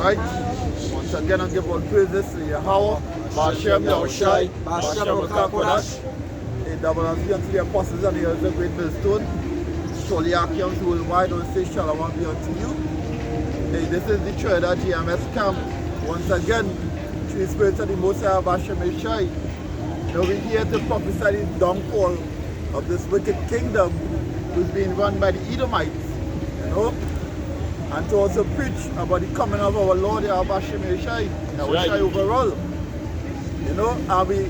Alright? Once again, I give all praises to Yahweh, Bashem, Yahushai, Bashem, Kodash, A-double-and-C unto the apostles and the elders of great millstone. Surely Akiams worldwide on say Shalom be unto you. Hey, this is the Trinidad GMS camp. Once again, three spirits of the Most High Bashem Yahushai. Now we're here to prophesy the downfall of this wicked kingdom who's being run by the Edomites, you know, and to also preach about the coming of our Lord Bashem Yahushai, Yahushai overall, you know, and we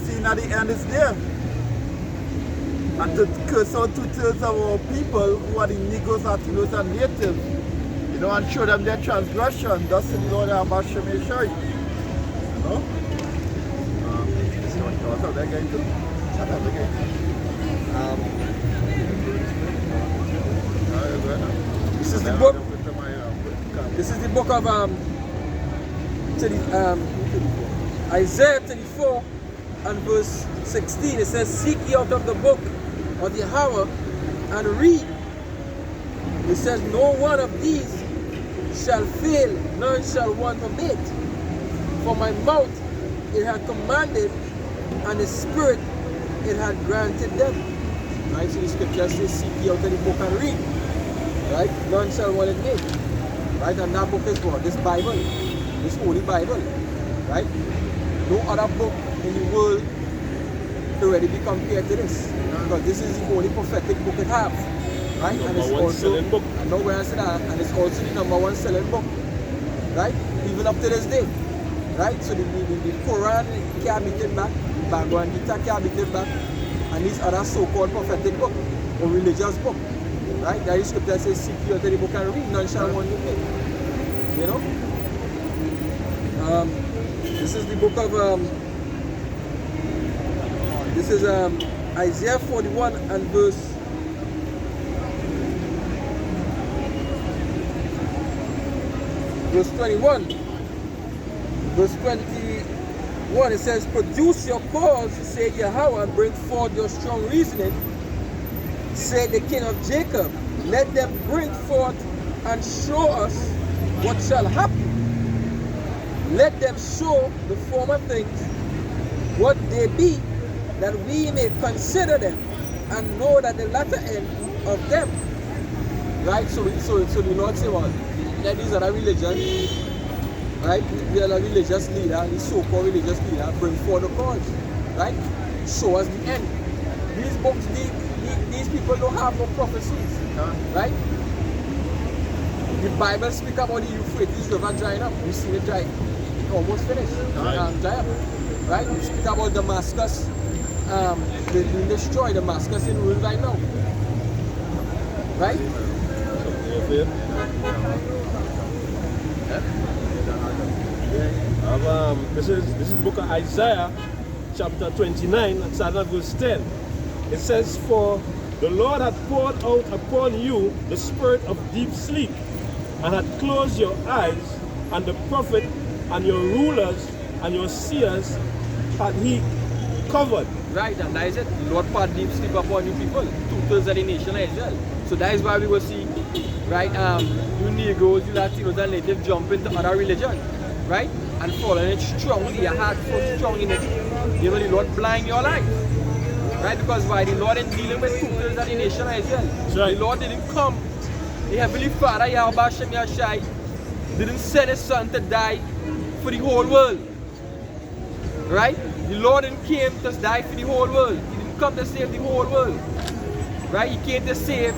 seeing at the end is there. And to curse out 2/3 of our people who are the Negroes, Latinos, and natives, you know, and show them their transgression. Thus in the Lord Bashem Yahushai, you know. What's up, that guy too? Shut up, that guy. This is the book. This is the book of Isaiah 34 and verse 16. It says, "Seek ye out of the book of Yahweh and read." It says, "No one of these shall fail, none shall want of it. For my mouth it had commanded, and the Spirit it had granted them." Right, so the scripture says, "Seek ye out of the book and read." Right, none shall want it made. Right, and that book is what? This Bible, this Holy Bible. Right, no other book in the world to already be compared to this, because this is the only prophetic book it has. Right, and it's also book. I know where I said that, and it's also the #1 selling book. Right, even up to this day. Right, so the Quran can't be taken back, the Bhagavad Gita can't be taken back, and these other so-called prophetic book or religious book. Right, that is scripture says, "Seek ye out of the book and read, none shall want you make." You know? This is the book of this is Isaiah 41 and verse 21. Verse 21, it says, "Produce your cause, said Yahweh, and bring forth your strong reasoning, said the King of Jacob. Let them bring forth and show us what shall happen. Let them show the former things, what they be, that we may consider them, and know that the latter end of them." Right? So the Lord said, well, that these are the religion, right? They are the religious leader, the so-called religious leader, bring forth the cause. Right? Show us the end. These books, these people don't have no prophecies. Right? The Bible speaks about the Euphrates River drying up. We see it dry. Almost finished. Dry up. Right? We speak about Damascus. They being destroyed. Damascus in ruin right now. Right? This is the book of Isaiah, chapter 29, and starting at verse 10. It says, "For the Lord hath poured out upon you the spirit of deep sleep, and hath closed your eyes, and the prophet and your rulers and your seers hath he covered." Right, and that is it. The Lord poured deep sleep upon you people, 2/3 of the nation of Israel. So that is why we will see, right, you Negroes, you Latinos and natives jump into other religion, right, and following it strongly, your heart so strong in it. You know, the Lord blind your life. Right, because why? The Lord is dealing with 2/3 of the nation of Israel. Right. The Lord didn't come. The Heavenly Father, Yahweh Bashem Yahushai, didn't send His Son to die for the whole world. Right? The Lord didn't came to die for the whole world. He didn't come to save the whole world. Right? He came to save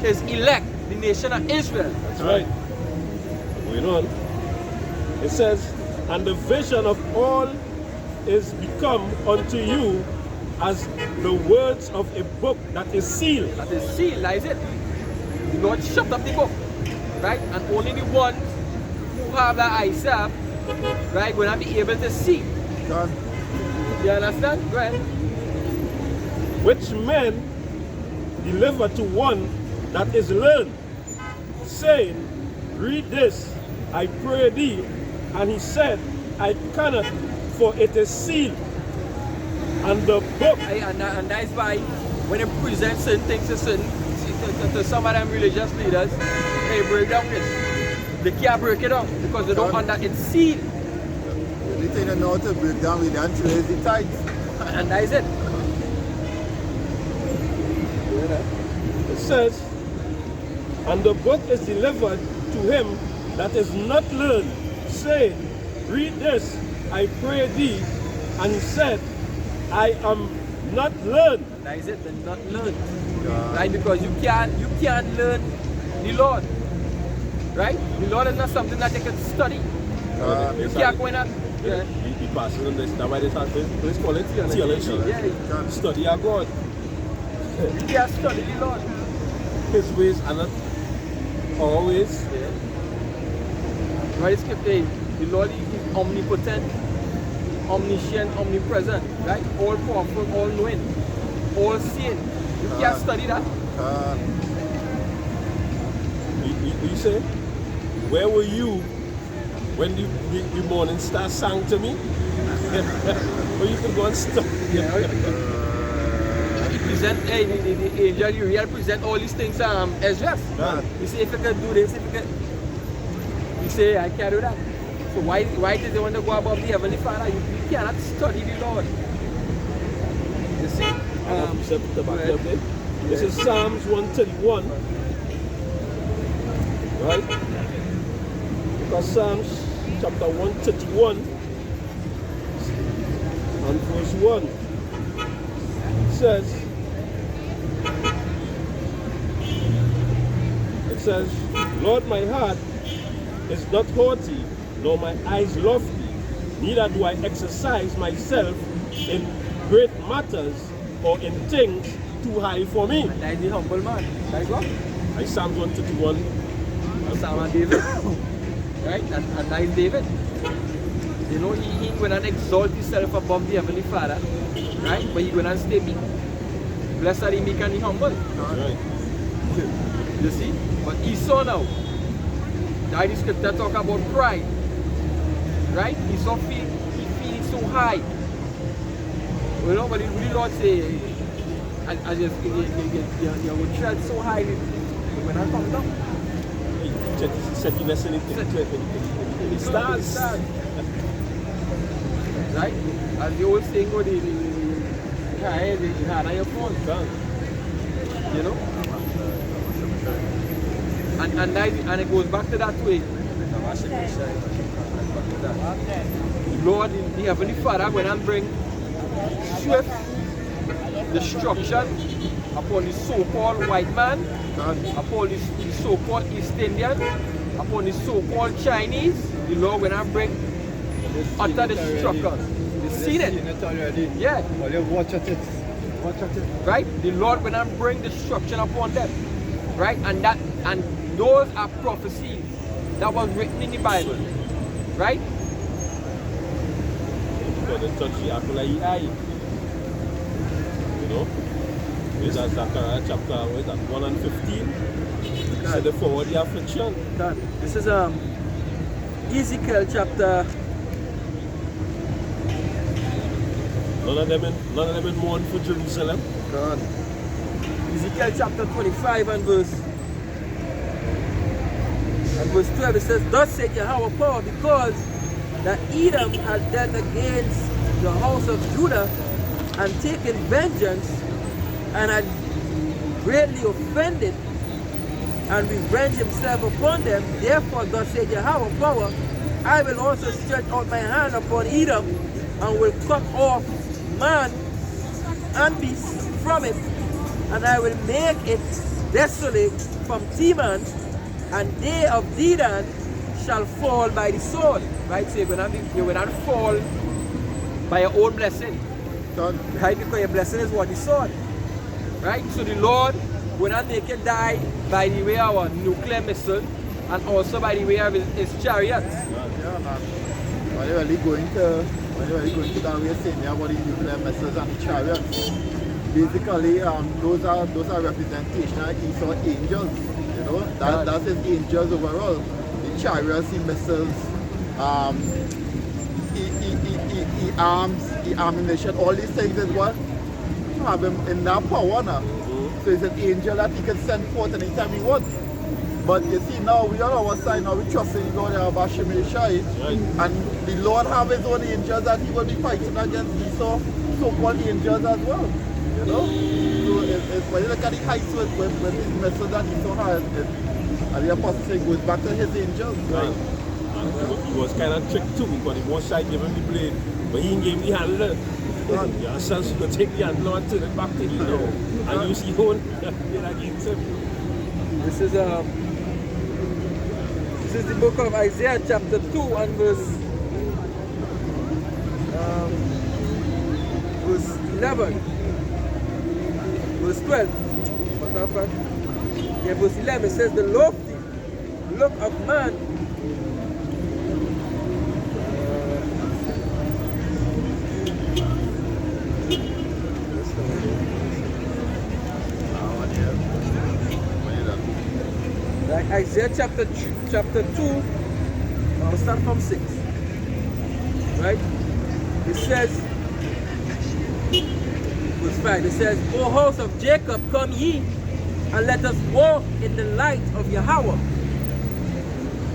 His elect, the nation of Israel. That's right. Going on. It says, "And the vision of all is become unto you as the words of a book that is sealed." That is sealed, that is it. The Lord shut up the book, right? And only the ones who have that eyesight, right, will not be able to see. Done. You understand? Go ahead. "Which men deliver to one that is learned, saying, Read this, I pray thee. And he said, I cannot, for it is sealed. And the book..." And that is why when they present certain things to some of them religious leaders, they break down this. They can't break it down because they don't under its seed. The only thing they know how to break down with the actually is the tithes. And that is it. It says, and the book is delivered to him that is not learned, saying, read this, I pray thee. And he said, I am not learned. That is it, they're not learned. Right? Because you can't learn the Lord. Right? The Lord is not something that you can study. You can't go in and He passes on this. That's why let's call it theology. yeah, you Study our God. can't study the Lord. His ways are not our ways. Yeah. Right? The Lord is omnipotent, omniscient, omnipresent, right? All powerful, all knowing, all seeing. You can't study that. You say, where were you when the morning star sang to me? Or you could go and study. The angel you real present all these things Ezra. You say if you can do this, if you can, you say I can't do that. So why did they want to go above the Heavenly Father? You cannot study the Lord. You see? This is Psalms 131. Right? Because Psalms chapter 131 and verse 1 it says, Lord, my heart is not haughty, nor my eyes lofty, neither do I exercise myself in great matters or in things too high for me. And that is the humble man. That is what? Like Psalms 131. Psalm of David. Right? And that is David. You know, he went and exalt himself above the Heavenly Father. Right? But he went and stay meek. Blessed are the meek and the humble. Right. You see? But Esau now. That the scripture talk about pride. Right? Esau feeling so high. You know, but the Lord say, I just you will tread so high when I come down. Settiness in the stars. Right? As the old saying go, the hand on your phone. You know? And it goes back to that way. Lord, the Heavenly Father, when I bring swift destruction upon the so-called white man, upon the so-called East Indian, upon the so-called Chinese, the Lord when I bring utter destruction. You've seen it already. Yeah. Well, you watch at it. Right? The Lord when I bring destruction upon them. Right? And those are prophecies that was written in the Bible. Right? You know? Is that Zechariah chapter 1 and 15? So the forward the affliction. This is Ezekiel chapter. None of them in mourn for Jerusalem. God. Ezekiel chapter 25 and verse 12, it says, thus said Yahweh power, because that Edom had dealt against the house of Judah and taken vengeance and had greatly offended and revenged himself upon them. Therefore, thus said Yahweh power, I will also stretch out my hand upon Edom and will cut off man and beast from it, and I will make it desolate from Teman, and they of Dedan shall fall by the sword. Right? So you will not fall by your own blessing. Right? Because your blessing is what? The sword. Right? So the Lord will not make you die by the way of our nuclear missile and also by the way of his chariot. Yeah, man. When you're really going to that way saying about the nuclear missiles and the chariots, basically those are representation of Esau angels. You know, that's his angels overall. The chariots, the missiles, arms, the ammunition, all these things is what have him in that power now. So it's an angel that he can send forth anytime he wants. But you see now, we on our side now, we trust in the Lord Yahweh Hashem Yeshai. Right. And the Lord have his own angels that he will be fighting against these so-called angels as well. You know? So when you look at the heights with his message that Esau has, and the apostle say goes back to his angels. Right. And he was kind of tricked too, because the most shy gave him the blade, but he didn't give him the handle. You understand? So you take the handle and turn it back to you now. And use your own blade against him. This is the book of Isaiah chapter 2 and verse 11. Verse 12. Matter of fact, yeah, verse 11 says, the lofty look of man like Isaiah chapter 2, I'll start from 6. Right? It says, verse 5, it says, O house of Jacob, come ye, and let us walk in the light of Yahweh.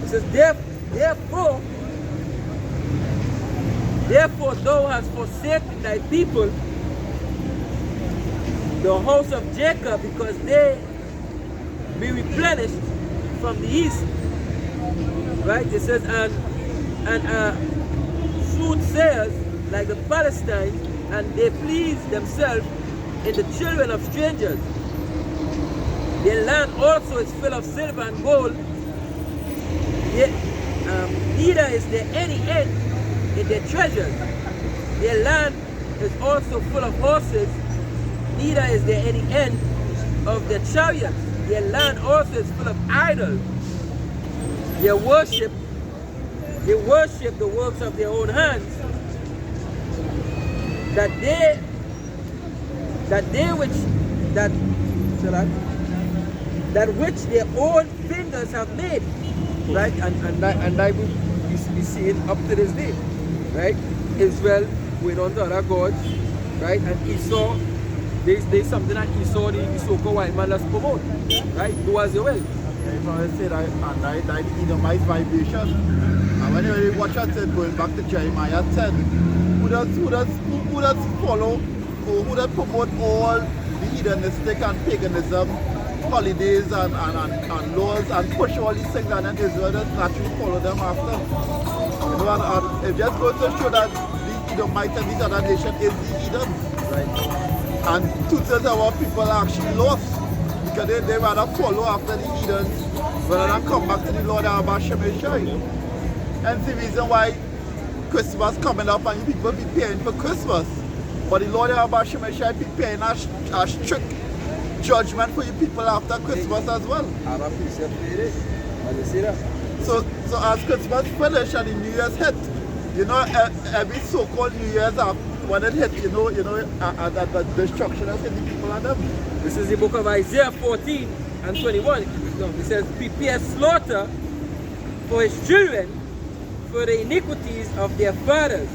It says, therefore thou hast forsaken thy people, the house of Jacob, because they be replenished from the east. Right? It says, and soothsayers like the Palestines, and they please themselves in the children of strangers. Their land also is full of silver and gold. Neither is there any end in their treasures. Their land is also full of horses. Neither is there any end of their chariots. Their land also is full of idols. They worship the works of their own hands. That which their own fingers have made. Right? And that we see it up to this day. Right? Israel went on to other gods. Right? And Esau, there's something that Esau, the so-called white man, let's promote. Right? Do as you will. If I say that, and that Edomite vibration. And when you watch that, going back to Jeremiah 10, who does follow, or who does promote all the hedonistic and paganism, holidays and laws, and push all these things, and then Israel does naturally follow them after. You know, and it just goes to show that the Edomites and these other nations is the Edom. Right. And 2/3 of our people are actually lost. Because they rather follow after the heathens rather than come back to the Lord Hashem Yeshai. And the reason why Christmas coming up and you people be paying for Christmas. But the Lord Hashem Yeshai be paying a strict judgment for you people after Christmas as well. So as Christmas finish and the New Year's hit, you know, every so-called New Year's when it hit, you know, the destruction of the people and them. This is the book of Isaiah 14 and 21. It says, prepare slaughter for his children for the iniquities of their fathers,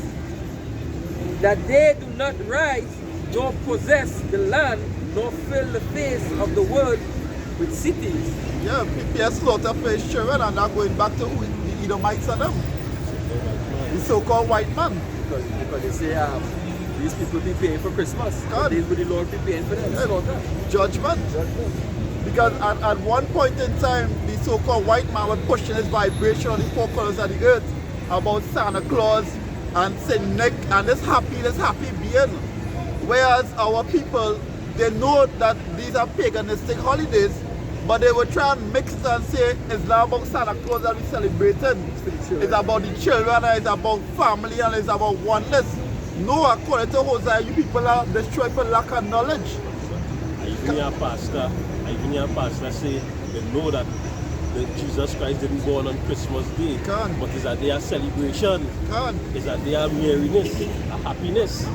that they do not rise nor possess the land, nor fill the face of the world with cities. Yeah, prepare slaughter for his children, and not going back to the Edomites and them. The so-called white man. Because they say, these people be paying for Christmas. These will the Lord be paying for them. Yeah. Judgment. Because at one point in time, the so-called white man was pushing his vibration on the four corners of the earth about Santa Claus and Saint Nick and this happy being. Whereas our people, they know that these are paganistic holidays, but they will try and mix it and say it's not about Santa Claus that we're celebrating. It's about the children, and it's about family, and it's about oneness. No, according to Hosea, you people are destroyed for lack of knowledge. Even your pastor say they know that Jesus Christ didn't born on Christmas Day. But it's a day of celebration. It's a day of merriness, a happiness.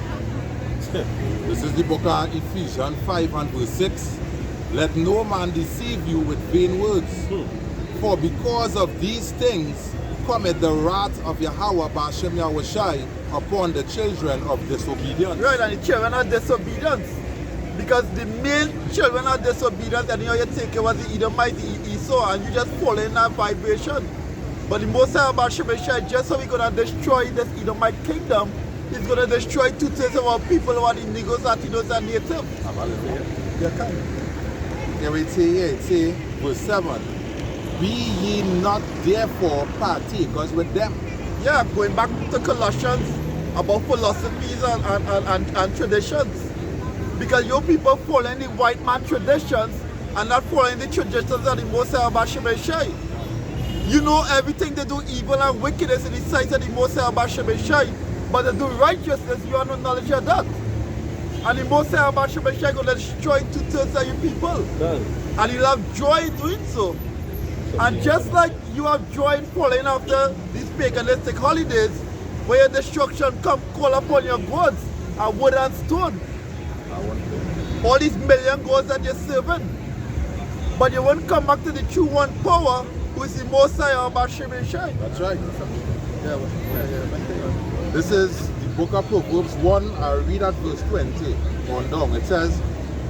This is the book of Ephesians 5 and verse 6. Let no man deceive you with vain words. For because of these things cometh the wrath of Yahweh B'Hashem Yahushai upon the children of disobedience. Right, and the children of disobedience. Because the main children are disobedient, and you take it was the Edomite, Esau, and you just follow in that vibration. But the Most High about Shemeshai, just so we're going to destroy this Edomite kingdom, he's going to destroy 2/3 of our people who are the Negroes, Latinos, and Native. You can. Here it say, verse 7. Be ye not therefore partakers with them. Yeah, going back to Colossians about philosophies and traditions. Because your people following the white man traditions and not following the traditions of the Most High about Shemeshai. You know everything they do evil and wickedness in the sight of the Most High about Shemeshai, but they do righteousness, you have no knowledge of that. And the Most High about Shemeshai going to destroy 2/3 of your people. Done. And you'll have joy in doing so. And just like you have joy in following after these paganistic holidays, where your destruction come call upon your gods and wood and stone. All these million gods that you're serving. But you won't come back to the true one power, who is the Most High about Shemeshai. That's right. This is the book of Proverbs 1. I'll read at verse 20 on down. It says,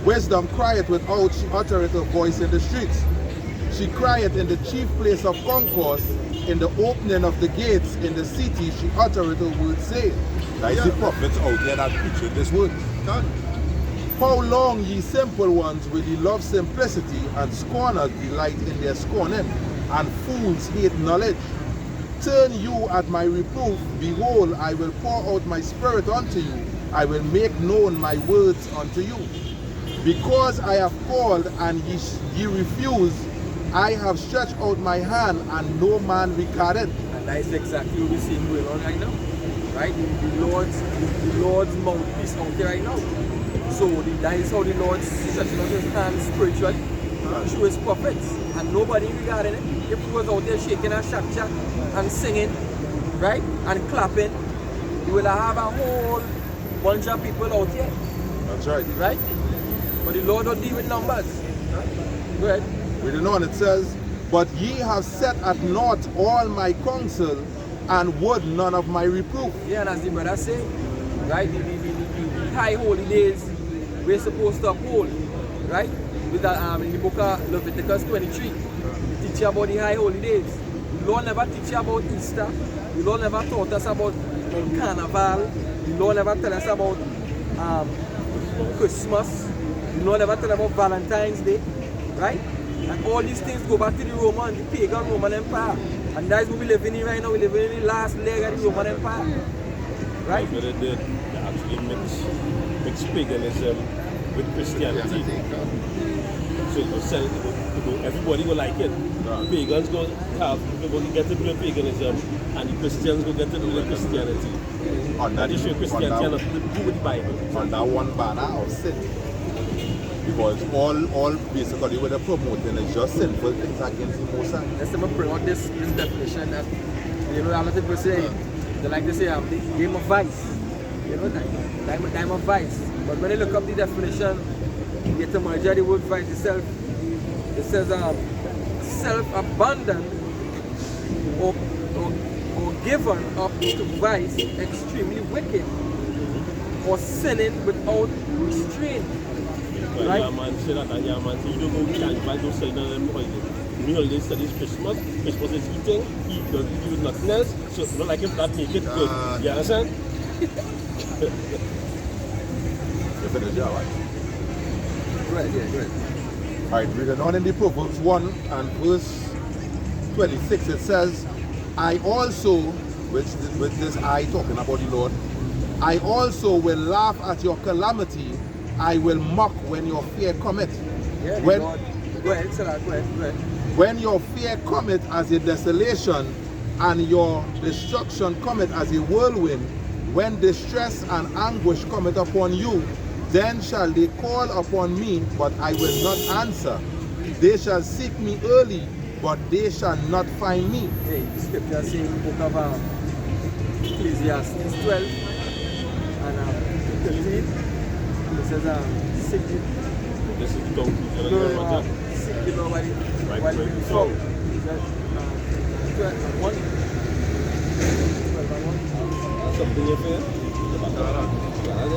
Wisdom crieth without, she uttereth a voice in the streets. She crieth in the chief place of concourse, in the opening of the gates, in the city, she uttereth a word saying. That is the prophets out there that preaching this word. How long, ye simple ones, will ye love simplicity, and scorners delight in their scorning, and fools hate knowledge? Turn you at my reproof, behold, I will pour out my spirit unto you, I will make known my words unto you. Because I have called, and ye refuse, I have stretched out my hand, and no man regarded. And that is exactly what we're seeing going on right now. Right? The Lord's mouthpiece out there right now. So that is how the Lord stretching out his hands spiritually through his prophets. And nobody regarding it. If he was out there shaking and shack and singing, right? And clapping, you will have a whole bunch of people out here. That's right. Right? But the Lord don't deal with numbers. Go ahead. Reading on, it says, But ye have set at naught all my counsel, and would none of my reproof. Yeah, and as the brother say, right, the high holy days we're supposed to uphold, right? With that, in the book of Leviticus 23, it teach you about the high holy days. The Lord never teach you about Easter. The Lord never taught us about Carnival. The Lord never tell us about Christmas. The Lord never tell us about Valentine's Day, right? And all these things go back to the pagan Roman Empire. And that's what we live in right now. We live in the last leg of the Roman Empire. Right? But they actually mix paganism with Christianity. So it will sell, everybody will like it. Pagans go get to do with paganism, and the Christians go get to do with Christianity. That just show Christianity and nothing to do with the Bible. Under one banner of sin. Because all basically what they're promoting is just sinful things against the Most High. Let's bring out this definition that, you know, a lot of people say, they like to say, the game of vice. You know, time of vice. But when you look up the definition, the etymology of the word vice itself, it says self-abandon or given up to vice, extremely wicked, or sinning without restraint. Right? Yeah, man, say that, and yeah, man, say you don't go carnival, don't sell none of them holidays. You know, they study Christmas is eating, he doesn't do nothing else, so it's not like if that make it good. You understand? You finish your right? Right, yeah, right. Alright, reading on in the Proverbs 1 and verse 26, it says, I also, with this I talking about the Lord, I also will laugh at your calamity, I will mock when your fear cometh. Yeah, when, Lord. Go ahead, go ahead. When your fear cometh as a desolation, and your destruction cometh as a whirlwind, when distress and anguish cometh upon you, then shall they call upon me, but I will not answer. They shall seek me early, but they shall not find me. Hey, the scripture says in the book of Ecclesiastes 12 and 13. It says, seek you. This is the conclusion of the matter. Seek you know Right, what right. you saw. It says, 12 and 1. 12 and 1. Something you feel?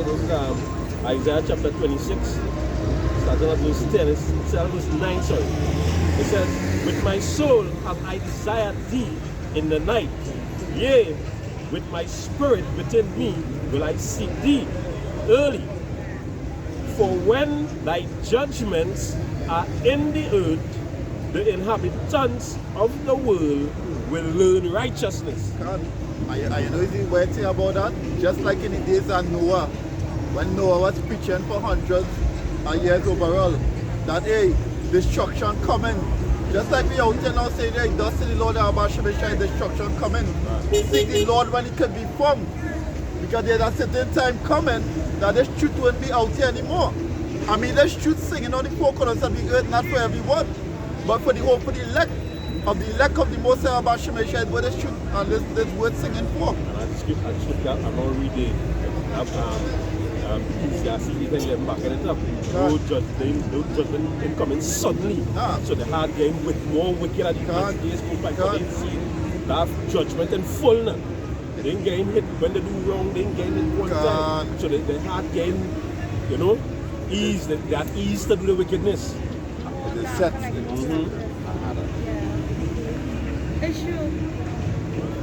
This is Isaiah chapter 26, starting at verse 10, it's at verse 9, sorry. It says, with my soul have I desired thee in the night. Yea, with my spirit within me will I seek thee early. For when thy judgments are in the earth, the inhabitants of the world will learn righteousness. God, I know the weird thing about that. Just like in the days of Noah, when Noah was preaching for hundreds of years overall, that hey, destruction coming. Just like we out there now saying, hey, thus the Lord Abba Shemeshai, destruction coming. Seek the Lord when it can be formed. Because there's a certain time coming that this truth won't be out here anymore. I mean, this truth singing on the four corners of the earth, not for everyone, but for the hope for the elect of the Most High Abba Shemeshai, where this truth and this word singing for. And I script that I'm not reading. Ecclesiastes 11 back in it up. No judgment in coming suddenly. So the hard game with more wicked at the days go by. They see that judgment in full now. They ain't getting hit when they do wrong, they ain't getting hit one time. So the hard game, you know, ease that ease to do the wickedness. The set. It's true.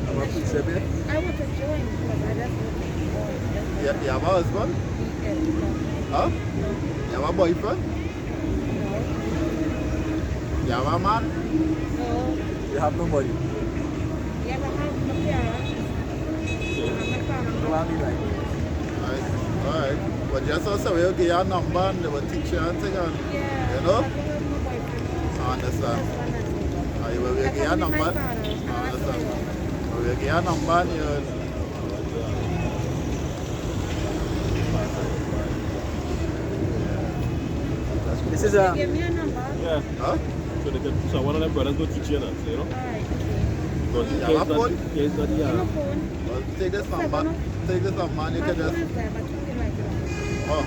I want to join because I just want to join. You have a husband? Huh? You have a boyfriend? No. You have a man? No. You have nobody. Yeah, but I have my parents. My parents. You have me like. Alright. But just also we'll get your number and they will teach you and thing and Yeah. you know? I have my boyfriend. I understand. Husband and me. You will get your number. I understand. We will get your number and you This is They give me a number. Yeah. huh? So one of them brothers go teach you now, so, you know? Alright. Because You have a phone? He's not My here. phone. Well, take this number. Take this number and you My can phone just is there, but you can write it down. oh.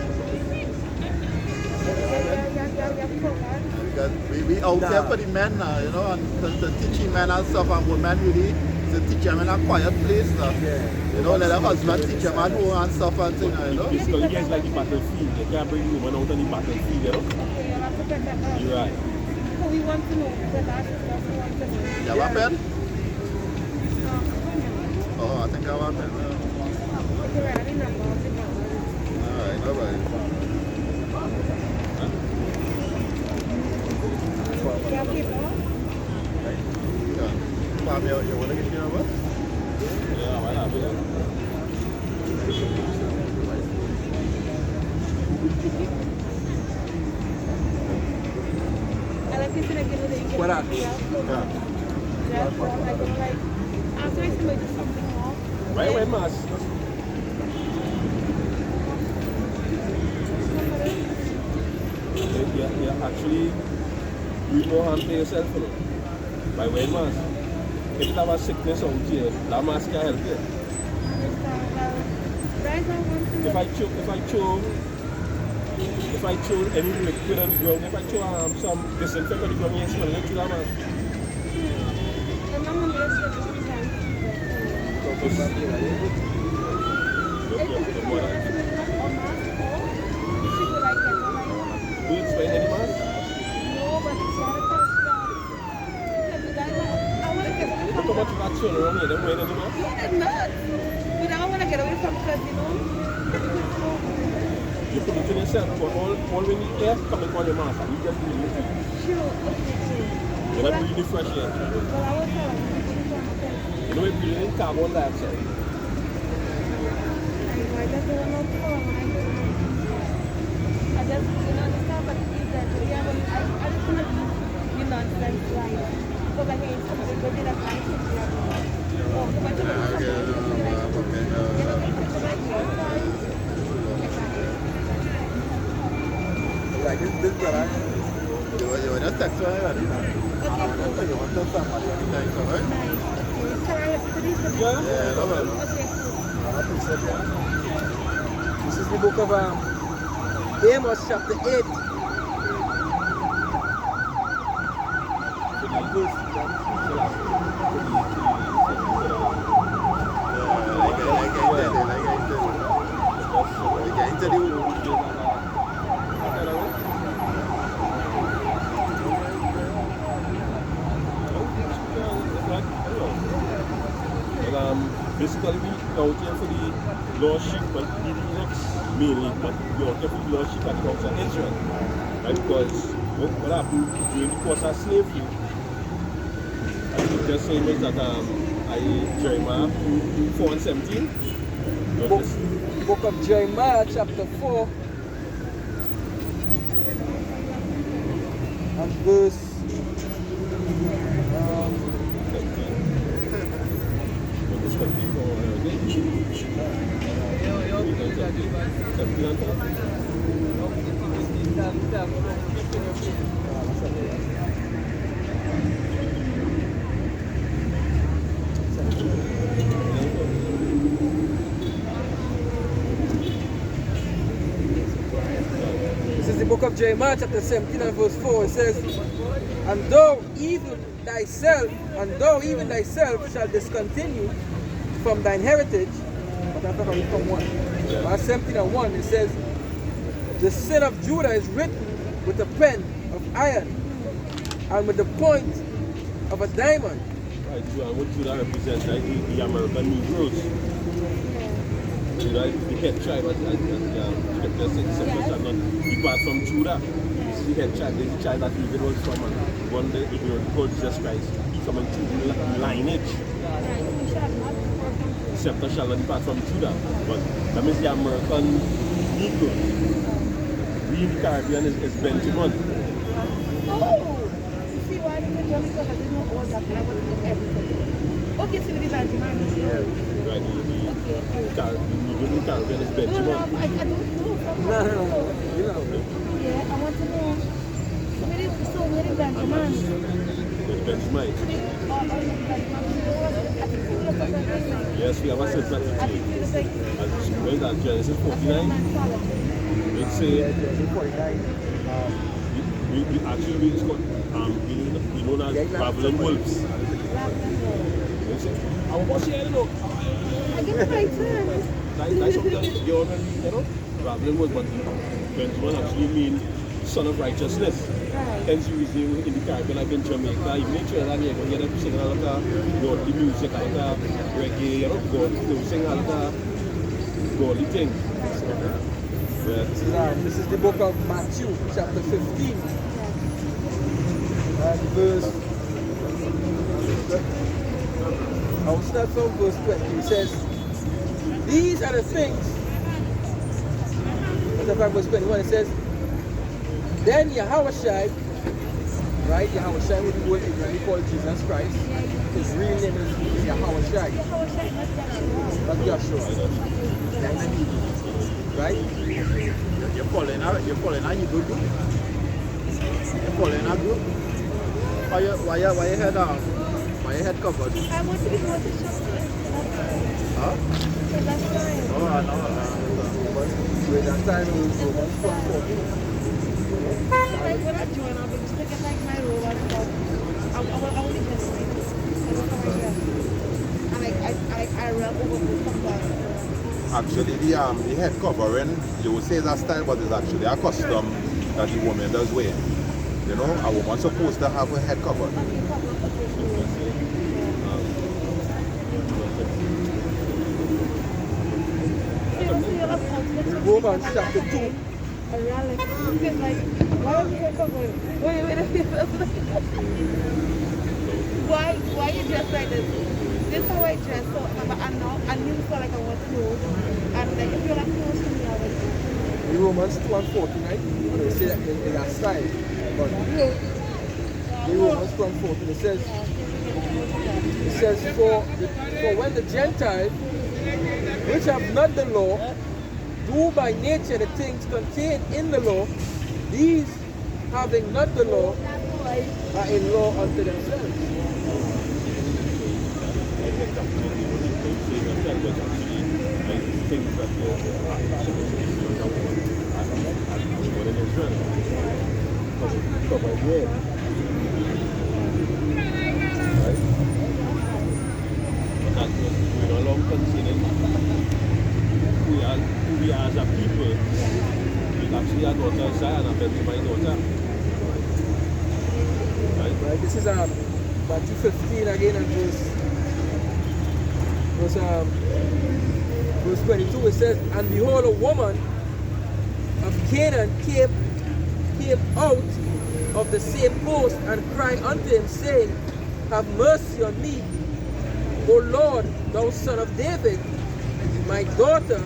Yeah, program. Because we out here for the men now, you know, and to teaching men and stuff and women really to teach them in a quiet place now. You know, let the husband teach them at home and stuff and things, you know. Basically, you guys like the battlefield. You can't bring the woman out on the battlefield, you know? Okay, you'll have to put that down. You're right. So we want to know, because our sisters who want to know. You have a pen? No. Oh, I think I have a pen. Okay, right, the number of the number. Alright, no worries. You have paper? Mom, you want to get your number? Yeah, why not? I like this in a good way. What up? Yeah. Like, after I do something more. Why wear mask? You actually do more harm to yourself, you know, by wearing mask. If you have a sickness out here, that mask can help you. If I throw any liquid on the ground, if I throw some disinfectant on the ground, you smell it through that mask. Do you explain any mask? Look how much you got thrown around here, don't wear any mask? But I want to get away from because, you know, You put it in yourself, but all when you air coming on your mask, you just breathe it. sure, okay. You're not breathing fresh air. Well, I was You know, you're breathing in carbon dioxide. I just don't know I just, you know, understand, but it's that, yeah, but I just want to live your nonsense life. Because I hate something, but then I can't take it. Oh, so much of it is something, you know, something like that. Like this brother. You want to text me already? Okay, You want to text somebody anytime, so, right? nice. Okay, so I have to do something. Yeah? Yeah, no problem. Okay, cool. This is the book of Amos chapter 8. basically we out here for the lost sheep, but the Enochs mainly, but we out here for the lost sheep at the house of Israel. Right? Because what happened during the course of slavery, I think just saying was that Jeremiah 4:17. Book of Jeremiah chapter 4 and verse 17. This is the book of Jeremiah chapter 17 and verse 4. It says, and thou even thyself shall discontinue from thine heritage. But I'm talking from 1. Verse 17 and 1, it says, the sin of Judah is written with a pen of iron and with the point of a diamond. Right, so what Judah represents, right? The American Negroes. Judah is the head tribe, as Scripture says, the scepter shall not depart from Judah. This is the head tribe, this is the tribe that David was from, and one day ignorant called Jesus Christ, from a lineage. The scepter shall not depart from Judah, but that means the American Negroes. We in the Caribbean is Benjamin. Oh! You see why I didn't just because I didn't know all that, but I wanted to know everything. Okay, so it is Benjamin. Right, the Caribbean is Benjamin. No, I don't know. No. You know. Yeah, I want to know. So where is Benjamin? Benjamin. Yes, we have a sense that when that Genesis 49, let's say we actually it's called we know as Babylon wolves. I was here, you know. I get it right turn. That's something you already, you know, Babylon wolves, but Benjamin actually means son of righteousness. Hence you reason in the Caribbean, like in Jamaica, even in Trinidad, you're going to get them singing a lot of godly music, a lot of reggae, you know, they sing a lot of godly things. This is the book of Matthew, chapter 15, and verse. I will start from verse 20. It says, these are the things. Verse 21. It says, then Yahushua, right? Yahushua would be what we call Jesus Christ. His real name is Yahushua. Not Joshua. Right? You're following a Hebrew group? You're following a group? Why your head covered? I want to be more to shop. Huh? That's fine. Oh, I know. Wait, that time it was Romans 1:14. Like when I join, I'll be just taking like my role and stuff. I only just like this. I rub over with sometimes. Actually, the head covering, you would say that style, but it's actually a custom that the woman does wear. You know, a woman's supposed to have a head cover. Romans chapter 2. I really like, why are you here covering? Wait a minute. Why you dress like this? This is how I dress, so I knew so like I want clothes. And like if you're like close to me, I would do. Romans 2:14, right? They say that in that style. But in Romans 2:14 it says for when the Gentiles which have not the law do by nature the things contained in the law, these having not the law are a law unto themselves. We as a people, we actually our daughter Zion and then my daughter. Right? This is Matthew 15 again and verse verse 22, it says, and behold, a woman of Canaan came out of the same coast and cried unto him, saying, have mercy on me, O Lord, thou son of David. My daughter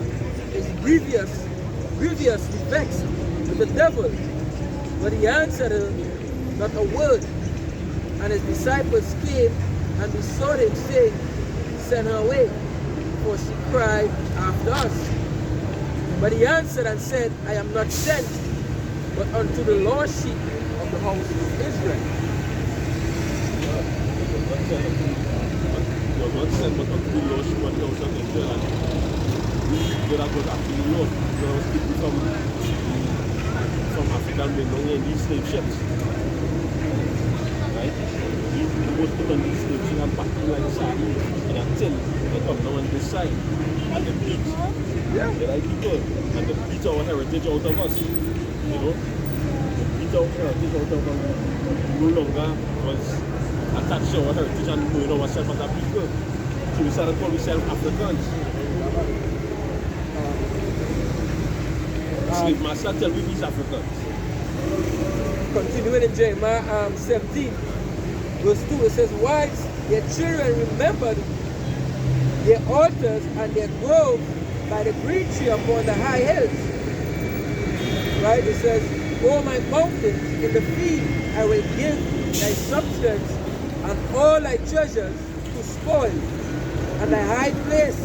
is grievously vexed with the devil. But he answered her not a word. And his disciples came and besought him, saying, send her away, for she cried after us. But he answered and said, I am not sent, but unto the lost sheep of the house of Israel. You are not sent, but unto the lost sheep of the house of Israel. And we that was actually lost. There was people from Africa being long in these slave ships. Right? We was put on these slave ships and back to like sardines and until they come down on this side. And they beat the right people. And they beat our heritage out of us. You know? They beat our heritage out of us. No longer was attached to our heritage and knowing ourselves as a people. So we started calling ourselves Africans. Slave master tell me these Africans. Continuing in Jeremiah 17, verse 2, it says, wives, their children remembered their altars and their groves by the green tree upon the high hills. Right? It says, O my mountains, in the field I will give thy substance and all thy treasures to spoil, and thy high place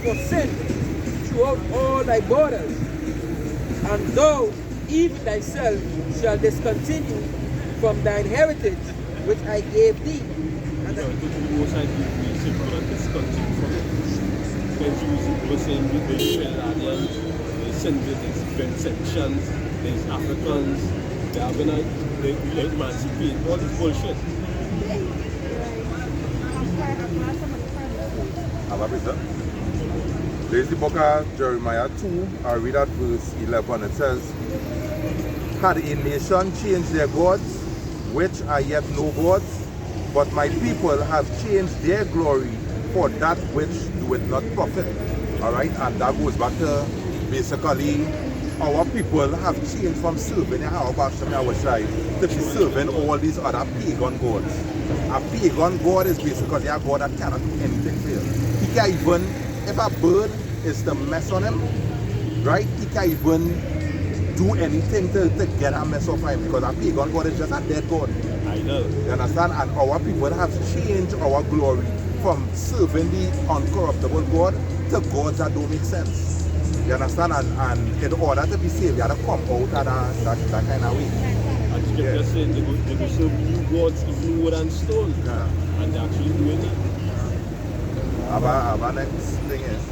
for sin throughout all thy borders. And thou, even thyself, shall discontinue from thine heritage which I gave thee. And the most I give me is to discontinue from it. Because you were saying there's Trinidadians, there's Sindhis, there's sections, there's Africans, they are going to emancipate, all this bullshit. There's the book of Jeremiah 2, I read at verse 11. It says, had a nation changed their gods, which are yet no gods, but my people have changed their glory for that which doeth not profit. Alright, and that goes back to basically our people have changed from serving Yahweh to be serving all these other pagan gods. A pagan god is basically a god that cannot do anything for you. He can't even, if a bird is to mess on him, right, he can't even do anything to get a mess off him, because a pagan god is just a dead god. I know. You understand? And our people have changed our glory from serving the uncorruptible God to gods that don't make sense. You understand? And in order to be saved, you have to come out of that kind of way. And you can just say they go serve new gods, even wood and stone. Yeah. And they're actually doing it. Our next thing is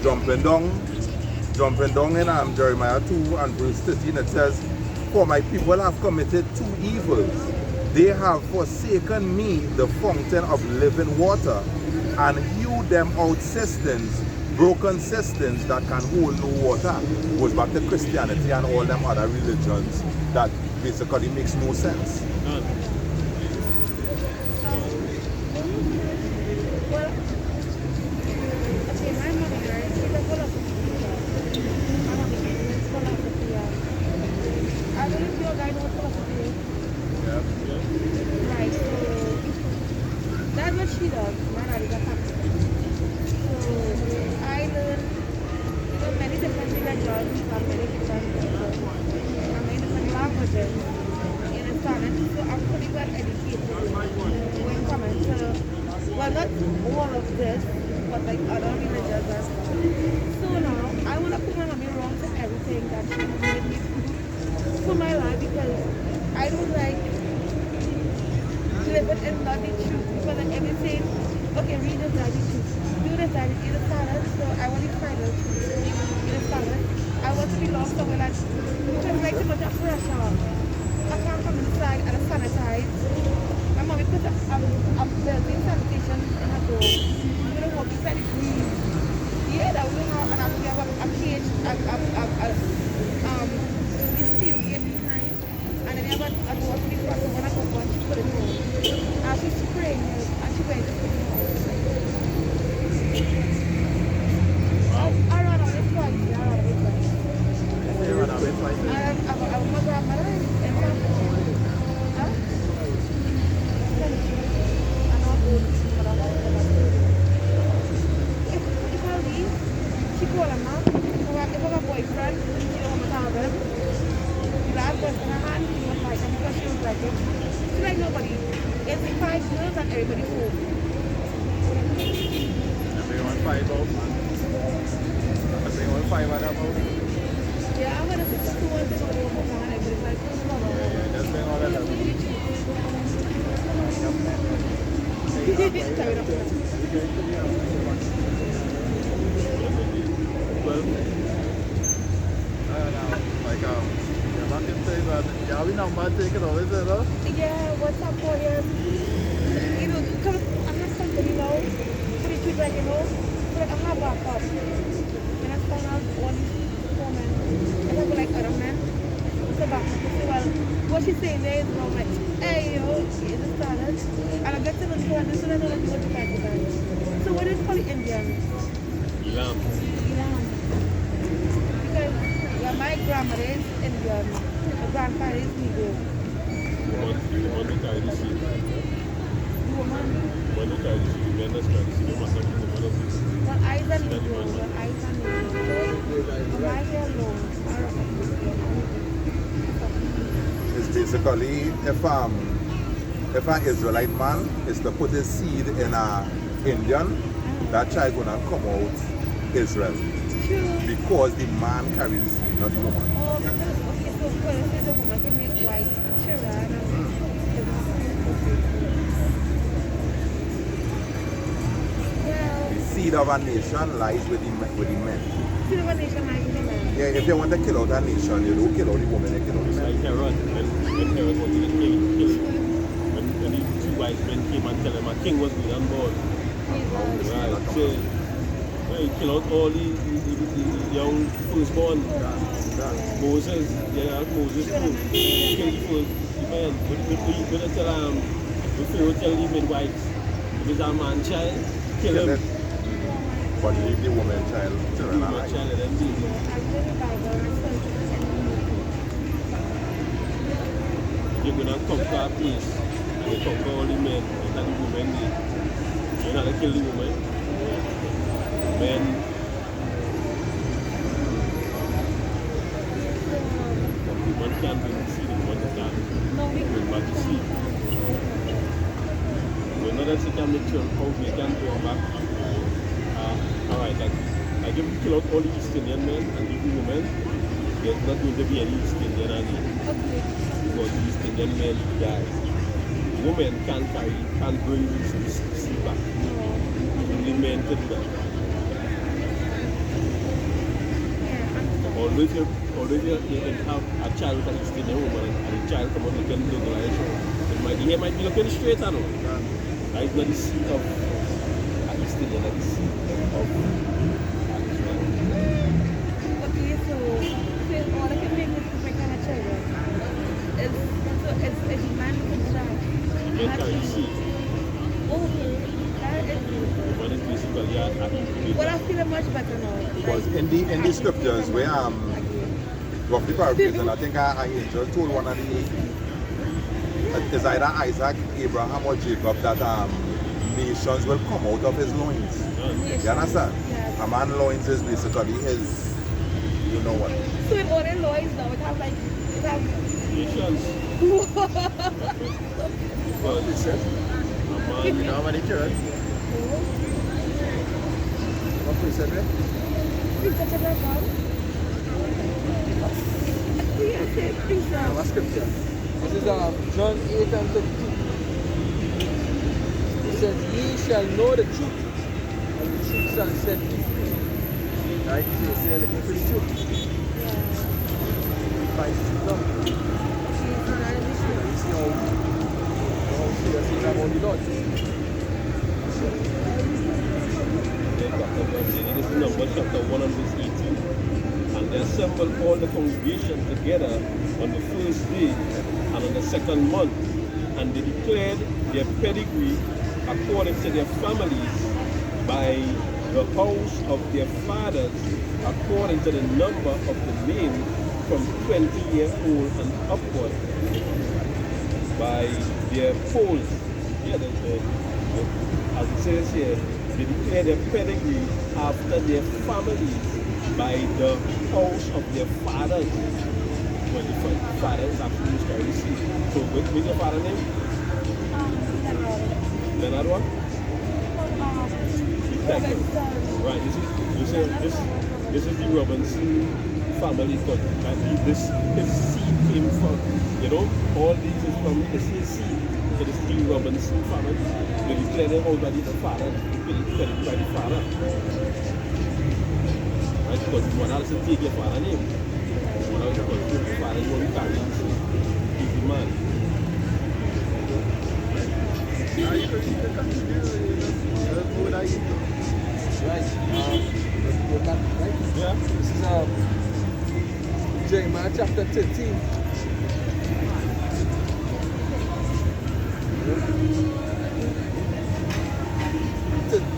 jumping down in Jeremiah 2 and verse 13. It says, for my people have committed two evils. They have forsaken me, the fountain of living water, and hewed them out cisterns, broken cisterns that can hold no water. Goes back to Christianity and all them other religions that basically makes no sense. Well, not all of this, but like other religions. So now, I want to put my mommy wrong to everything that she made me do for my life, because I don't like living in not the truth, because like everything, okay, read this, that is truth, do this, that is the standard, so I want to find out the standard. I want to belong somewhere that just like too much of pressure. I can't come inside and sanitize. My mommy put a built-in sanitation in her door. I'm going to walk inside the green. Yeah, that will have, and we have a cage, the steel gate behind, and then we have a door to the front, so when I go on, she put it on. And she's spraying it, and she went to put it on. I run away twice. I run away twice. You run away twice. My grandmother in huh? I'm not old. If I leave, she call her mom. If I have a boyfriend, she don't have a him. If I have a boyfriend, her hand, she don't like him because she don't like him. She like nobody. It's 5 girls and everybody home. Everyone 5 out. Everyone 5 out of house. Yeah, I'm gonna sit to one to go to home and everybody's like, Yeah, just bring all that up. Carry it up. Like, you're not going to say that. Yeah, we know man take it all, is it, huh? Yeah, what's up for you? You know, come, I'm not something, you know, put it like, you know, but I'm not back up. And I found out all these women, and I go like other men, so back up. So, well, what she's saying there is wrong, like, hey, yo, is this started? And I get to the door, and this one I know that you want to back to that. So what do you call it Indian? Lamb. Iran. Because, yeah, my grandmother is Indian, my grandfather is Negro. The one who carried the seed. The woman, The one who carried the seed. The man that's carried the seed. The man that's one eyes are Negro, one eyes are Negro. My hair long, It's basically if an Israelite man is to put his seed in a Indian, that child gonna come out Israel. true. Because the man carries the seed, not the woman. Oh, okay, so if the woman can make white children, well, The seed of a nation lies with the men. civilization lies in the man. Yeah, if you want to kill out a nation, you don't kill out the woman, you kill out the It's man. like Herod. When Herod wanted to kill him. When the two wise men came and tell him a king was being on board. Jesus. Right. So, he kill out all the young firstborn. Moses, yeah, Moses too. Kill the first man. When they tell the Pharaoh tell the midwives, if it's a man child, kill him. it. But leave the woman child children Man alive. child and then leave him. I read the Bible and I saw it. You're gonna conquer a place and you conquer all the men, you tell the women you're not gonna kill the woman. Men, woman can't bring the seed, the woman can't No, we bring back the seed. We know that she can make sure how we can go back. Alright, like if you kill out all the East Indian men and leave the women, there's not going to be any East Indian again. okay. Because the East Indian men die. Women can't bring this seed back. Only men can do that. Always you can have a child with an East Indian woman and the child come out looking like he might be looking straight at him. That is not the seed of an East Indian, that is the seed of an Israel. Okay, so all I can make is different kind of children. It's a man can try. Men carry the seed. Okay, that is beautiful. One is basically a But I feel much better now. Because in the scriptures where roughly paraphrasing, I think an angel told one of the it's either Isaac, Abraham or Jacob that nations will come out of his loins. You understand? Yes. A man's loins is basically his, you know what? So in all the laws now, it has like, it has... nations. But He said, a you man, know how many children? What we said, right? It's such a bad one. Yes, it's Now, what scripture? This is John 8 and 32. It says, ye shall know the truth, and the truth shall set you free. Right? So you say, looking for the truth. Find the truth out. You see how serious he is about the Lord. this is Numbers chapter 1 and verse 18. And they assembled all the congregation together on the first day and on the second month, and they declared their pedigree according to their families by the house of their fathers according to the number of the men from 20 years old and upward by their polls. Yeah, as it says here, they declare their pedigree after their families by the house of their fathers. Well, the father is actually carrying seed. So, what's your father's name? Leonard what? Right, this is the Robinson family cut. This seed came from, all these is from the same seed. So this is the Robinson family. They declare them already the father, credited by the father. Right, because you want to take your father's name. Because your father is one who carries the seed. He's the man. Right. Let's go back, right? Yeah. This is Jeremiah chapter 13.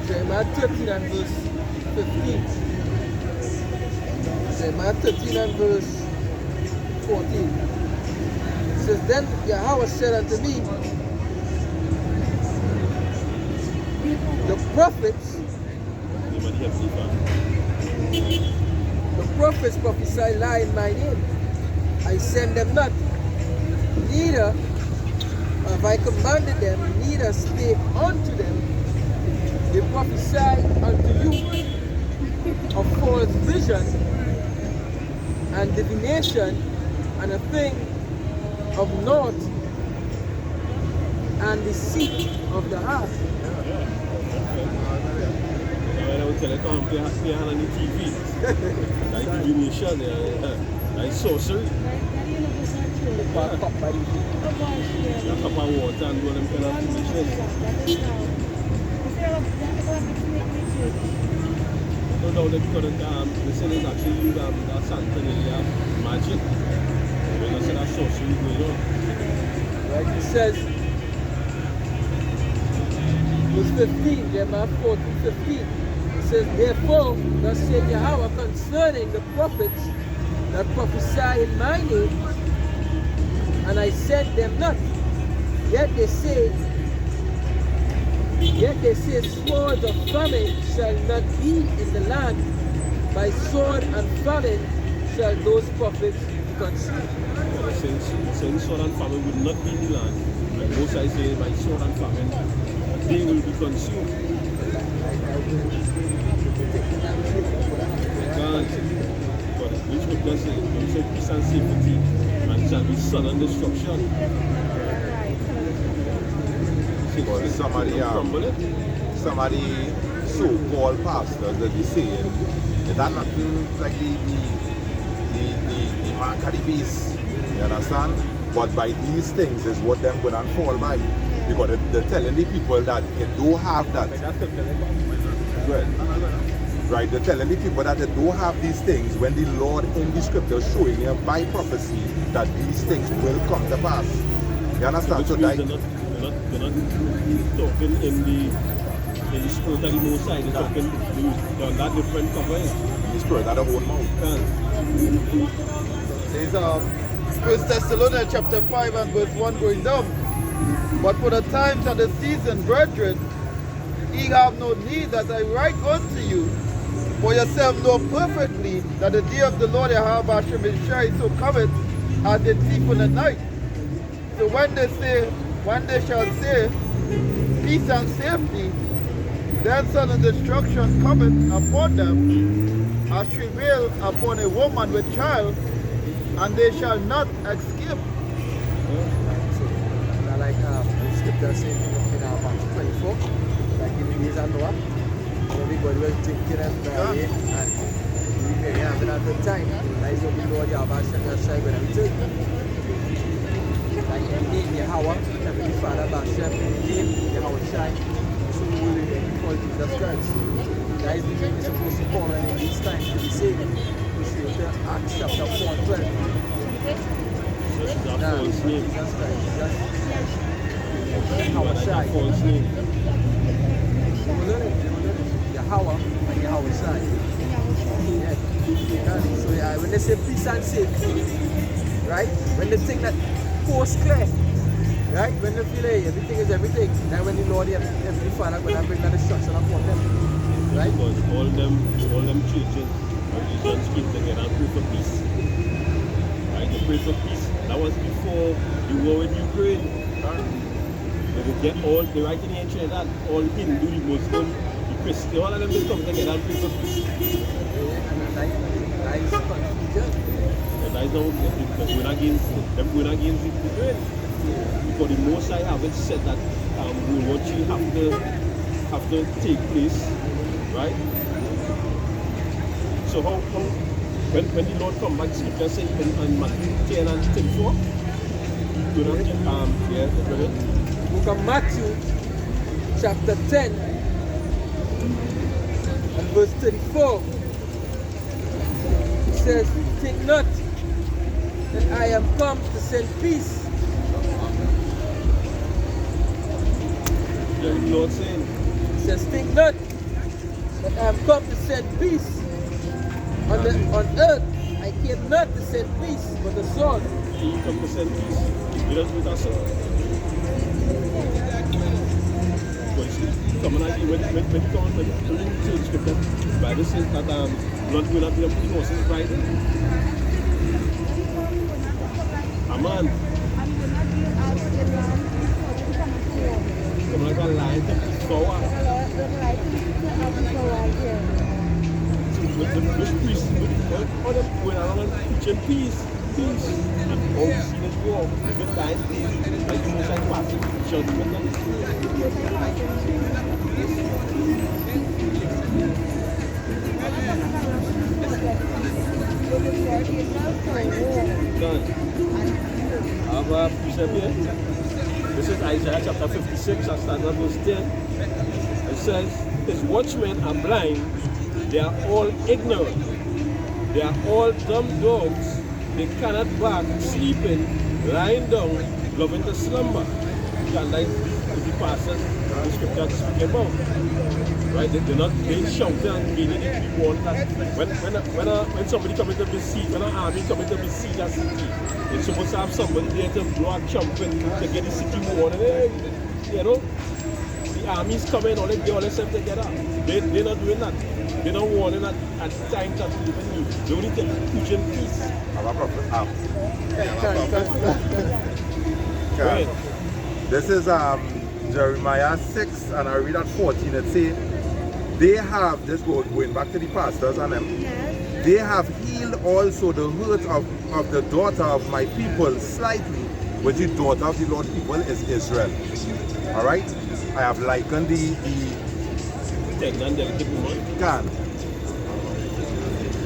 Jeremiah 13 and verse 15. Jeremiah 13 and verse 14. It says, Then Yahweh said unto me, the prophets prophesy lie in my name. I send them not, neither have I commanded them, neither spake unto them. They prophesy unto you of false vision and divination and a thing of naught and deceit of the heart. I will tell you, come play hand on the TV. Like divination, like sorcery. Back up by the A cup of water and do them kind of foolishness. No doubt they couldn't, they say there's actually that Santeria magic. When I say that sorcery going on. right, it says, verse 15, Jeremiah 14:15. It says, Therefore, thus saith Yahweh concerning the prophets that prophesy in my name, and I sent them not. Yet they say, swords of famine shall not be in the land. By sword and famine shall those prophets be consumed. Saying sword and famine will not be in the land. And most I say by sword and famine, they will be consumed. But which would just say, when you say peace and safety, and shall be sudden destruction. But some of the so-called pastors that be saying that nothing like the mark of the beast, you understand? But by these things is what them going to fall by. Because they're telling the people that they don't have that. Right, they're telling the people that they don't have these things when the Lord in the scripture is showing them by prophecy that these things will come to pass. You understand? So they're not talking in the spirit of the Most High. They're talking on that different cover. The spirit of the whole mouth. There's 1 Thessalonians chapter 5 and verse 1 going down. But for the times and the season, brethren, ye have no need that I write unto you. For yourself know perfectly that the day of the Lord Yahweh Hashem is so cometh as a thief in the night. So when they shall say peace and safety, then sudden destruction cometh upon them, as travail upon a woman with child, and they shall not escape. Like the scripture says in Matthew 24, like in the days of Noah, everybody was drinking and marrying, and we were having a good time. Like the Lord Yahweh shall when I return. Like in the name Yahweh, Heavenly Father, Hashem, in the name Yahweh Shai, so we will be called Jesus Christ. That is the name we're supposed to call in these times to be saved. We see it in Acts chapter 4:12. That's a false name. Jesus Christ. That's a false name. Yahweh and Yahweh side. Yeah. So yeah, when they say peace and safety, right? When they think that course clear, right? When they feel hey, everything is everything, then when the Lord Heavenly Father gonna bring that destruction upon them. Right? Because all them churches and religions came together and pray for peace. Right? They pray for peace. That was before the war with Ukraine. They would get all the right in Trinidad, all Hindu, the Muslim, the Christian, all of them will come together and pray for peace. And that is confusion. And that is not them going against the Ukraine. Because the Most High haven't said that World War III have to take place, right? So how when the Lord come back, Scripture says in Matthew 10 and 34, do not Book of Matthew, chapter 10, and verse 34. It says, think not that I am come to send peace. the Lord saying, It says, think not that I am come to send peace. On earth, I came not to send peace, but a sword. He come to send peace. He doesn't with us. When you come to Scripture, the Bible says that blood will not be up in horses riding. Amen. Come like a lion to soar. Which priest, all them going around and preaching peace, and all we see is war. The time, like the Most High passing, judgment. Done. I have a precept here. This is Isaiah chapter 56, I start at verse 10. It says, his watchmen are blind, they are all ignorant, they are all dumb dogs, they cannot bark, sleeping, lying down, loving to slumber. And like the pastors the Scripture is speaking about. Right? They're not being shouted and meaning to be warned that when somebody comes to besiege, when an army comes to besiege a city, it's supposed to have somebody there to blow a trumpet to get the city warned. Hey, you know, the army's coming, all they set together. They're not doing that. They're not warning at times that we even need. They only tell you preaching peace. Right. This is Jeremiah 6, and I read at 14. It says, they have, this going back to the pastors and them, they have healed also the hurt of the daughter of my people slightly, which the daughter of the Lord people is Israel. Alright? I have likened can.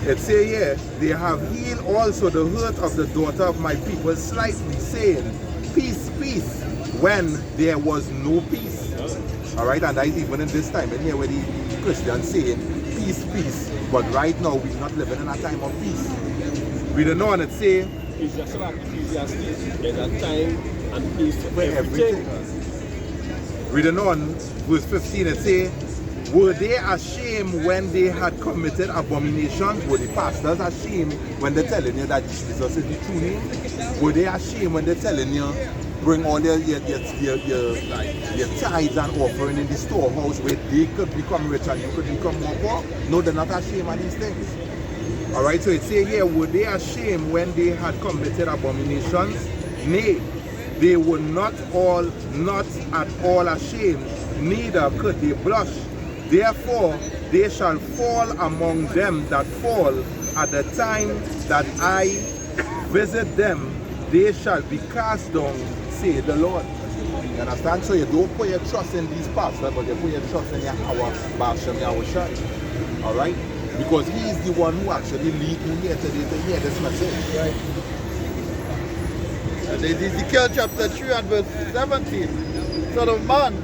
It say here, they have healed also the hurt of the daughter of my people slightly, saying, peace, peace, when there was no peace. Alright, and that is even in this time, and here where the Christians saying, peace, peace, but right now we're not living in a time of peace. We don't know, and it say, Ecclesiastes, there's a time and peace for everything. We don't know, in verse 15 it say, were they ashamed when they had committed abominations? Were the pastors ashamed when they're telling you that Jesus is the true name? Were they ashamed when they're telling you bring all your tithes and offering in the storehouse where they could become rich and you could become more poor? No, they're not ashamed of these things. Alright, so it says here, were they ashamed when they had committed abominations? Nay, they were not at all ashamed, neither could they blush. Therefore, they shall fall among them that fall. At the time that I visit them, they shall be cast down, say the Lord. You understand? So you don't put your trust in these pastors, but you put your trust in Yahweh, Bashem, Yahweh. Alright? Because he is the one who actually lead you here today to hear this message. Right? And in Ezekiel chapter 3 and verse 17, Son of man,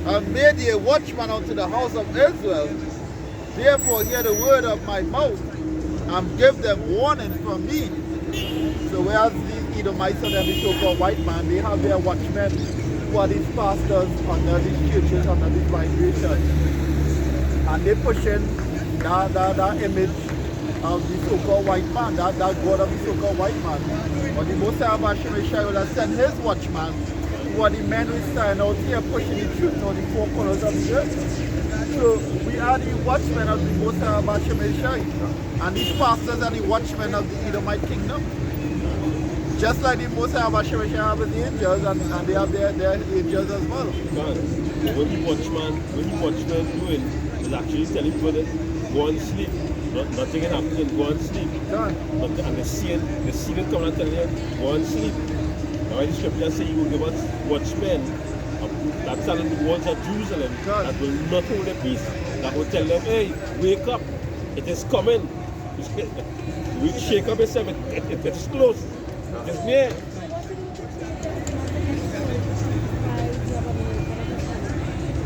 I made thee a watchman unto the house of Israel. Therefore hear the word of my mouth, and give them warning from me. So whereas these Edomites and every so-called white man, they have their watchmen who are these pastors under these churches, under this vibration. and they pushing that image of the so-called white man, that God of the so-called white man. But the Most High Hashem Yeshua will send his watchman, who are the men who stand out here pushing the truth on the four corners of the earth. So we are the watchmen of the Most High Hashem Yeshua, and these pastors are the watchmen of the Edomite kingdom. Just like the Most High Hashem Yeshua have the angels, and they have their angels as well. God, what the watchman doing is actually telling people that go and sleep. Nothing can happen, go and sleep. God. And the seed come and tell you, go and sleep. Now the scripture says he will give us watchmen that stand on the walls of Jerusalem God. that will not hold the peace, that will tell them, hey, wake up, it is coming. We shake up yourself, it is close, it is near.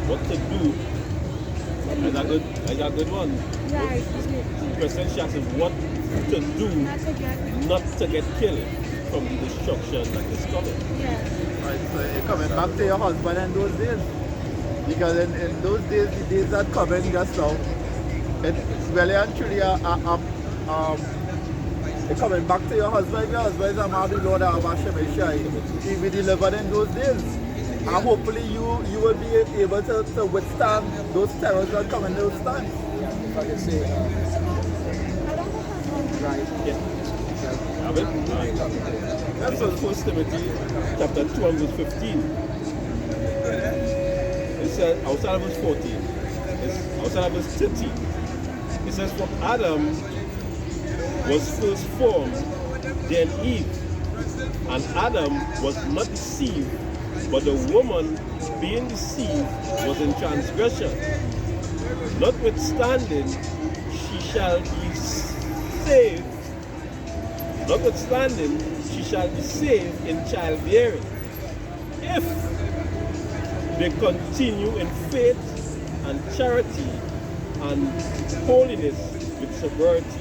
What to do? Is a good one. Right. The question she asks is what to do not to get killed from the destruction that is coming. Yeah. Right, so you're coming back to your husband in those days. Because in those days, the days that coming just now, it's really and truly you're coming back to your husband. If your husband is a man of the Lord of Hashem Yeshua, he will be delivered in those days. And hopefully you will be able to withstand those terrors that come in those times. If I can say, right. Have it? That's on 1 Timothy chapter 2 and verse 15. It says, outside of verse 14, outside of verse 13, it says, for Adam was first formed, then Eve. And Adam was not deceived, but the woman being deceived was in transgression. Notwithstanding, she shall be saved. Notwithstanding, she shall be saved in childbearing, if they continue in faith and charity and holiness with sobriety.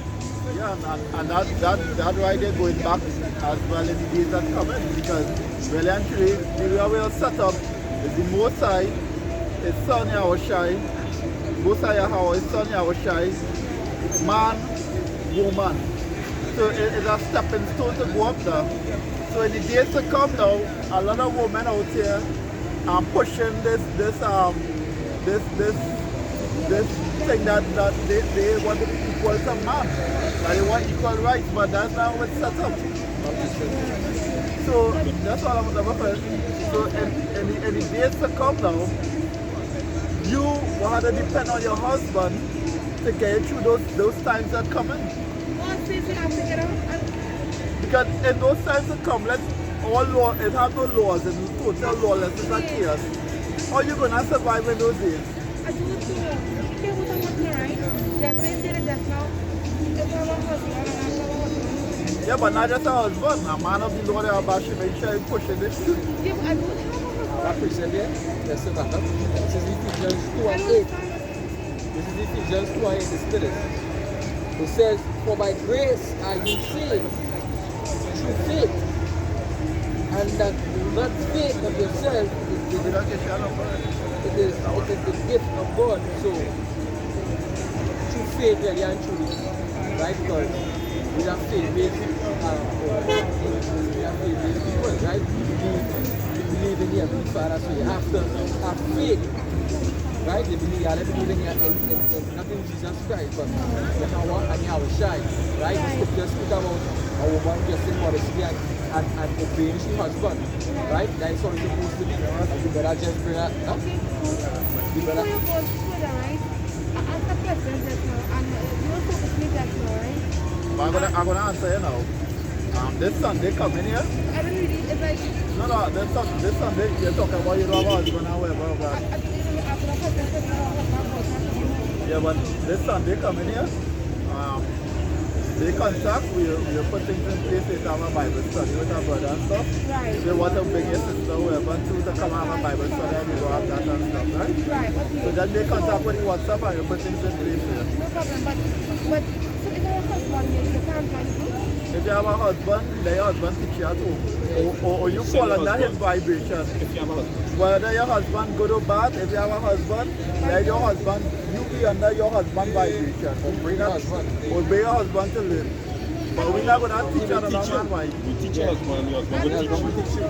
Yeah, and that right there going back as well in the days that coming, because really and truly the way we are set up is the Most High, His Son Yahushai, Most High Yahweh, His Son Yahushai, man, woman. So it's a stepping stone to go up there. So in the days to come now, a lot of women out here are pushing this thing that they want to be equal to man. That they want equal rights, but that's not how it's set up. So that's what I'm saying. So in the days to come now, you will have to depend on your husband to get you through those times that come in. Because in those times that come, it has no laws and total lawlessness and chaos. How are you going to survive in those days? I do it too. They was on what right? Just they said it just now. If I was husband, yeah, but not just a husband. A man of the Lord of Hashem Yeshua pushing this truth. yeah, but I don't have a husband. I present here. Let's say back up. This is Ephesians 2 and 8. This is Ephesians 2 and 8, the Spirit. It says, for by grace are you saved through faith, and that not faith of yourself is the gift of God. So, through faith, really and truly, right? Because we have faith-based people, right? We believe in the Heavenly Father, so you have to have faith. Right? They believe in not in Jesus Christ, but Yahweh and Yahushai. Right? The scriptures speak about a woman just in modesty and obeying her husband. Right? That is how it's supposed to be. And you better just bring that. Huh? Okay, cool. You Before better. you go further, right? I asked a question just now, and you don't talk with me just now, right? But I'm gonna answer you now. This Sunday coming here. I don't really, it's like, No, this Sunday you're talking about your husband and whatever. But yeah, but this Sunday coming here, they contact, we'll put things in place. They have a Bible study with our brother and stuff. right. They want to bring your sister, whoever, to come have a Bible study and we go have that and stuff, right? Right, okay. So then they contact with the WhatsApp and you put things in place here. No problem, but so if I was husband, you can't find me? If you have a husband, let your husband teach you at home. Or you fall under his vibration. If you have a husband. Whether your husband good or bad, if you have a husband, let your husband, you be under your husband's vibration. Obey your husband. Obey your husband to live. But we're not going to teach another man why. You teach your husband and your husband will teach you.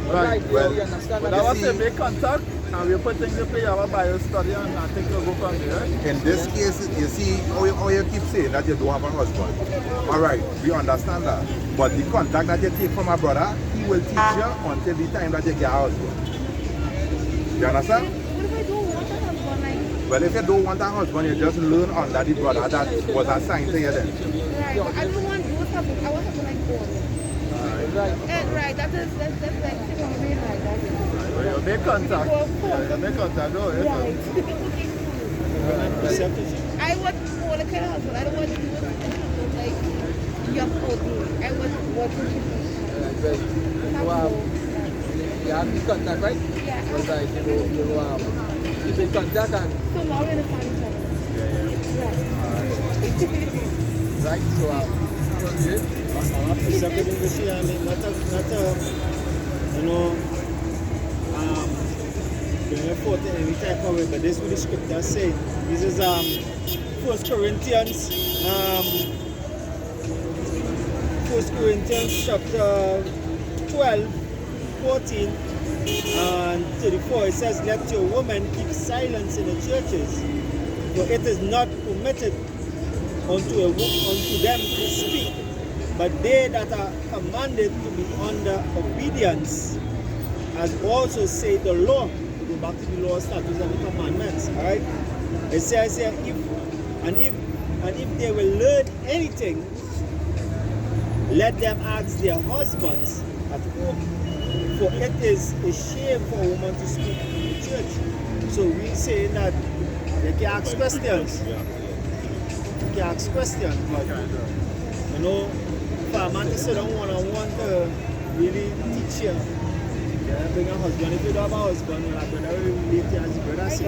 Right. Well, you understand But that? I was saying make contact and we put things in play, have a Bible study and I think we'll go from there. Right? In this case, you see how you keep saying that you don't have a husband. Alright, we understand that. But the contact that you take from a brother, he will teach you until the time that you get a husband. You understand? What if I don't want a husband? Like, Well, if you don't want a husband, you just learn under the brother that was assigned to you then. right, but I don't want those husbands. I want something like both. Right. Right, that's like sitting on me right. That's it. You make contact. Yeah, you make contact. Oh, yes. I want more like kind of husband. I don't want to do it like you're 14. I want working Right. You have the contact, right? Yeah. Right. You keep in contact and So now we're in a family channel. Right. right. So Something in this year, I mean, not you know, bring a forth in any type of way, but this is what the scripture say. This is 1 Corinthians, 1 Corinthians chapter 12, 14 and 34. It says, let your women keep silence in the churches, for it is not permitted unto them to speak, but they that are commanded to be under obedience, as also say the law. We go back to the law, statutes, and the commandments. All right. It says here, if they will learn anything, let them ask their husbands at home, for it is a shame for a woman to speak in the church. So we say that they can ask questions. They can ask questions, but you know, for a man to sit down one-on-one to really teach you, yeah, bring a husband. If you don't have a husband, you're not going to relate to as brother say.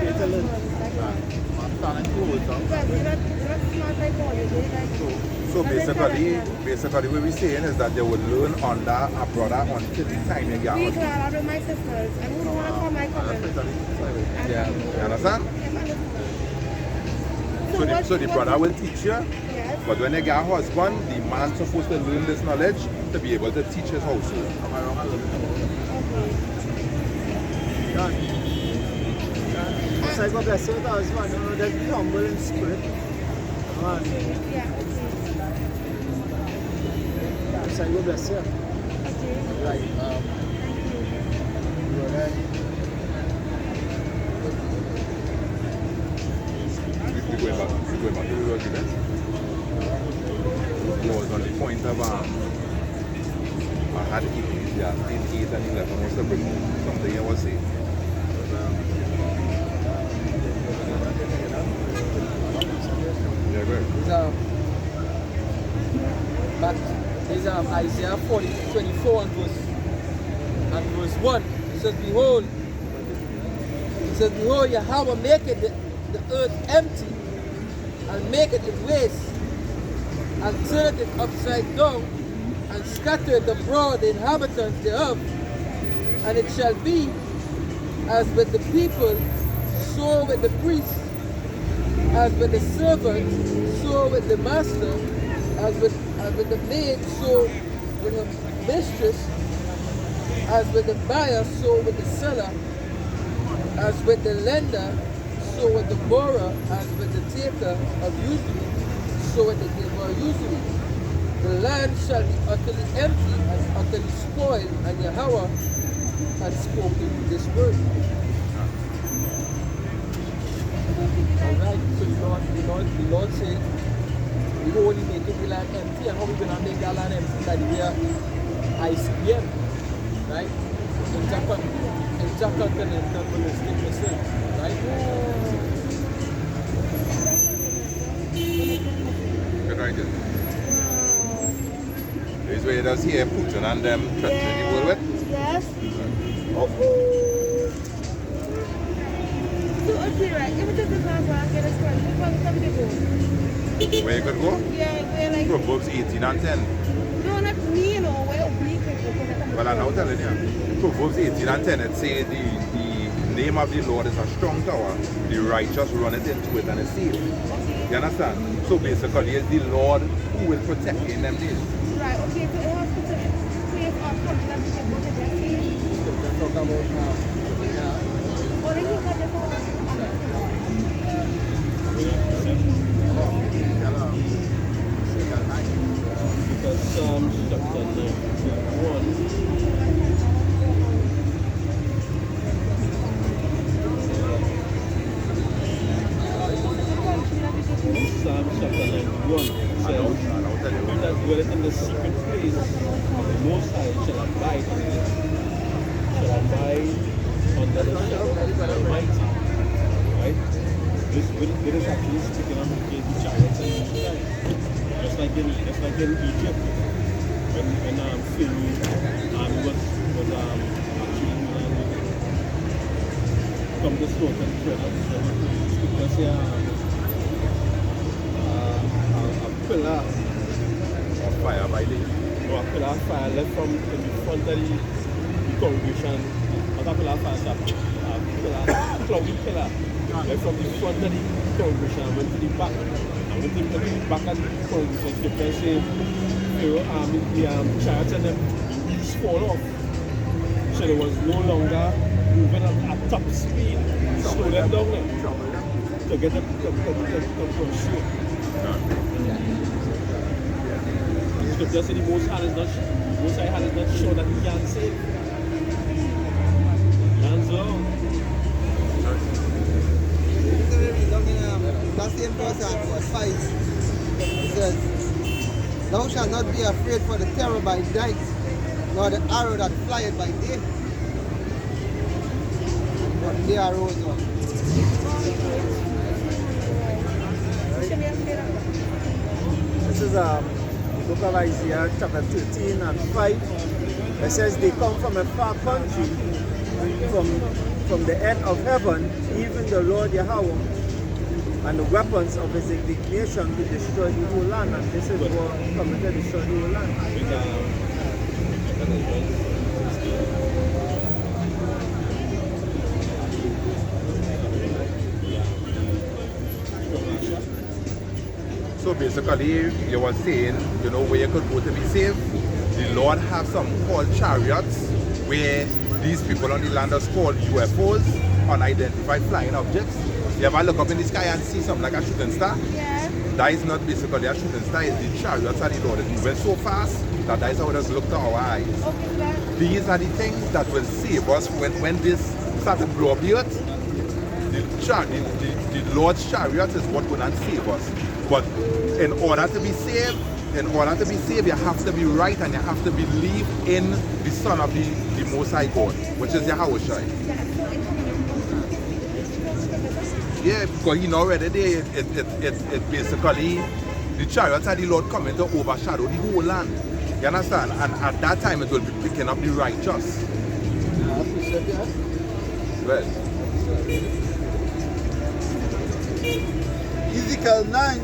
You to learn. So basically what we're saying is that they will learn under a brother until the time you get a Be husband. glad of my sisters. I don't want to call my comments. yeah. You understand? So the brother will teach you, Yes. but when you get a husband, the man's supposed to learn this knowledge to be able to teach his household. So God bless you with the husband. You know, just be humble in spirit. Man. Yeah, okay. So God bless you. Okay. Right. We're going back to the argument. It was on the point of I had Ecclesiastes 8 and 11 was to bring something I was saying. Yeah, go ahead. There's Isaiah 24 and verse 1. It says, behold, Yahweh maketh the earth empty, and maketh it waste, and turneth it upside down, and scattereth abroad the inhabitants thereof. And it shall be as with the people, so with the priests, as with the servant, so with the master, as with the maid, so with her mistress, as with the buyer, so with the seller, as with the lender, so with the borrower, as with the taker of usury, so with the giver of usury. The land shall be utterly empty and utterly spoiled, and Yahweh has spoken this word. Alright, so the Lord said, we will only make the land empty, and how we going to make that land empty? By the way, ICBM, right? Intercontinental Ballistic Missile, right? Good idea. This way it does here, Putin and them threatening the world with. Yes. Oh. So Okay, right. If it is the class where I get a score, which one is something to go? Where you could go? Yeah, where like... Proverbs 18 and 10. No, not me, you know, where oblique it go. Well, I'm now telling you. Proverbs 18 and 10, it says the name of the Lord is a strong tower. The righteous run it into it and is safe. Okay. You understand? So basically, it's the Lord who will protect you in them days. Right, okay, so it has to place or something that we can go to their team. Talk about Or they can get this one. Because Psalms chapter 91. Psalms chapter 91 says, "He that dwelleth in the secret place of the Most High shall abide under the shadow of the Almighty." Right? This is actually speaking of the chariots and the sky. Just like in Egypt, when Pharaoh was actually come to slaughter the children. Because a pillar Of fire by day. or a pillar of fire left from in front of the congregation. Not a pillar of fire, a cloudy pillar left from the front of the congregation and went to the back. And when they went to the back of the congregation, you can say Pharaoh army, the chariots and them wheels fall off. So there was no longer moving at top speed. Slow them down there to get them to pursue. Scripture said the Most High is not sure that he can save. And so, That same person was 5. It says, "Thou shalt not be afraid for the terror by night, nor the arrow that flieth by day." But they arose up. This is the book of Isaiah, chapter 13 and 5. It says, "They come from a far country, from the end of heaven, even the Lord Yahweh, and the weapons of his indignation to destroy the whole land." And this is what coming to destroy the whole land. So basically, you were saying, you know, where you could go to be safe. The Lord have some called chariots, where these people on the land are called UFOs, unidentified flying objects. You ever look up in the sky and see something like a shooting star? Yeah. That is not basically a shooting star, it's the chariots of the Lord. It's moving so fast that is how it has looked to our eyes. Okay, that. These are the things that will save us when this starts to blow up the earth. The Lord's chariot is what will not save us. But in order to be saved, you have to be right and you have to believe in the Son of the Most High God, which is Yahweh Shai. Yeah, because he know already there, it basically, the chariots of the Lord coming to overshadow the whole land. You understand? And at that time it will be picking up the righteous. Well, Ezekiel 9,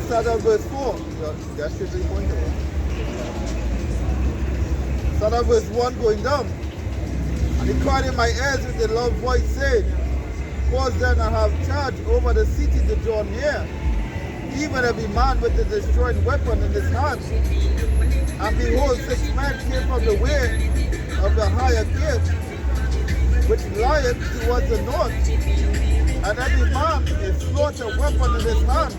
start at verse 4. That should be pointed out. Start at verse 1 going down. And he cried in my ears with a loud voice, saying, "Cause then I have charge over the city to draw near, even every man with a destroying weapon in his hand. And behold, 6 men came from the way of the higher gate, which lieth towards the north. And every man is slaughter weapon in his hand.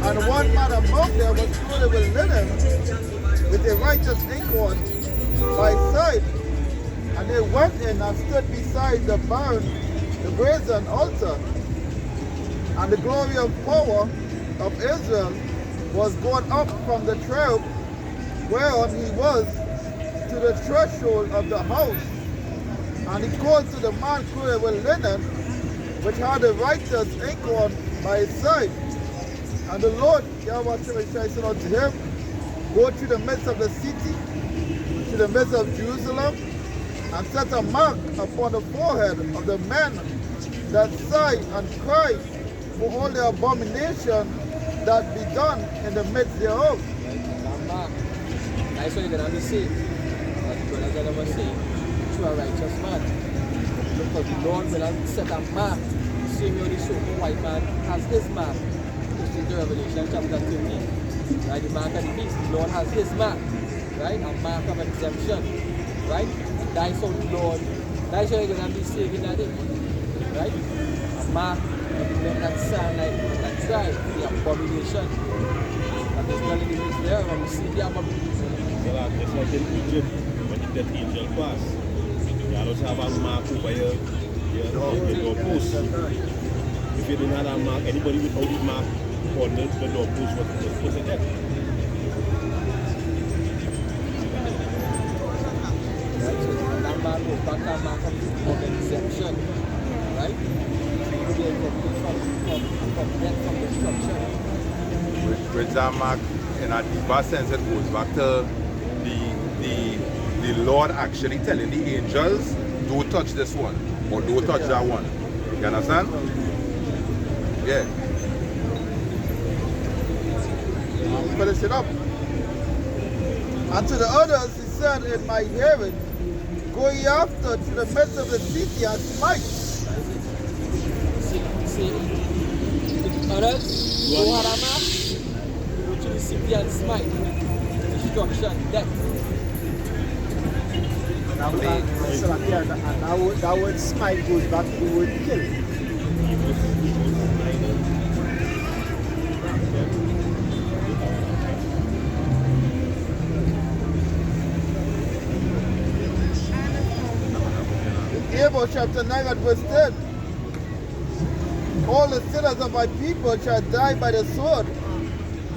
And one man among them was clothed with linen, with a righteous inkhorn by his side. And they went in and stood beside the brazen altar. And the glory of power of Israel was gone up from the cherub whereon he was to the threshold of the house. And he called to the man clothed with linen, which had a righteous inkhorn by his side. And the Lord Yahweh said unto him, Go to the midst of the city, to the midst of Jerusalem, and set a mark upon the forehead of the men that sigh and cry for all the abomination that be done in the midst thereof. That's what you're going to be saved. As the brother was saying, to a righteous man. Because the Lord will set a mark. Same way the so-called white man has his mark. Which is the Revelation chapter 13. Right? The mark of the beast. The Lord has his mark. Right? A mark of exemption. Right? That's how the Lord, that's how you're going to be saved in that day. Right? A mark of the men that sound like that tribe, the abomination. And there's none in the midst there when we see the abomination. Well, just like in Egypt, when the death angel passed, you also have a mark over your doorpost. If you didn't have a mark, anybody without the mark on the doorpost was put to death. That mark goes back to a mark of exemption. Right? To be from death, from destruction. Which that mark, in a deeper sense, it goes back to the Lord actually telling the angels, don't touch this one, or don't touch that one. You understand? Yeah. Finish it up. And to the others he said in my hearing, go ye after to the midst of the city and smite. See, others, go had a mark, go to the city and smite, destruction, death. That word smite goes back to the word kill. Amos chapter 9 and verse 10. All the sinners of my people shall die by the sword,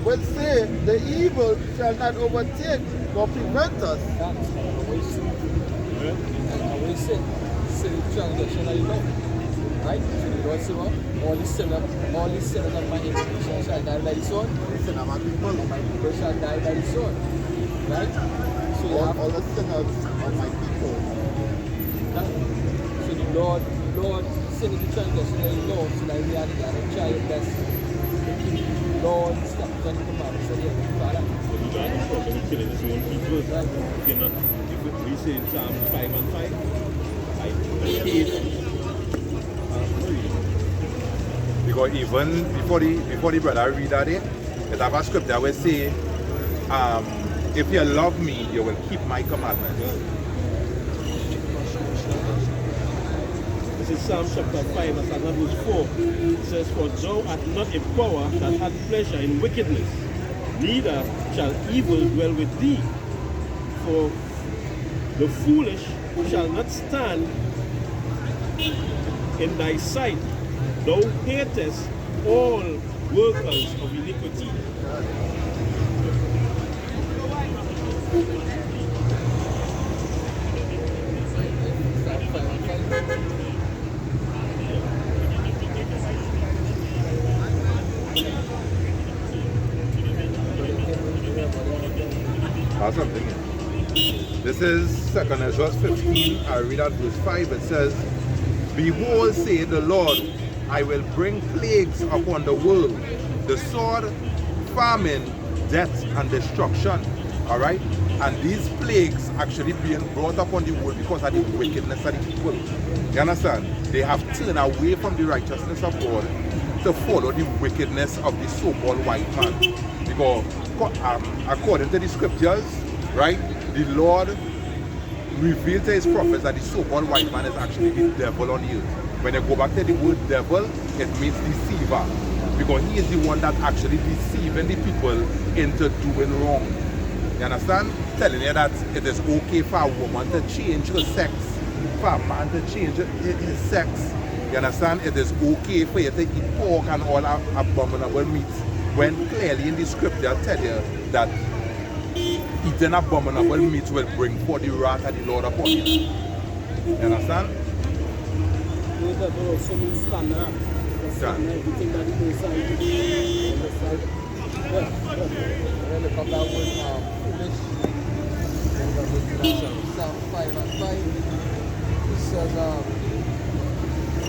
which say the evil shall not overtake nor prevent us. And we sin transgression of the law. Right? So the Lord said, all the sinners of my nation shall die by the sword. My people shall die by the sword. Right? So you have all the sinners of my people. So the Lord sin the transgression of the law, so that we are to try your best to keep the Lord statutes and commandments of the Heavenly Father. You don't have a problem with killing his own people. If you're not, if we say in Psalm 5 and 5, I hate Because even before the brother read that, it have a scripture where say, if you love me, you will keep my commandments. This is Psalm chapter 5, and verse 4. It says, for thou art not a power that hath pleasure in wickedness, neither shall evil dwell with thee. For the foolish shall not stand in thy sight. Thou hatest all workers of iniquity. That's something. This is 2 Ezra 15. I read at verse 5. It says, behold, saith the Lord, I will bring plagues upon the world, the sword, famine, death, and destruction. Alright? And these plagues actually being brought upon the world because of the wickedness of the people. You understand? They have turned away from the righteousness of God to follow the wickedness of the so-called white man. Because according to the scriptures, right, the Lord revealed to his prophets that the so-called white man is actually the devil on the earth. When you go back to the word devil, it means deceiver. Because he is the one that actually deceiving the people into doing wrong. You understand? Telling you that it is okay for a woman to change her sex, for a man to change his sex. You understand? It is okay for you to eat pork and all abominable meats. When clearly in the scripture tell you that eating abominable meat will bring forth the wrath of the Lord upon you. You understand? Those are also mean slander. Everything that he goes on. When look up that word foolish, Psalm 5 and 5. says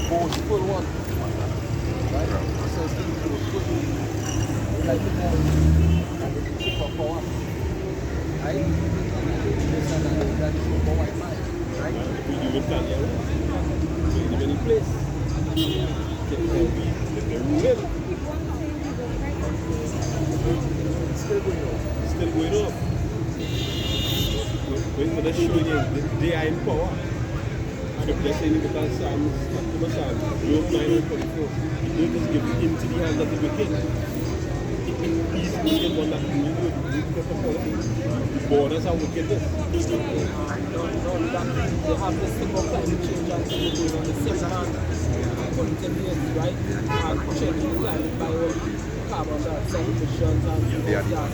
boastful one. Right? It says to be boastful. Like the ball and the superpower. Right? This and that super white man. Right? We live in Kenya. We live in any place. They rule. Still going on. Still going on. When they show you they are in power. Scripture saying in the book of Psalms, Job 9 and 24, you just give into the hands of the wicked. He's the one that will do it. Borders are wickedness. They have this thing of climate change and things on the same man. Putting them in, right? And changing the climate by all carbon dioxide emissions and stuff.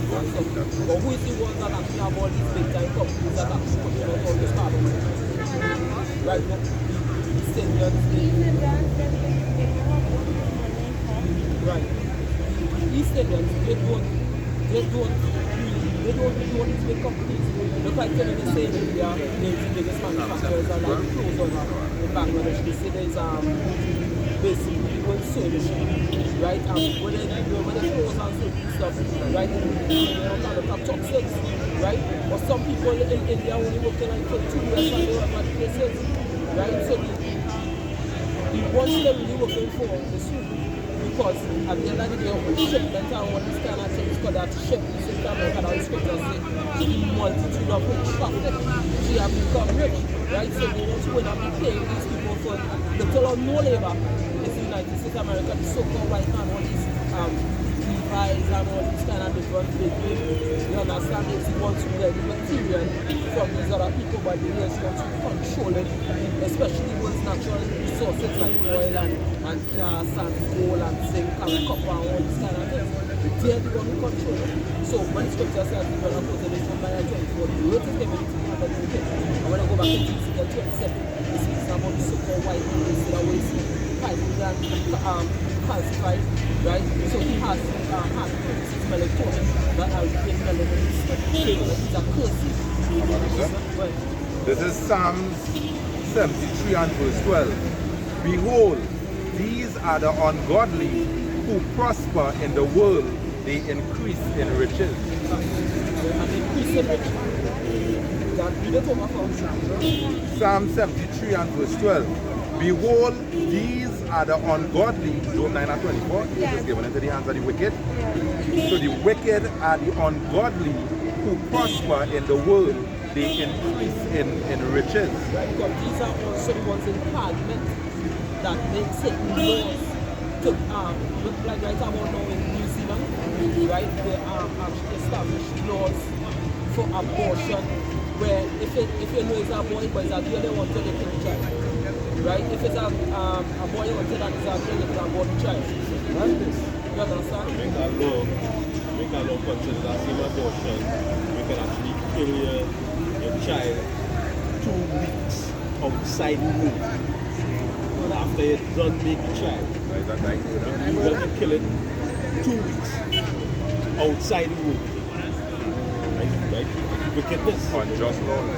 But who is the one that actually have all these big time companies that actually put out all this carbon? Right now, the Syrians, right. East Indians, they don't really want these big companies. Look like they say in India, the biggest manufacturers are like clothes on in Bangladesh. They say there's basically one solution, right? When they clothes and stuff, right? They don't have a lot of toxics, right? Or some people in India only working like for 2 years and they have bad places, right? So the ones they're really working for is food. Because at the end of the day, shipment and all these kind of things, because that ship is in America, that scripture say, the multitude of rich traffic, she have become rich, right? So they want to win and be paying these people for little or no labor. It's the United States of America, the so-called white man, all these Levi's and all these kind of different things. You understand? They want to get the material from these other people, but they just want to control it, especially with natural resources like oil and gas and coal and zinc and copper and all these kind of things. They're the one who control it. So when the scripture says the brother goes in from Maya 24, the road is given to the other people. And when I go back to Ezekiel 27, it speaks about the so-called white man, they say that way and calcified, right? So he has melatonin that has been melanin. He's a curse. This is Psalms 73 and verse 12. Behold, these are the ungodly who prosper in the world, they increase in riches. And increase in riches. That read it over from Psalm 73 and verse 12. Behold, these are the ungodly, Job 9 and 24, he is given into the hands of the wicked. So the wicked are the ungodly who prosper in the world, they increase in riches. Right, because these are also the ones in Parliament that make certain laws to look like right about now in New Zealand, right? They actually establish laws for abortion where if you know it's a boy but it's a girl, they want to kill the child. Right? If it's a boy you want to that is a girl, it's a abort the child. Right? You understand? Make a law consider that same abortion. You can actually kill your child 2 weeks outside the womb. After you done make the child. Is that right? You got to kill it 2 weeks outside the womb. Right? Wickedness. Unjust laws.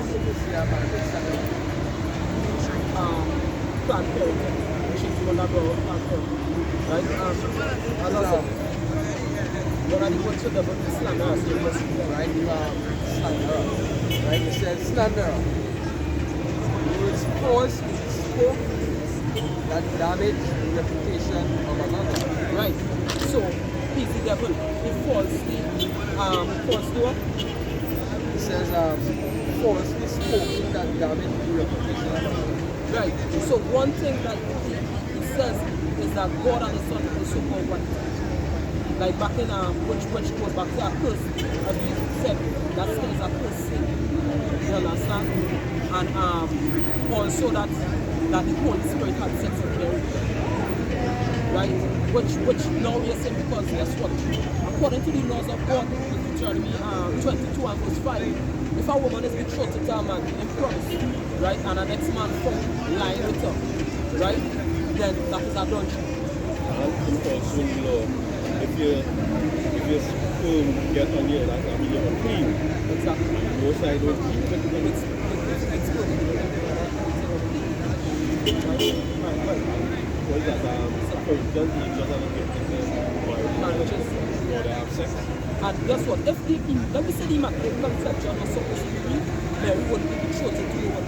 Planned Parenthood, which is one of our Planned Parenthood. Right? As I said, what are the words of the slander? Right? Slander. Right? It says slander. Words falsely spoke that damage the reputation of another. Right. So, he's the devil. He falsely It says falsely spoken that damage the reputation of another. right. So one thing that he says is that God and his son is so-called one. Like back in which goes back to a curse, as we said, that still is a curse sin. You understand? And also that the Holy Spirit had sex with Mary. Right? Which now we are saying because guess what? According to the laws of God, in Deuteronomy 22 and verse 5, if a woman is betrothed to a man in promise, right, and an next man found lying with her, right, then that is adultery. And also in law, if you sperm get on you, like I mean you're clean. Exactly. Most I don't keep it. It's good. legal ages and marriages. or they have sex. And guess what? If let me say the Immaculate Conception was supposed to be, Mary wouldn't be betrothed to no one.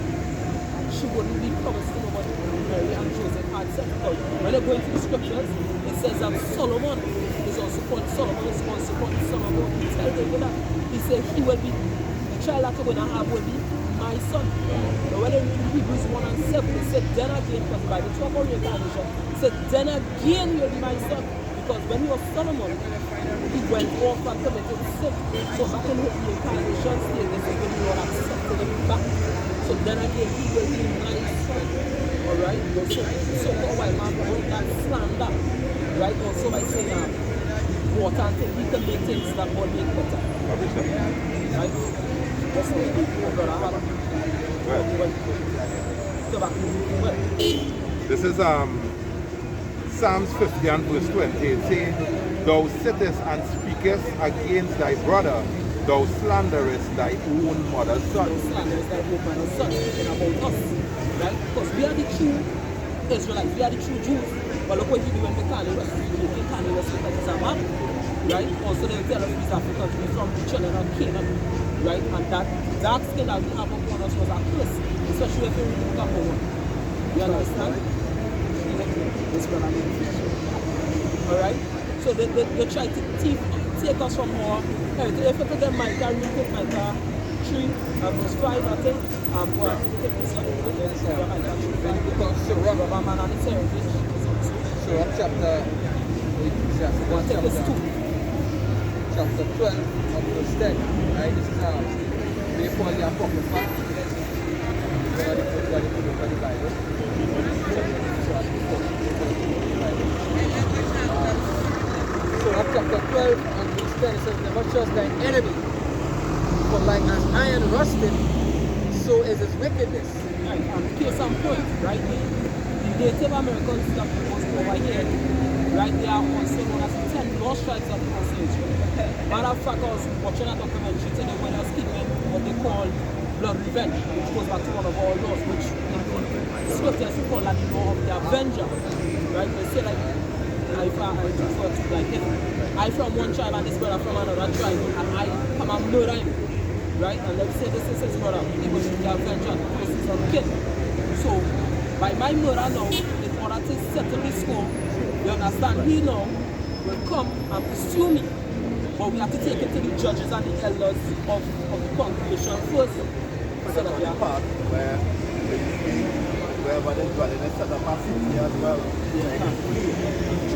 She wouldn't be promised to no one. Mary and Joseph had sex. Because when they go into the scriptures, it says that Solomon is also called Solomon, is also called Solomon. He tells David that he said he will be, the child that you're going to have will be my son. But when they read Hebrews 1 and 7, it said, then again, because the Bible talks about reincarnation, it said, then again you'll be my son. Because when he was Solomon, he went off and committed sin. So back in the reincarnation stage, this is when the Lord accepted him back. So then again, he will be my son. Alright? So for a while, man, avoid that slander. Right? Also by saying water until he can make things that will make better. Right? That's what we do. Go back. This is Psalms 50 and verse 20. It says, thou sittest and speakest against thy brother, thou slanderest thy own mother's son. Thou slanderest thy own mother's son. Talking about us. Right? Because we are the true Israelites, we are the true Jews. But look what you do when we can't arrest you. You can't arrest you like it's a map. Right? Also they tell us these Africans to be from the children of Canaan. Right? And that dark skin that we have upon us was a curse. Especially if you read the book of Mormon. You understand? This one I mean. Alright? So they try to take us from our heritage. If you could get Micah, read quick Micah 3, verse 5, I think. Well, take this one. So rubber man and its heritage. So chapter, Well, take this 2. chapter 12 of verse 10. Right? This is they call the Apocrypha. The Bible. So up chapter 12 and verse 10 it says, never trust thine enemy, for like as iron rusted, so is his wickedness. Right, and case and point, right? The Native Americans that was over here, right, they are also known as the 10 lost tribes of the Osage. Matter of fact, I was watching a documentary today when I was keeping what they call blood revenge, which goes back to one of our laws, which in scriptures we call that the law of the avenger. Right? They say like, I refer to like if I from one tribe and this brother from another tribe and I come and murder him. Right? And let's say this is his brother, he will be the avenger, this is a kid. So by my murder now, in order to settle the score, you understand, he now will come and pursue me. But we have to take it to the judges and the elders of the congregation first. So that we are part where they set up a city as well.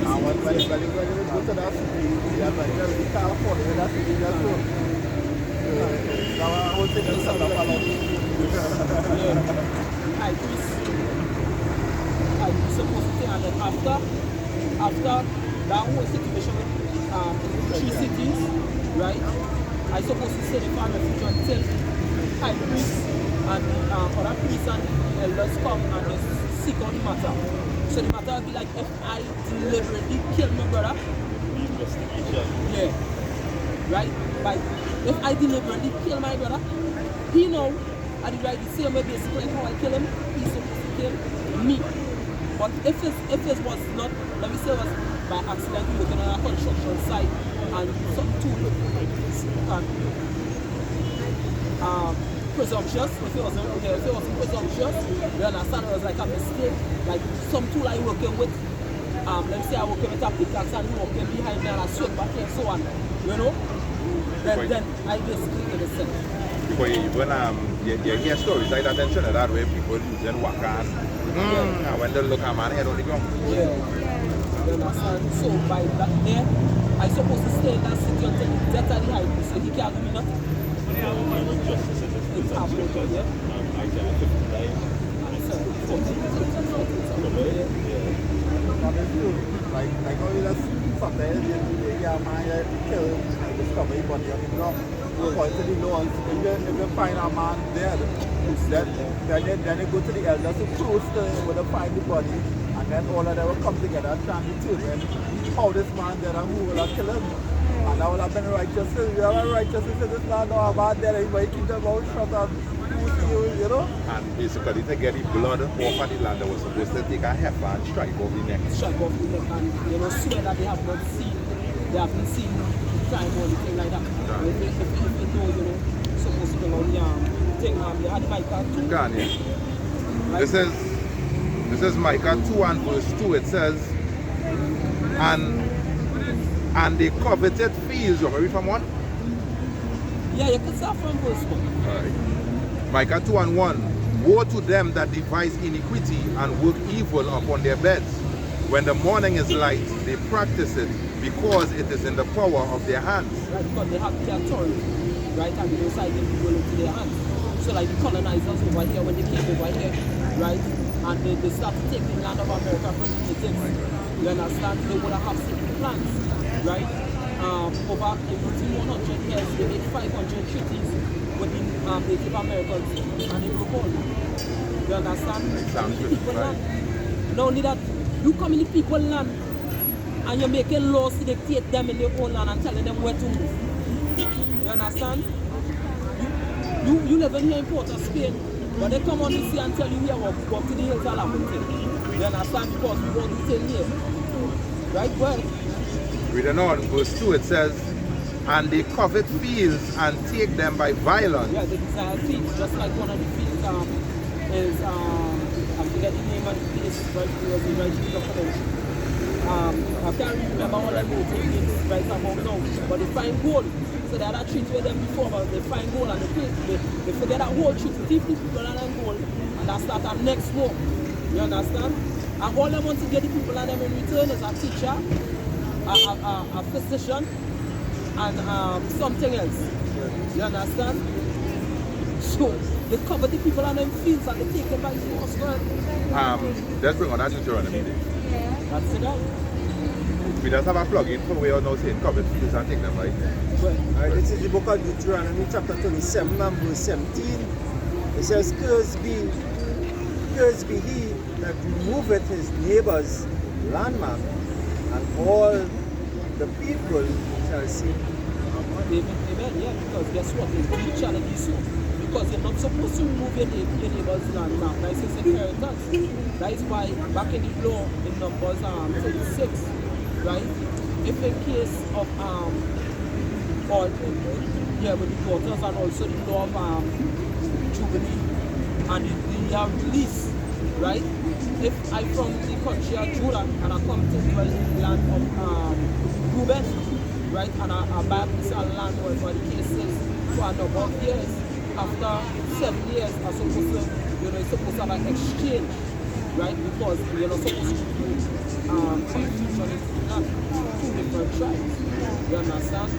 And when we go to that city, we have like we can't afford it, that city that's so. Now I whole thing is set up a lot. High priest supposed to take, and then after that whole situation with 3 cities, right? I supposed to stay the farm refuge until high priest and other priests and elders come and they seek out the matter. So the matter will be like if I deliberately kill my brother. The investigation. Yeah. Right? Like if I deliberately kill my brother, he know I did right the same way basically like how I kill him, he's supposed to kill me. But if it was not, let me say it was by accident working on a construction site and some tool presumptuous, if it wasn't presumptuous, you understand it was like a mistake, like some tool I working with, let me say I working with a pickaxe and he working behind me and I swing back here and so on, you know, then I basically innocent. Because you hear stories like that in Trinidad where people using wakas, and when they look at man head on the ground. Yeah. You understand? So by that there, I supposed to stay in that city until the death of the high priest, so he can't do me nothing. It's happening, yeah. Isaiah 59. And so, 14. Like how you just sometimes you have man kill and discover his body on the ground. According to the laws, if you find a man dead, then you go to the elders who close to him when they find the body, and then all of them will come together and try to determine how this man dead and who will have killed him. And that will have been righteous. You have a righteous to say this man no man dead, but you keep them out shut and you know. And basically to get the blood off of the land, they were supposed to take a heifer and strike off the neck. Strike off the neck and you know swear that they have not seen, they haven't seen crime or anything like that. Yeah. If you know, you know, supposed to go on the thing, they had Micah 2. Go on, yeah. This is Micah 2 and verse 2. It says, and they coveted fields. You read from 1? Yeah, you can start from verse 1. Alright. Micah 2 and 1. Woe to them that devise iniquity and work evil upon their beds. When the morning is light, they practice it because it is in the power of their hands. Right, because they have the authority, right, and they decide to go into their hands. So like the colonizers over here, when they came over here, right, and they started taking the land of America from the natives, you understand, they would have certain plans, right? Over within 100 years, they made 500 treaties with the Native Americans and they broke all. You understand? Sounds good, People right. land. Not only that, you come in the people land and you're making laws to dictate them in their own land and telling them where to move. You understand? You live in here in Port of Spain, but they come on the sea and tell you here, walk to the hills and have a thing. You understand? Because we won't do thing here. Right? Well, Reading on, verse 2, it says, and they covet fields and take them by violence. yeah, they desire fields, just like one of the fields is, I forget the name of the place, right? It was the right to the documentary. I can't remember all the names right about now, but they find gold. So they had a treaty with them before, but they find gold and they forget that whole treaty, 50 people and then gold, and that start our next war. You understand? And all they want to get the people and them in return is a teacher, a physician, and something else. You understand? So they cover the people and them fields and they take them by force. Let's bring on that teacher on the meeting. That's it all. We just have a plug-in for where you're now saying covet fields and take them by. Alright, this is the book of Deuteronomy chapter 27 and verse 17. It says, Cursed be he that removeth his neighbor's landmark, and all the people shall see. Amen, yeah, because guess what? They shall do so. Because you're not supposed to remove your neighbor's landmark. That is his inheritance. That is why back in the law in Numbers 36, right? If in case of or yeah, with the daughters and also the law of jubilee and the release, right? If I from the country of Judah and I come to dwell in the land of Reuben, right, and I buy a piece of land, whatever the case is, for a number of years, after 7 years, I'm supposed to, you're supposed to have an exchange, right? Because you're not supposed to do confusion into the land, two different tribes. You understand?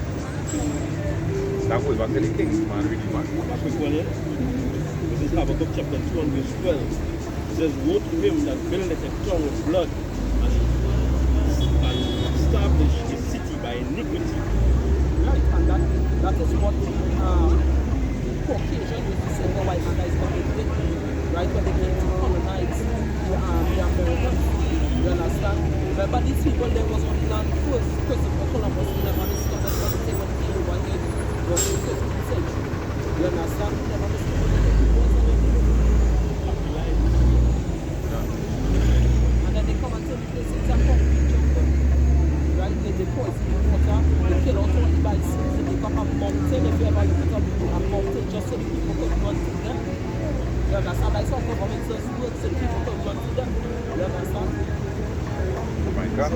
That goes back to the kings, man, really, man. A quick one, yeah? This is Habakkuk chapter 2 and verse 12. It says, woe to him that buildeth a town with blood and establish a city by iniquity. Right, and that is what Caucasian used to say, the white man is what they did, right, when they came to colonize the Americans. You understand? Remember these people, there was on the land first. Christopher Columbus never discovered everything when he came over here. It was in the 15th century. You understand? He never discovered anything. And then they come and tell the place it's a concrete jungle. Right? They poison the water, they kill out all the bisons, they make up a mountain. If you ever look at a mountain just so the people could run to them. You understand? That's how government does work, so the people could run to them. You understand? Oh my God.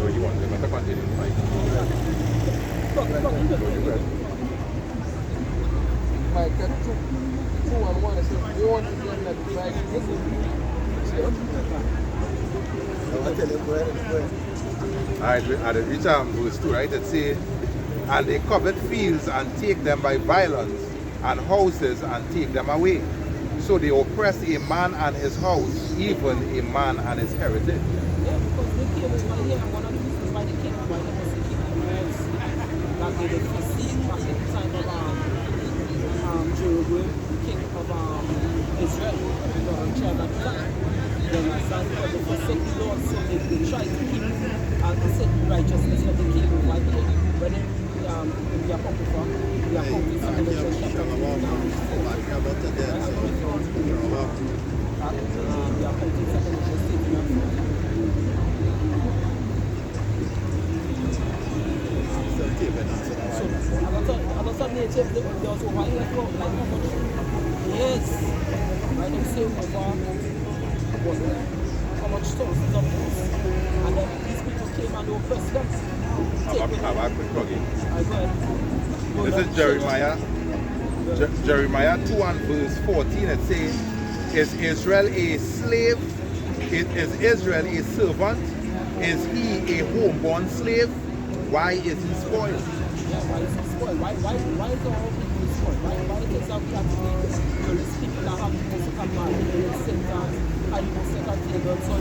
So you want them to continue to fight? Micah 2 and 1, it says, warn to them that divide Alright, at the reach verse 2, right? It says, and they covet fields and take them by violence, and houses and take them away. So they oppress a man and his house, even a man and his heritage. Yeah, because they came over here, and one of the reasons why they came over here was to keep the walls that they did foresee back in the time of Jeroboam, the king of Israel, the child at the time. You understand? Because they forsake the Lord, so they try to keep a certain righteousness when they came over here. When in the Apocrypha, Genesis chapter 2. We are counting second Genesis statement and four. So, I got some nature, there was over here, like how much? Yes. I don't say over how much sources of this. And then these people came and oppressed them. Have a quick plug in. I go ahead. This is Jeremiah. Jeremiah 2 and verse 14. It says, is Israel a slave? Is Israel a servant? Is he a homeborn slave? Why is he spoiled? Yeah, why is he spoiled? Why is all people spoiled? Why is our Catholics, these people that have the second marriage, the center, and the second table, so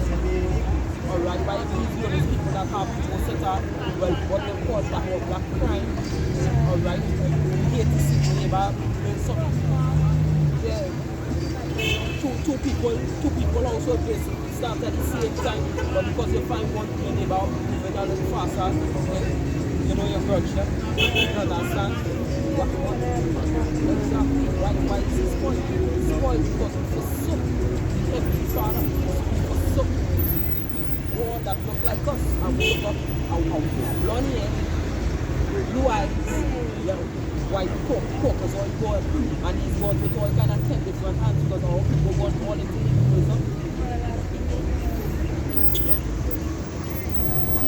alright, why these people that have the center, well, what they call that whole black crime, alright, hate to see the neighbor, so, yeah, two people also basically start at the same time, but because you find one neighbor moving a little faster, you know your grudge them. You understand? Exactly. Why is it spoiled? It's spoiled because we forsook the heavenly Father. We forsook God that look like us. And we look up our blonde hair, blue eyes, white caucus all God, and these gods with all kind of 10 different hands because our people want all into equalism.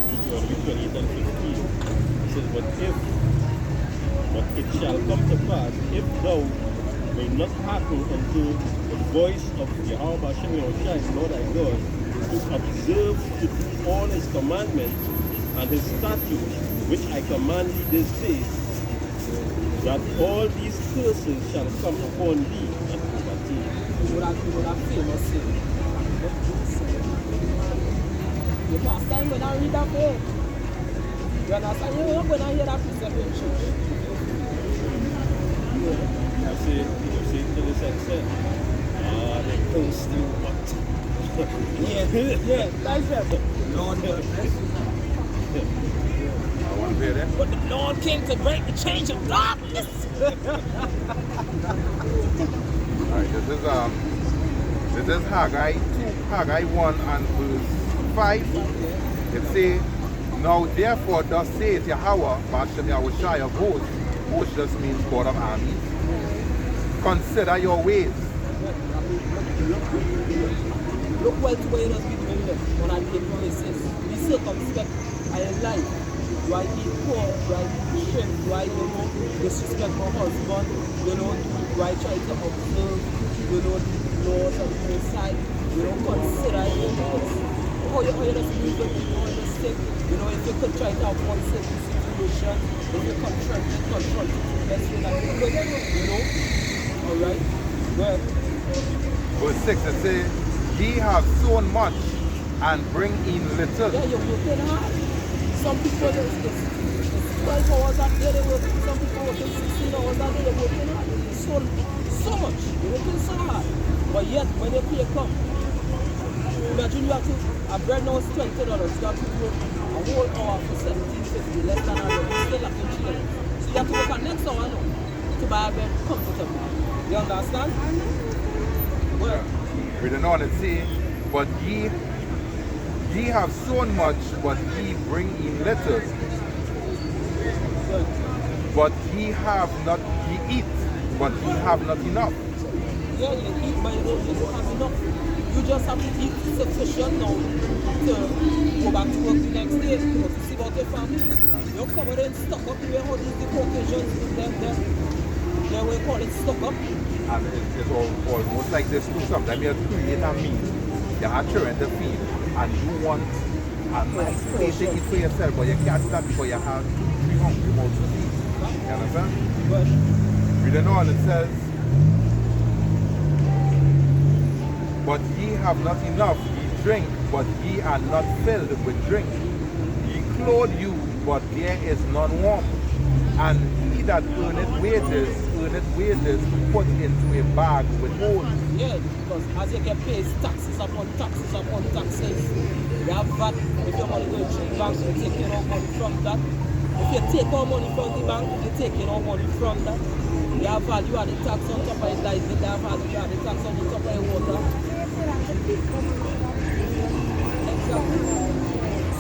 Deuteronomy 28 and 15. It says, but it shall come to pass, if thou may not hearken unto the voice of Jehovah Hashem Yahushua, Lord thy God, to observe to do all his commandments and his statutes, which I command thee this day, that all these curses shall come upon thee and overtake thee. You would have famous saying. The last time when I read that book, you understand? You know when I hear that precept in church. You see to this extent. They curse you, but Yeah, that's it. Lord God bless you. I want to hear that. But the Lord came to break the chains of darkness. Alright, this is Haggai 1 and verse 5. It says, now therefore thus saith Yahweh, Hashem Yahushai of hosts, hosts just means God of armies, consider your ways. Look well to where it has been doing them when I came to this. Be circumspect and life. Do I eat pork? Do I eat shrimp? Do I, disrespect my husband? Do I try to observe, the laws of the side? Consider your ways. How you just move the people on the stick? If you could try to have one certain situation, if you confront it the best way that you could, Alright? Well. Verse 6, it says, ye have sown much and bring in little. Yeah, you're working hard. Some people, it's 12 hours a day they work. Some people working 16 hours a day, they're working hard. So much. You're working so hard. But yet, when your pay come, imagine you have to, a bread now is $20. You have to work a whole hour for $17.50, less than a $1. You still have to chill. So you have to work an next hour now to buy a bread comfortably. You understand? Well, We don't know what it say, but ye have sown much, but ye bring in little. But ye eat, but ye have not enough. Yeah, you eat, but you don't have enough. You just have to eat sufficient now to go back to work the next day to see about your family. You're covered in stock up. You know how these Caucasians, they will call it stock up. And it's almost like this too. Sometimes you create a meal, you have children to feed, and you want a nice place to eat for yourself, but you can't do that because you have 3 hungry mouths to feed. You understand? But We don't know what it says. But ye have not enough, ye drink, but ye are not filled with drink. Ye clothe you, but there is none warm. And he that earneth wages to put into a bag with holes. yeah, because as you get paid taxes upon taxes upon taxes, you have VAT. If your money goes to the bank, you're taking out money from that. If you take out money from the bank, you're taking out money from that. You have value added tax on top of it, like they have value added tax on the top of the water. Exactly.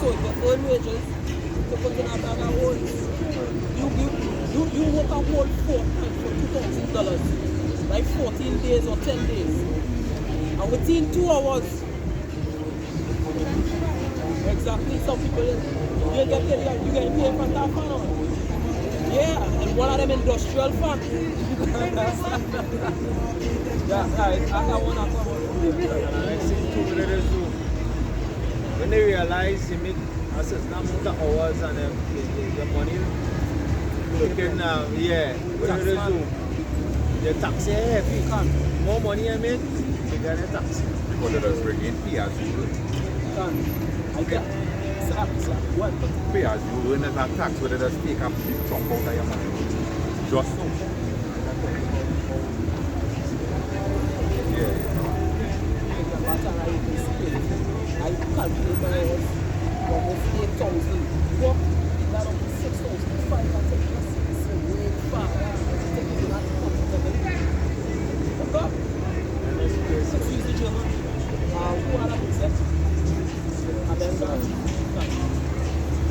So if you earn wages to put in a bag of holes, you work a whole fortnight for $2,000, like 14 days or 10 days. And within 2 hours, exactly, some people, you get paid for that fan. Yeah, and one of them industrial fan. Yeah, right, I got one. Next thing 2 minutes do. When they realize they make a certain amount of hours and the money looking, yeah, what they do? The tax heavy. More money I make, they get a tax. Because they just bring in pay as you earn. I get what? Pay as you earn as a tax, where they just take a big chunk out of your money. Just so. Yeah. I calculate my hours almost 8,000. What? That up to 6,500. It's way far. Okay? Excuse the German. Who are the except? And then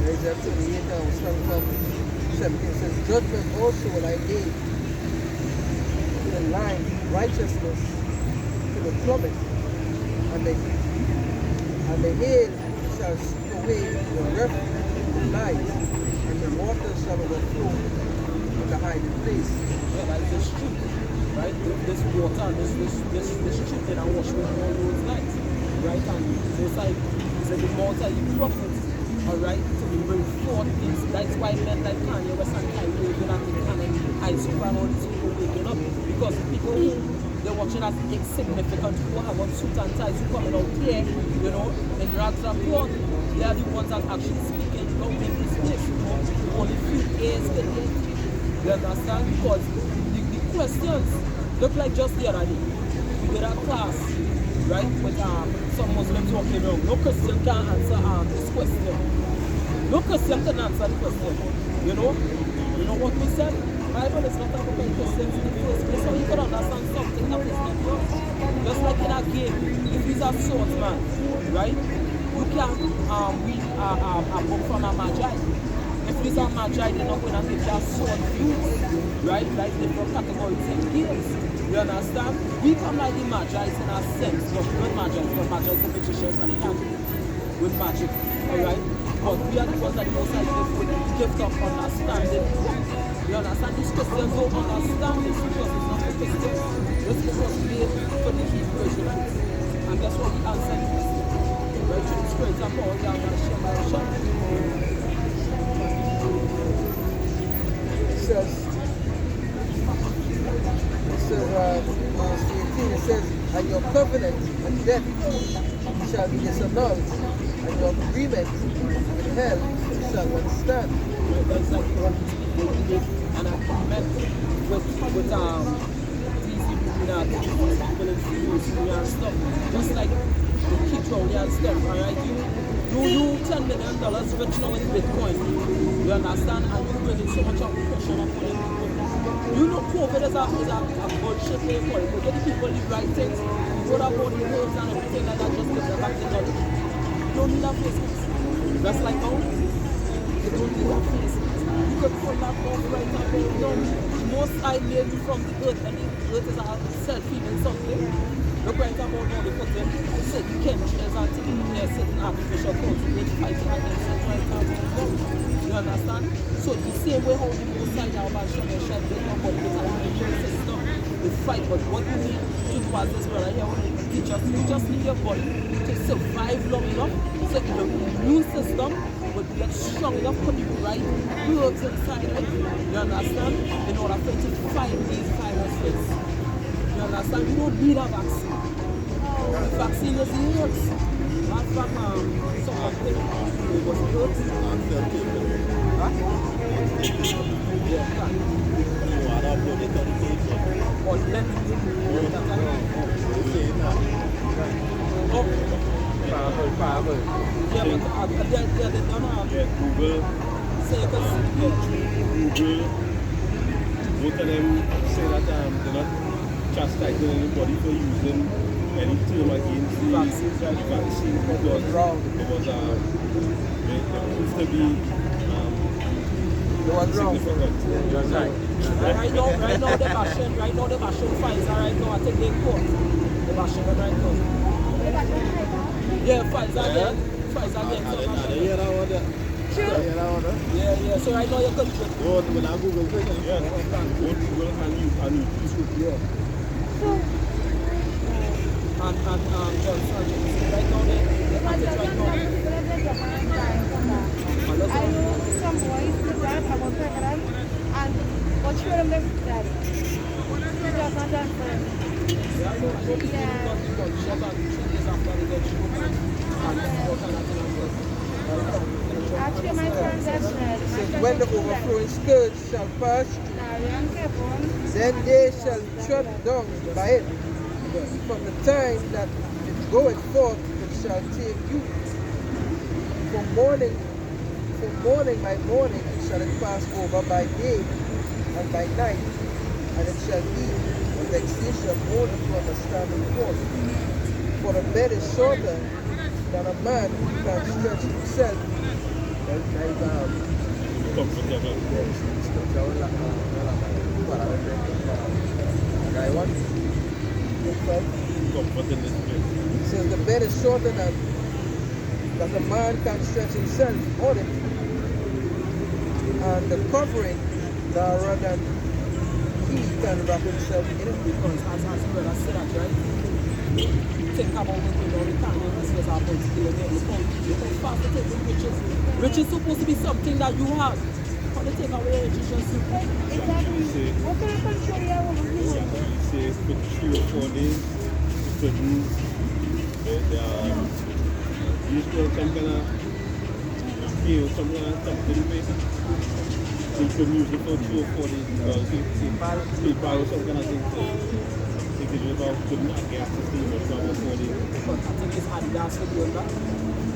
There is up to the 8 hours from 17 says, judgment also will I give in line righteousness to the plummet, and the hail shall sweep away the refuge of lies, and the waters shall overflow of the hiding place. yeah, like this truth, right? This water, this truth that I wash with all those lights, right? And it's like, the more that you profit, alright, to bring forth things. That's why men like Kanye West and Kyrie Irving and Canon, I super and all these people waking up, because the people who they're watching as insignificant, who have on suit and ties, who coming out here, you know, in rags and pork, they are the ones that actually speaking about in this place, you know, only few years in it. You understand? Because the questions look like just the other day. We did a class, right, with some Muslims walking around. No Christian can answer this question. No Christian can answer the question. You know what we said? Bible is not about Christians in the first place, so you can understand something that is not yours. Just like in a game, if he's a swordsman, right, you can read a book from a magi. If he's a magi, they're not going to give you a sword views, right, like different categories in games. You understand? We come like the magi in a sense, but we're magi, but magi are magicians and can't with magic, alright? But we are the ones that most likely with the gift of understanding. You understand? These Christians don't understand this because it's not for Christians. This was made for the Hebrew Israelites. And that's what we answered this. Right? To the Spirit of all the other Shem. It says, verse 18, it says, and your covenant and death shall be disannulled, and your agreement with hell shall not stand. That's like what we did, and I met with these people in Syria and stuff, just like the kids rowdy and stuff, alright? You $10 million rich now in Bitcoin, you understand, and you bringing so much of pressure upon the people. You know COVID is a bullshit way for it, but get the people the right things, what about the herbs and everything like that, just give them back the knowledge. You don't need a Facebook. That's like how you don't need a Facebook. You could pull that off right now, you know, most I made you from the earth, and the earth is a self-feeding something. Look right about now, they put them, certain chemicals and things in there, certain artificial concentrates fighting against it right now. You understand? So the same way how the most side now about sugar shed, they don't want to immune system, they fight, but what you need to do as this brother here, you just need your body to survive long enough, so the immune system would get strong enough for the right herbs inside it, you understand? In order for it to fight these viruses. You understand? You don't need a vaccine. The vaccine is the herbs. Not from someone thing. It was herbs. Huh? Yeah, or let Power. yeah, but they don't have Google. say because Google. Both of them say that chastising anybody for using any term against the vaccine because wrong. it was it proved to be It was wrong. significant. You're right. Right now they're bashing Pfizer right now. I think they court. They're bashing them right now. Yeah, Pfizer again. Pfizer again. Yeah. So right now you're country. Yeah, both Google and YouTube. Yeah. And Johnson. Right now they're at it right now. I know some boys did that, I was pregnant, and what should have been dead? It was not done for him. Yeah, no people got the gun shot and 3 days after they got shot and Actually, my friend said that. When the overflowing scourge shall pass, then they shall tread down by it. From the time that it goeth forth, it shall take you. From morning by morning, it shall it pass over by day and by night, and it shall be a vexation only to understand the course. For the bed is shorter than a man can stretch himself. Comfortable. Comfort in this place. It says the bed is shorter than that a man can stretch himself on it, and the covering rather than he can wrap himself in it. because as well as said that, right? Think about what we know, the time when this was our point to look fast to take the riches. Rich is supposed to be something that you have. How they take away riches just Exactly. What kind of country are we Yeah, you say for 3 or 4 days, certain these people some kind of feel some kind of something basic. They could music for 3 or 4 days because people or some kind of thing. They could live out to not gas system or 3 or 4 days. Because I think it's hard gas for doing that.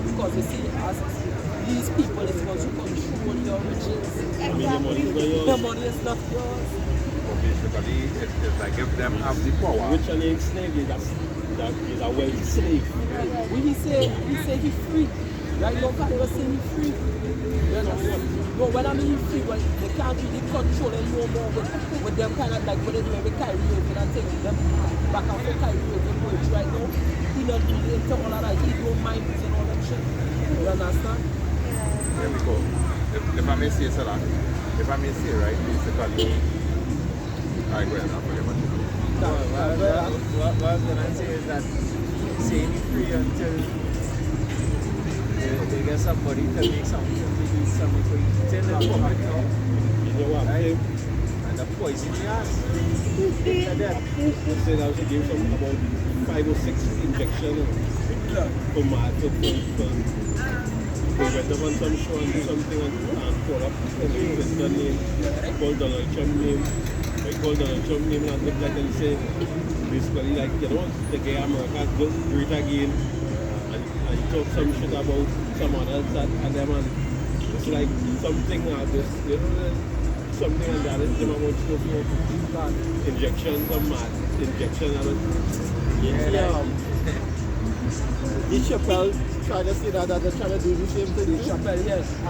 Because you see, as these people is going to control your riches. I mean, the money is not yours. The money is not yours. Basically, it's like if them have the power. Rich and enslaved is a wealthy slave. When he say he free, right now God was saying he free. You understand? No, when I mean he free, well, they can't really control him no more with them kind of like what they do with Kyrie Irving and taking them back out for Kyrie Irving words right now. He not really into all of that. He don't mind using all that shit. You understand? There we go. If I may say so, if I may say, right, basically, I go ahead, I'll forget what you What I was going to say is that saying free until they get somebody to make something to eat, something to eat in the public now, You know what? right? And the poison in the ass. They're dead. They said I should give some about 5 or 6 injections for mad for they went up on some show and do something and call up the president name, call Donald Trump name, they call Donald Trump name and look like and say basically like, you know, the gay America do it again and talk some shit about someone else and them and it's like something like this, you know, something like that is them about stuff like injections or mad injection and Chappelle trying to say that they're trying to do the same thing. Chappelle, yes. I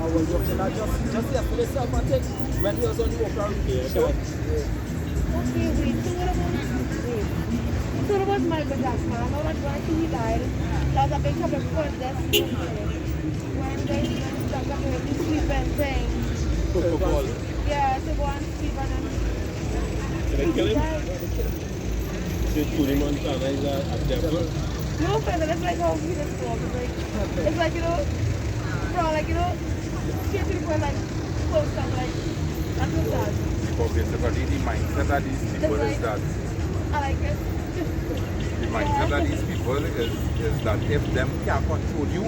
was watching that just yesterday self, I think, when he was on the Oprah show. Okay, wait. So what about Michael Jackson? I know that when he died, there was a big couple of protests when they talked about the sleeping thing. football. Yeah, to go and sleep and then Did they kill he him? died. Say Tony Montana is a devil. No, friend, it's like how he just talks. It's like, you know, bro, like, you know, straight to the point, like, close up, like, that's what's that. But basically, the mindset of these people is that I like it. the mindset of these people is that if them can't control you,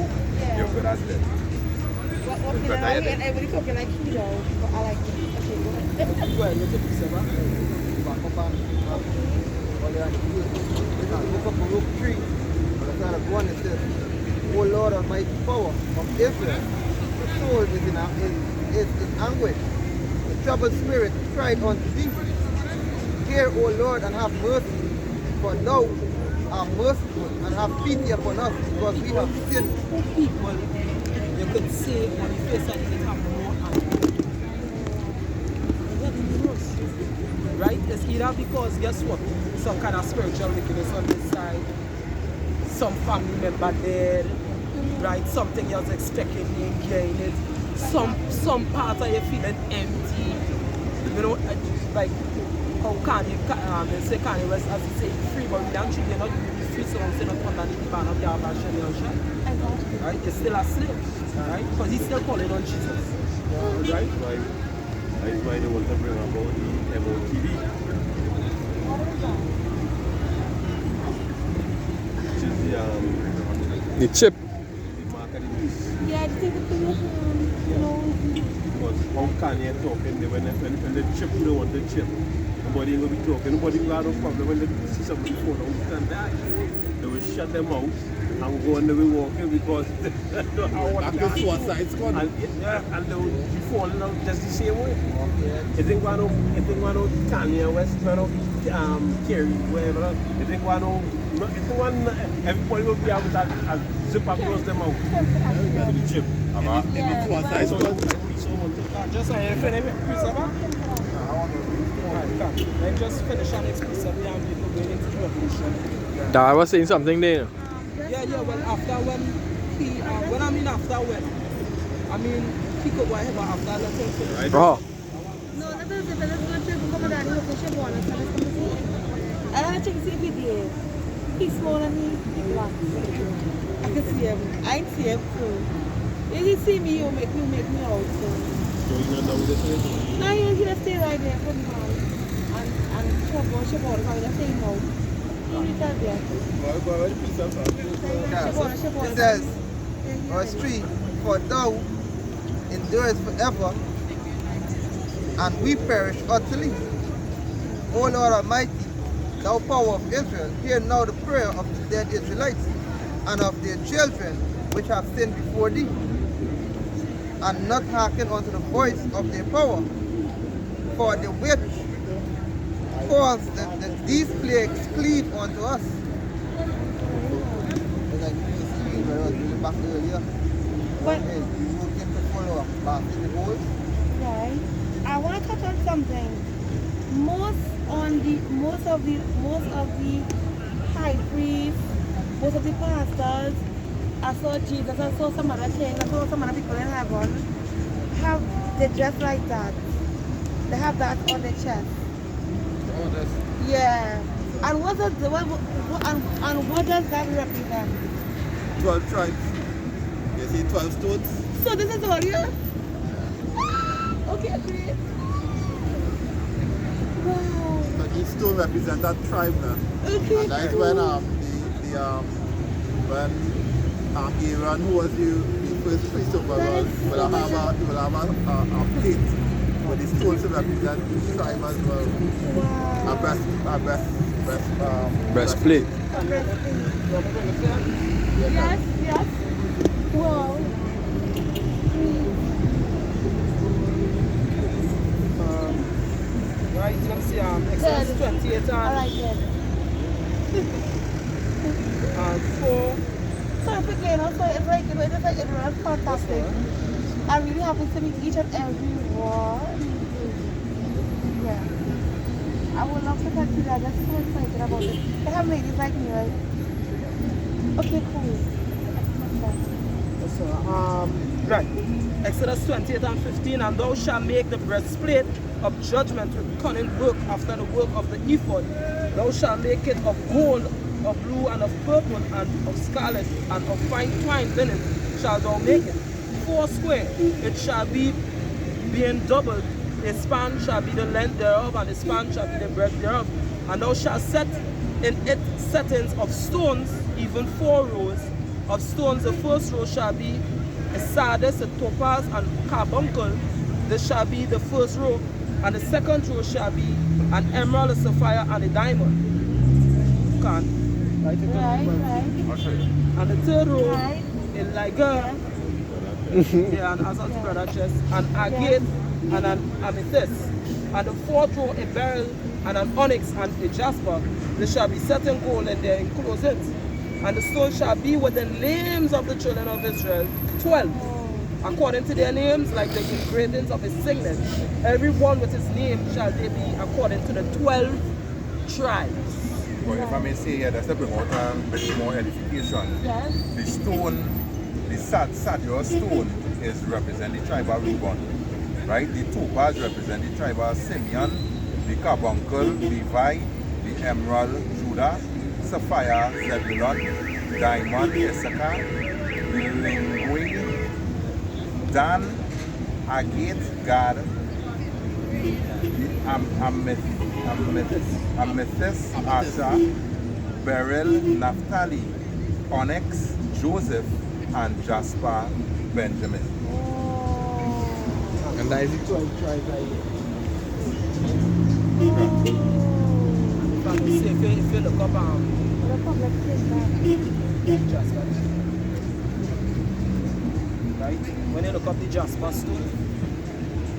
you're good as dead. What you know, I hate everybody talking like hero, but I like it. Okay, go ahead. Well, look at this, man. Back up and all you have to do is look up a rope tree. But the kind of one is this. O Lord Almighty power of Israel, the soul is in anguish. The troubled spirit cried unto thee. Hear, O Lord, and have mercy, for thou art merciful, and have pity upon us, because we have sinned. People, you could say on the face of it have no anger. Right? It's either because, guess what? Some kind of spiritual wickedness on this side, some family member dead, right? Something you was expecting, you ain't getting it. Some part of you feeling empty. You know, like how can you say can you rest as you say free, but really actually you're not really free, so I'm saying not underneath the ban of the Abashan Yosha. Right? You're still a slave, right? Because he's still calling on Jesus. Right? That's why they want to bring about the MOTV. Which is The chip. the mark of the beast. Yeah, just take it from your hand. Because how can you talking when the chip, you don't want the chip. Nobody ain't going to be talking. Nobody will have no problem when they see somebody fall down and die. They will shut them out and go on the way walking because they don't know what That's the suicide squad. and they will be falling out just the same way. You think one of Kanye West, one of Kerry, whatever, you think one of everybody will be able to zip across them out. The chip. Suicide squad. Just say if any Christopher. Let's just finish on exclusively and people going into the revolution. Dad was saying something there. Yeah, well, after when he, after when, he could go ahead after let him finish. Oh. No, that is it. Let's go to come down and look at your bonus. I have to check to see if he did. He's small and he's black. I can see him. I can see him too. If he see me, he'll make me out. So you're not done with this? no, he'll just stay right there for now. And shop on, because he's staying out. He'll tell you. It says, verse 3, for thou endurest forever, and we perish utterly. O Lord Almighty, thou power of Israel, hear now the prayer of the dead Israelites, and of their children which have sinned before thee, and not hearken unto the voice of their power, for the which cause these plagues cleave unto us. Back earlier, But you can follow up back in the board. right, I want to touch on something. Most of the high priests, most of the pastors, I saw Jesus, I saw some other king, I saw some other people in heaven, they dress like that. They have that on their chest. Yeah. And what does that represent? 12 tribes. You see 12 stones? So this is all you? Okay, great. Wow. So each stone represents that tribe now. Okay. And that is when Aaron, who was the first priest of God, will have a plate with the stones to represent each tribe as well. Wow. Breastplate. Yes. Wow. Right, you're gonna see Exodus 28 I like it. and 4. So it's again, also it's like it was fantastic. I'm really happy to meet each and every one. Yeah. I would love to talk to you guys. I'm so excited about it. They have ladies like me, right? Okay, cool. So, right. Exodus 28 and 15, and thou shalt make the breastplate of judgment with cunning work after the work of the ephod. Thou shalt make it of gold, of blue, and of purple, and of scarlet, and of fine twined linen shalt thou make it. 4 square, it shall be being doubled. A span shall be the length thereof, and a span shall be the breadth thereof. And thou shalt set in it settings of stones, even 4 rows of stones. The first row shall be a sardius, a topaz, and carbuncle. This shall be the first row. And the second row shall be an emerald, a sapphire, and a diamond. Right. And the third row, a liger, yeah, and azure brother chest, an agate, and an amethyst. And the fourth row, a beryl, and an onyx and a jasper. There shall be set in gold and there enclose it. And the stone shall be with the names of the children of Israel, 12. According to their names, like the engravings of his signet. Every one with his name shall they be according to the 12 tribes. But if I may say here, that's to bring out a bit more edification. Yes. The stone, the Sadio stone is represent the tribe of Reuben. Right? The topaz represent the tribe of Simeon, the carbuncle, Levi, the emerald, Judah, sapphire, Zebulun, diamond, Issachar, the linguine, Dan, Agate, Gad, Amethyst, Asher, Beryl, Naphtali, Onyx, Joseph, and Jasper, Benjamin. And that is the 12 tribes right If you look up Jasper, right? When you look up the Jasper stone,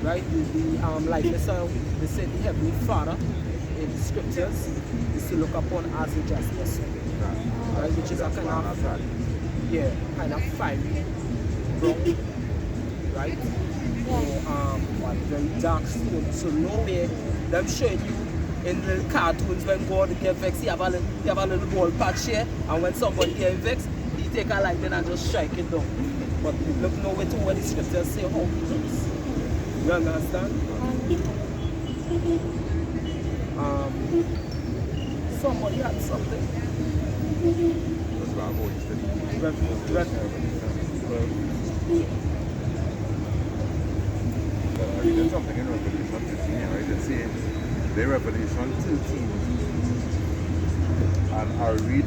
right? The likeness of they say the Heavenly Father in the scriptures is to look upon as a Jasper stone, right? Which is a kind of kind of fiery brown, right? One very dark stone. So nowhere them showing you in the cartoons when God get vexed, he have a little ball patch here, and when somebody get vexed, he take a lightning and just strike it down. But look nowhere to what the scriptures say how he looks. You understand? Somebody had something. There's something in Revelation 13, right? It says, the Revelation 13, and I'll read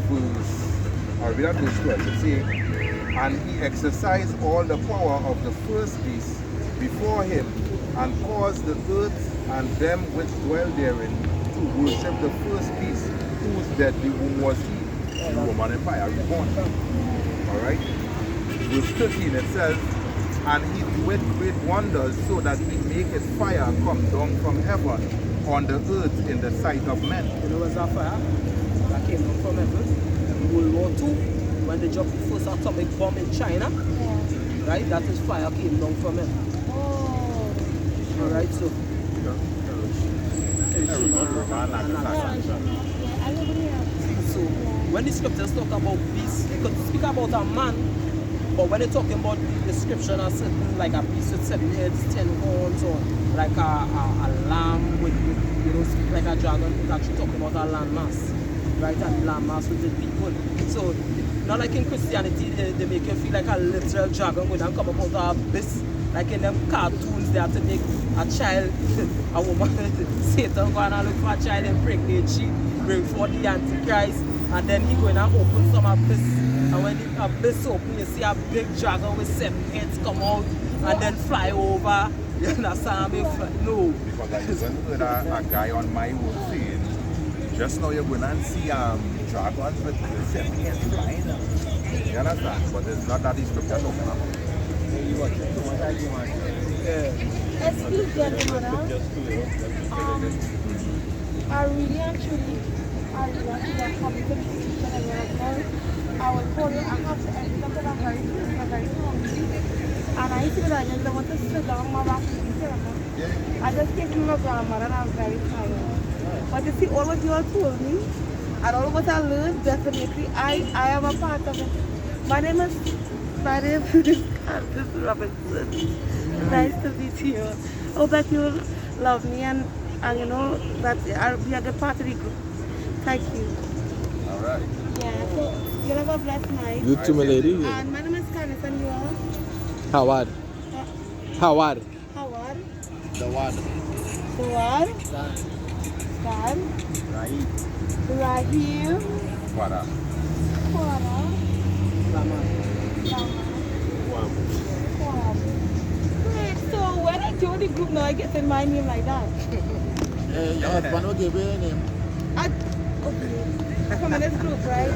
at verse 12. It says, and he exercised all the power of the first beast before him, and caused the earth and them which dwell therein to worship the first beast, whose deadly womb was he, the Roman Empire reborn. Alright? Verse 13 it says, and he did great wonders, so that he maketh fire come down from heaven on the earth in the sight of men. You know what's that fire? That came down from heaven in World War II, when they dropped the first atomic bomb in China. Right? That is fire came down from heaven. Alright, so so when the scriptures talk about beasts, they could speak about a man, but when they're talking about the description of something like a beast with 7 heads, 10 horns, or like a lamb with you know, speak like a dragon, it's actually talking about a landmass, right? And the landmass with the people. So not like in Christianity, they make you feel like a literal dragon when they come about the abyss. Like in them cartoons, they have to make a child, a woman, Satan go and look for a child, impregnate she, bring forth the Antichrist, and then he go and open some abyss. And when the abyss open, you see a big dragon with 7 heads come out and then fly over. You understand me? No. Because I even heard a guy on my own saying, just now you're going and see dragons with 7 heads flying. You understand? But it's not that the scripture talking about. Excuse gentlemen, I really and truly, coming to the situation and I will call you, I have to end up I'm very hungry. And I see that I just don't want to sit down my back. I just came from my grandmother and I was very tired. But you see, all what you all told me, and all what I learned, definitely, I am a part of it. My name is Candice Robinson. Nice to meet you. I hope that you love me and you know that I'll be a good part of the group. Thank you. All right. Yeah, so you have a blessed night. You too, my lady. And my name is Candice and you are? Howard. Howard. Howard. The Stan. Rahim. Wada. Great, so when I join the group now, I get in my name like that. Your husband will give you a name. Okay. From in this group, right?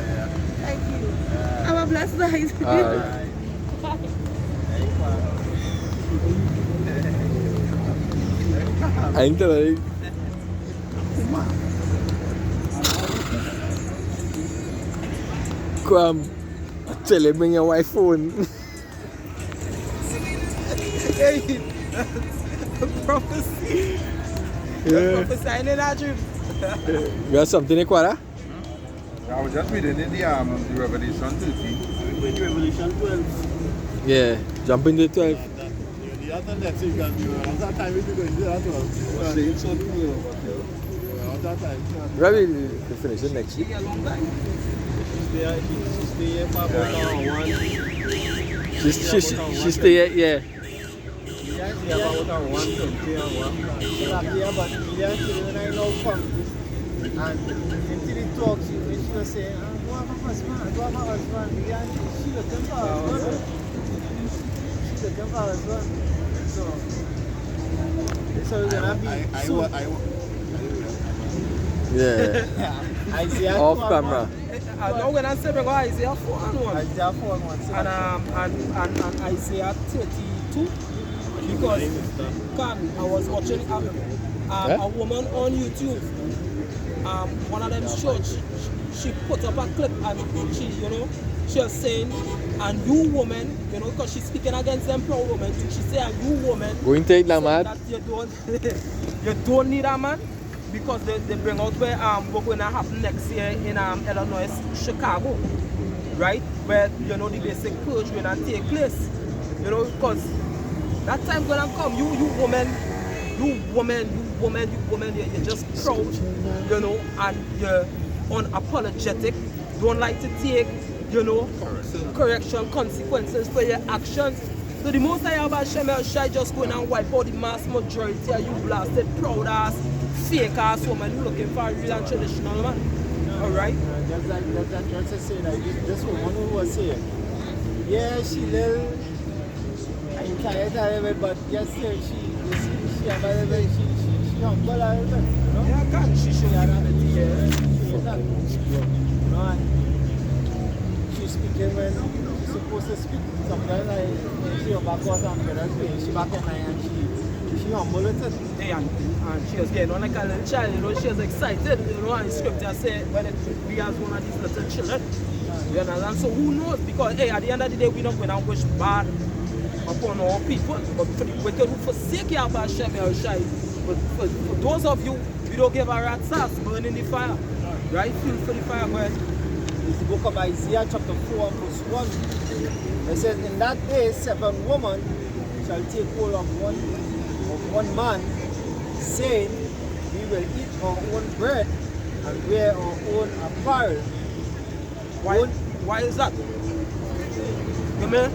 Thank you. Have a blessed night. I ain't telling you. Come, I tell you, bring your wife phone. Prophecy. Yeah. Prophesying in our dream. You got something, Equara? I was just reading in the Revelation 13. Revelation 12. Yeah, jump into 12. The other next you can do. After time we go into that one. After time. Probably we finish it next week. She stay here for about 1. She stay here, yeah. Yeah, about 1 to 3 hours. But Million children I know come. And until he talks, she was saying, I don't have a husband. Yeah, she looking for a husband. She's looking for a husband. So it's gonna be soon. Yeah. Isaiah Off 4 camera. Now when I say we go Isaiah 4 and 1. Isaiah 4 and 1. And Isaiah 32. Because I was watching a woman on YouTube. One of them church, she put up a clip and she was saying, and you woman, because she's speaking against them proud women, she say, and you woman, Going to eat that man. that you don't need a man, because they bring out where we're going to happen next year in Illinois, Chicago, right? Where the basic purge will not take place, because that time gonna come. You woman, you're just proud, and you're unapologetic. Don't like to take, correction, consequences for your actions. So the most I have Shemel Shai just going and wipe out the mass majority of you blasted, proud ass, fake ass woman looking for a real and traditional man. Alright? Just to say that this woman who was saying, yeah, she little. I can't tell you, but yes, she humble a little bit, Yeah, can she should have it. She's speaking when she's supposed to speak. Sometimes I see her back out and she back in and she humble with it. Yeah, and she was getting on like a little child, she was excited, and the scripture say when it be as one of these little children. You understand? So who knows? Because hey, at the end of the day, we're not going to wish bad upon all people, but for the wicked who forsake Yahweh Hashem Yahushai. But for those of you, we don't give a rat's ass, burn in the fire, right? Feel for the fire, man. It's the book of Isaiah chapter 4 verse 1. It says, in that day 7 women shall take hold of one man, saying, we will eat our own bread and wear our own apparel. Why is that? You mean?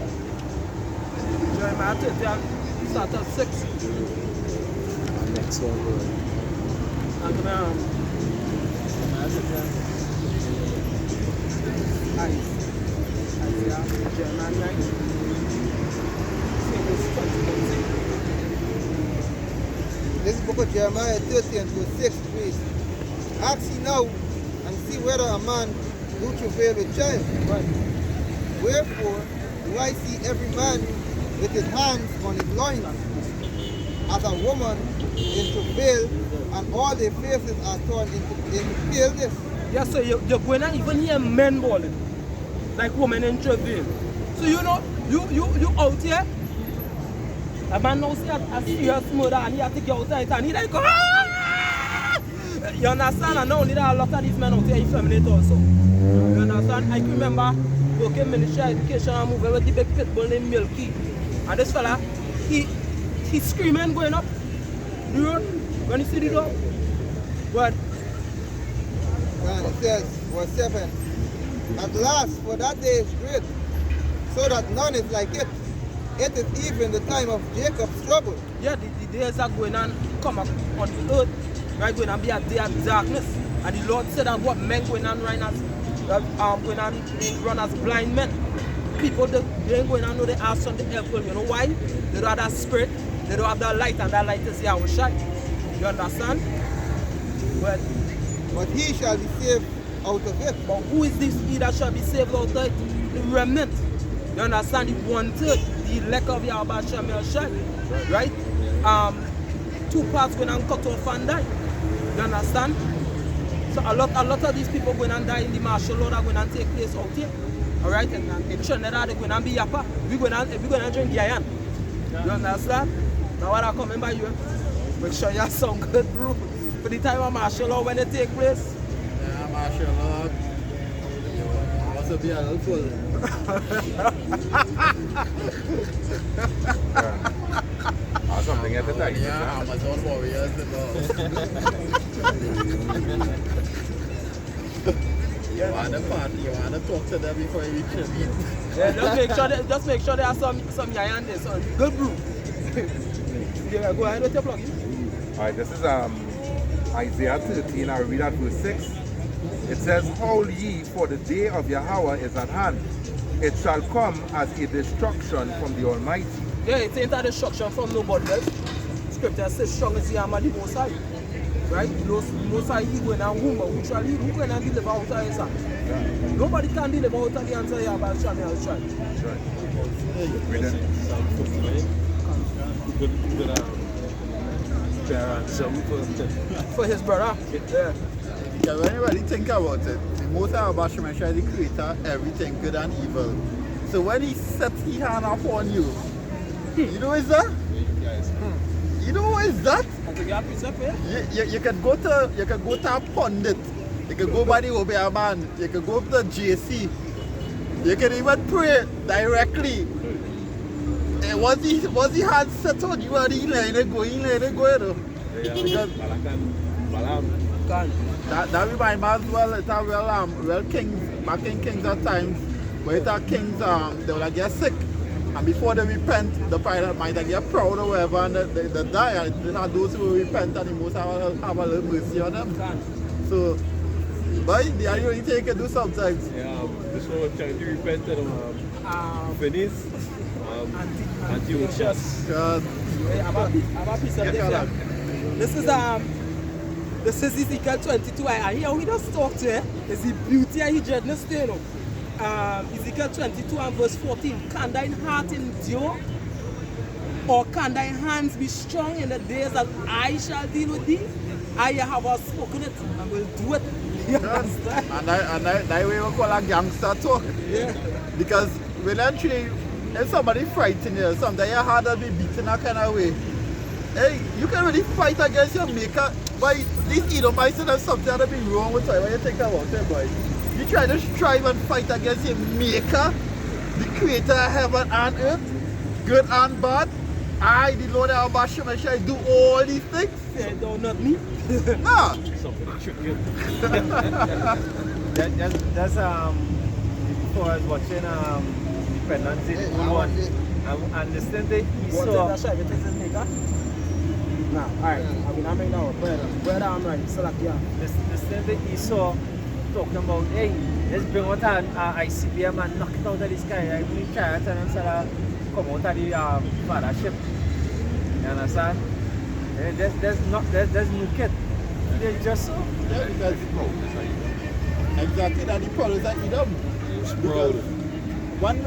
Jeremiah 30, start at 6. Next one, bro. And Isaiah, Jeremiah 9. This book of Jeremiah 30 and verse 6 reads, ask ye now and see whether a man do travail with child. Wherefore do I see every man with his hands on his loins, as a woman in travail, and all their faces are torn into paleness. Yeah, so you're going to even hear men bawling, like women in travail. So you out here, a man now see a serious murder and he has to get outside and he like, ah! You understand? And now only there are a lot of these men out here effeminate also. You understand? I can remember working Ministry of Education and moving with the big pit bull named Milky. And this fella, he screaming going up the road when he see the door. But And it says, verse 7, at last, for that day is great, so that none is like it. It is even the time of Jacob's trouble. yeah, the days are going on come up on the earth, right? Going to be a day of darkness. And the Lord said that what men going on right now, going on run as blind men. People they ain't going to know the ass on the apple. You know why? They don't have that spirit, they don't have that light, and that light is Yahweh Shai. You understand? But he shall be saved out of it. But who is this he that shall be saved out of it? The remnant. You understand? The 1/3, the elect of Yahweh Shem Yahushai. Right? 2 parts going and cut off and die. You understand? So a lot of these people going and die in the martial law are going to take place out here. Alright, and in Trinidad they're going to be yappa. We're going to drink yayan. You understand? Now what I coming by you? Make sure you have some good brew for the time of martial law when it take place. Yeah, martial law. Also be a little full. Something at the time. Yeah, Amazon warriors. You want to party, you want to talk to them before you reach the meet. Yeah, just make sure there are some yayan there, some good brew. Yeah, go ahead with your plug. Alright, this is Isaiah 13, I read at verse 6. It says, Howl ye, for the day of Yahweh is at hand. It shall come as a destruction from the Almighty. Yeah, it ain't a destruction from nobody else. Scripture says, strong is the arm of the Most High. Right? Most High, he going and whom shall he? Who can deliver out of his hand? Nobody can deliver out of the answer here about Shami al-Shai. That's right. Psalm 49. Good ransom For his brother. Yeah. Because when you really think about it, the Most High Bashem is the creator of everything good and evil. So when he sets his hand upon you, you know what is that? You know what is that? You can go to a pundit, you can go by the Obey man, you can go to the JC, you can even pray directly. And once he had set on you and he let it go, Because that reminds me as well, it have well kings, back in kings at times, where it have kings they will get sick. And before they repent, the pirate might get proud or whatever and they die. And it's not those who repent and the Most High have a little mercy on them. So, but the only thing you can do sometimes. Yeah, this one trying to repent and Phineas, Antiochus. About piece of this here. This is Ezekiel 22. And here we just talk to you. It's the beauty of his dreadness, you know. Ezekiel 22 and verse 14. Can thine heart endure? Or can thy hands be strong in the days that I shall deal with thee? I have spoken it and will do it. You understand? And that way we call a gangster talk. Yeah. Because when actually, if somebody frighten you, sometimes your heart will be beaten that kind of way. Hey, you can really fight against your maker. But this Edomites have something that be wrong with you when you think about it, boy. You try to strive and fight against your maker, the creator of heaven and earth, good and bad. I, the Lord of Bashem, shall do all these things. Yeah, no, not me. Nah. Something tricky. That's before I was watching Independence Day, and this thing they saw. Nah, alright. I mean, I'm right now. Where I'm right. So like, yeah. This thing that Esau talking about, hey, let's bring out an ICBM and knock it out of the sky. I mean, try and tell them to come out of the fathership. You understand? There's no kid. They just Exactly, that the problems that Edom. Because when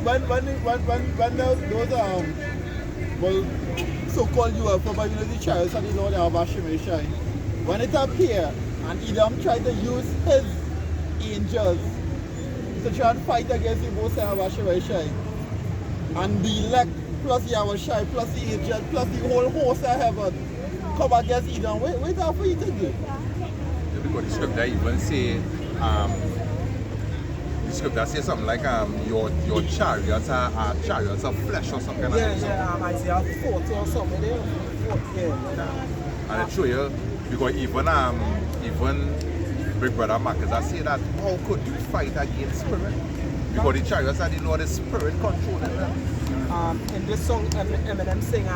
those well, so-called UFO, but you know the chariots and the Lord of Bashem, when it appeared and Edom tried to use his angels to try and fight against the Most High of Bashem, and the elect plus Yahushai plus the angel plus the whole host of heaven come against Edom, wait out for you to do. Because the scripture even say, the scripture says something like your chariots are chariots of flesh or something like that. Yeah, Isaiah 40 or something there. And it show you, because even Big Brother Marcus, I say that how could you fight against spirit? Because the chariots are the Lord is spirit controlling them. In this song, Eminem sing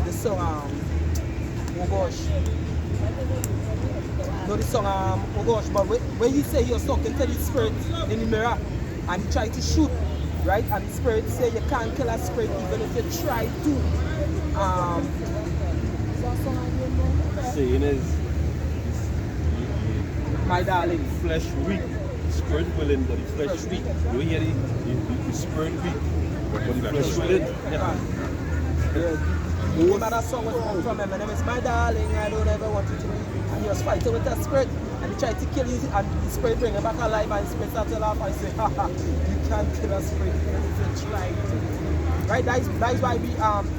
this song, oh gosh. No, this song, oh gosh, but when he say he was talking to the spirit in the mirror and he tried to shoot, right? And the spirit say you can't kill a spirit even if you try to. Saying is, my darling, flesh weak, spirit willing, but the flesh weak. You hear the spirit weak, but the flesh willing. Yeah. Him had a song from Eminem, it's my darling, I don't ever want you to leave. And he was fighting with that spirit, and he tried to kill you, and the spirit bring him back alive, and the spirit started to laugh, and he said, haha, you can't kill a spirit, it's a try to. Right, that's why we,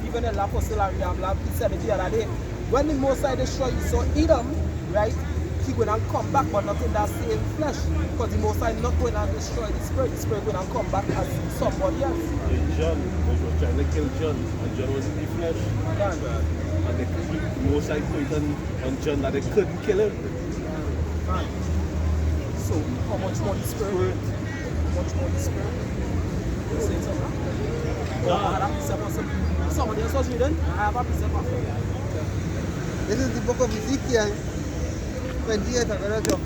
even the Apostle he said it the other day, when the Most High destroy you, so Edom, right, he going to come back, but not in that same flesh, because the Most High not going to destroy the spirit going to come back as somebody else. John was trying to kill John, and John was in the flesh. And the Most High put on John that they couldn't kill him. So, how much more the spirit? How much more the spirit? You say something? I had a precept or something. Somebody else was reading, I have a precept after. This is the book of Ezekiel 28, I'm going to jump.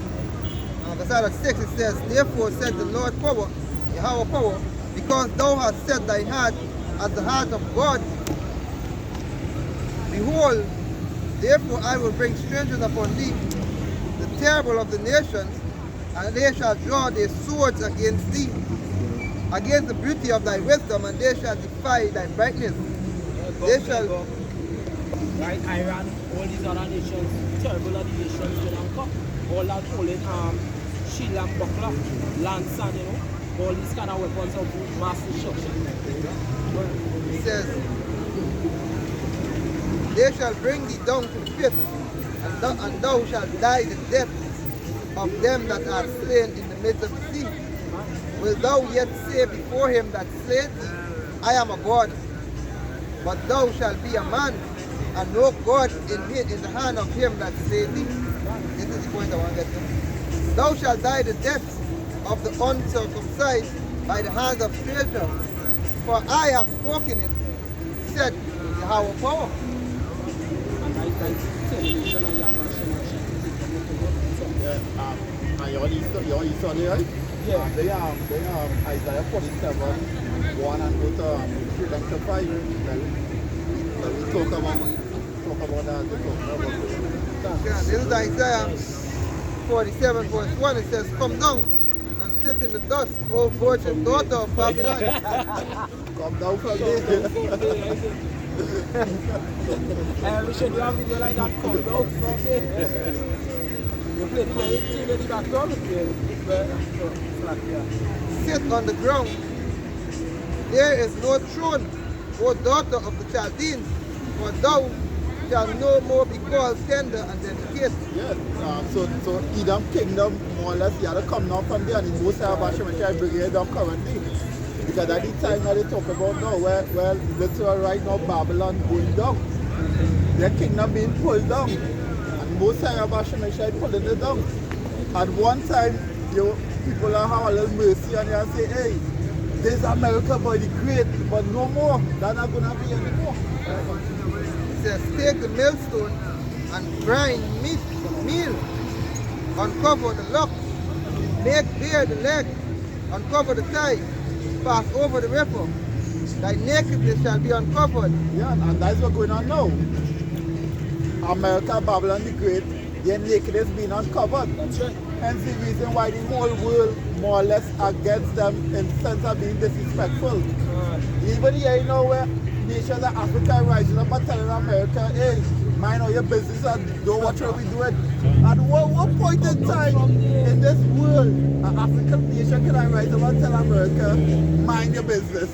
Verse 6, it says, therefore said the Lord power, Yahweh power, because thou hast set thine heart as the heart of God. Behold, therefore I will bring strangers upon thee, the terrible of the nations, and they shall draw their swords against thee, against the beauty of thy wisdom, and they shall defy thy brightness. They shall... Right, Iran, all these other nations, terrible of the nations, Sri Lanka, all that holding shield and buckler, lance and all these kind of weapons of mass destruction. It says, they shall bring thee down to the pit, and thou shalt die the death of them that are slain in the midst of the sea. Will thou yet say before him that slayed thee, I am a God? But thou shalt be a man, and no God in the hand of him that slayed thee. This is the point I want to get to. Thou shalt die the death of the uncircumcised by the hands of strangers. For I have spoken it, said Yahweh power. And you only study, right? Yeah. They Isaiah 47, 1 and go to 3 down to 5. We talk about that. Yeah, this is Isaiah 47 verse 1. It says, come down and sit in the dust, O virgin daughter of Babylon. Come down from there. We should do a video like that, come down from there. You play the thing in the background, Sit on the ground. There is no throne, O daughter of the Chaldeans, for thou shalt no more be called tender and delicate. Yes, so Edom kingdom, more or less, you have to come down from there, and the Most High Hashem try to bring it down currently. Because at the time that they talk about now, well, literal right now, Babylon going down. Their kingdom being pulled down. And Most High Hashem try pulling it down. At one time, people are have a little mercy and they say, hey, there's America by the great, but no more. That's not going to be anymore. It says, take the millstone and grind meal, uncover the lock, make bare the leg, uncover the thigh, pass over the river. Thy nakedness shall be uncovered. Yeah, and that's what's going on now. America, Babylon the Great, their nakedness being uncovered. That's right. Hence the reason why the whole world more or less against them in the sense of being disrespectful. Even here, you know, where nations of Africa rising up and telling America, hey, mind all your business and don't watch what we're doing. At what point in time in this world, an African nation can I rise up and tell America, mind your business?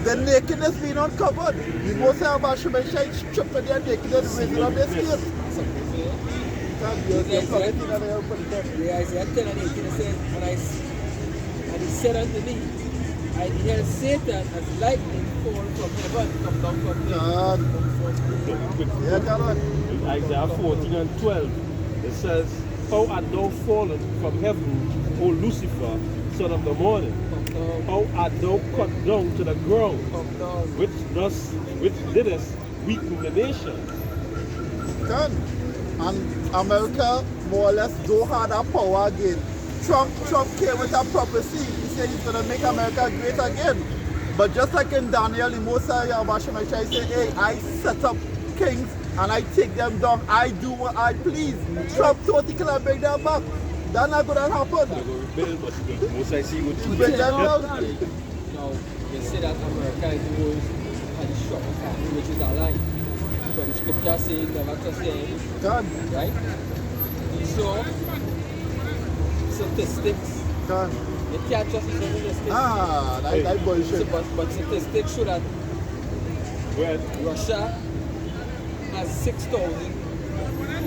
The nakedness being uncovered. The Most High Hashem stripping their nakedness, raising up their skills. Isaiah 10 and 18 says, and he said unto me, I beheld Satan as lightning fall from heaven, come down from Yeah, come on. In Isaiah 14 and 12, it says, how art thou fallen from heaven, O Lucifer, son of the morning? How art thou cut down to the ground, which didst weaken the nation? Done. And America more or less don't have that power again. Trump came with a prophecy. He said he's going to make America great again. But just like in Daniel, the Most High Hashem said, hey, I set up kings and I take them down. I do what I please. Trump thought he can bring them back. That's not going to happen. Most I see good. Bring them down. Now, you say that America is the worst and the shop of family, which is a lie. But the scripture says never to say, God, right? So, statistics, God. you can't just use statistics. Ah, that bullshit. But statistics show that Well, Russia has 6,000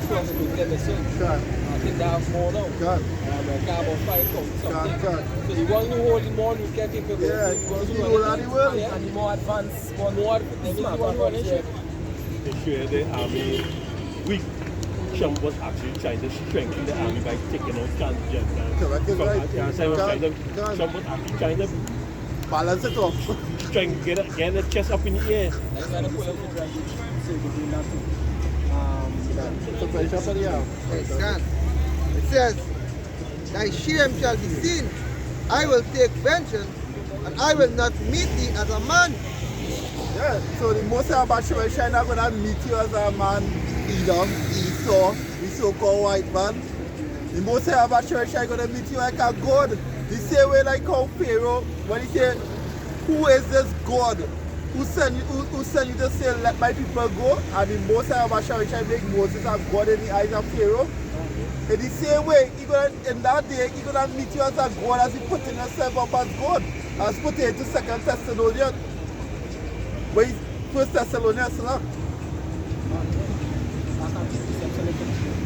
cross-border missiles. God, I think they have more now. God, And America about 5,000 something. God. So the one who hold the more nuclear capability, Yeah, the one he who hold on the world. and the more advanced, more this is the one running shit. they show the army weak. Trump was actually trying to strengthen the army by taking out transgender. Correct, is right. Trump was actually trying to Balance it off. get the chest up in the air. That's why the pull up the drive. So you can do that too. So pressure for the arm. Understand? It says, thy shame shall be seen. I will take vengeance, and I will not meet thee as a man. Yeah, so the most about Shemeshai not gonna meet you as a man, Edom, Esau, the so-called white man. The most about Shemeshai gonna meet you like a god. The same way like how Pharaoh, when he say, who is this God? Who send you to say, let my people go? And the most about Shemeshai make Moses a God in the eyes of Pharaoh. In the same way, in that day, he's gonna meet you as a God as he putting yourself up as God. As put it into 2 Thessalonians. Wait, 1 Thessalonians, no?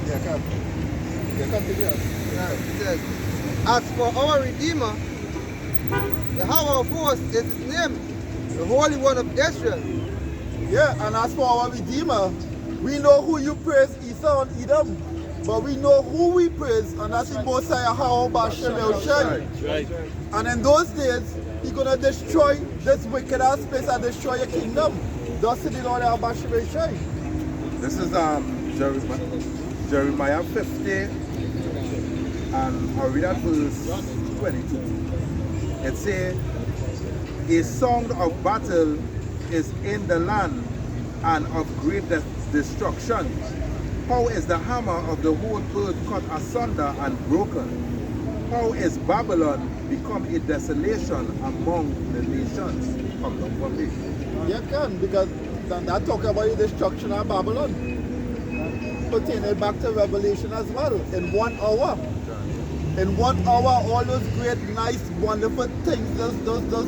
Yeah, come. Yeah, continue. It says, as for our Redeemer, Yahweh of hosts is his name, the Holy One of Israel. Yeah, and as for our Redeemer, we know who you praise, Esau and Edom, but we know who we praise, and that's the Messiah, Yahweh Bashem Yahushai. Right. And in those days, he's going to destroy this wicked ass place and destroy your kingdom. Thus in the Lord Yahweh Bashem Yahushai. This is Jeremiah 50, and I'll read at verse 22. It says, a sound of battle is in the land, and of great destruction. How is the hammer of the whole earth cut asunder and broken? How is Babylon become a desolation among the nations? Come down from me. Yeah, can, because that talk about the destruction of Babylon. Pertaining back to Revelation as well, in 1 hour. In 1 hour, all those great, nice, wonderful things, those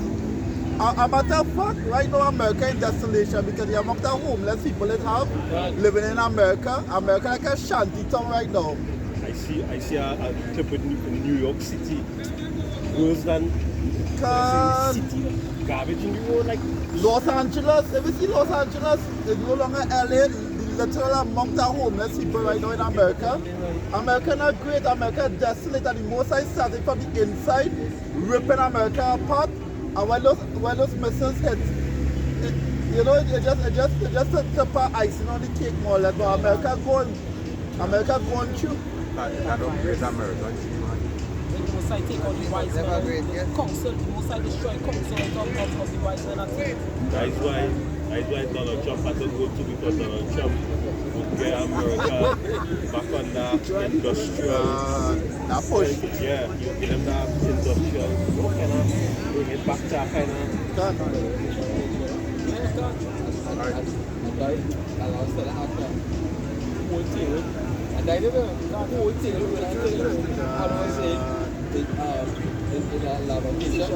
a matter of fact, right now America in desolation because the amount of homeless people that have living in America like a shanty town right now. I see a clip in New York City. Worse than city. Garbage in the road like Los Angeles, if you see Los Angeles, it's no longer LA, the literal amount of homeless people right now in America. America not great, America desolate, and the most I started from the inside, ripping America apart. And when those missiles hit, it just a tip of icing on the cake more or less. But America going through. I don't praise America. The Most High take on the wise Never great, men, yes. counsel, the Most High destroy counsel of the wise men and think. That's why Donald Trump had to go to, because Donald Trump would get America back on that industrial. That push. Yeah, you get them that industrial, kind of bring it back to a kind of. And I didn't know the whole thing when I tell you, I was saying, in a lamentation,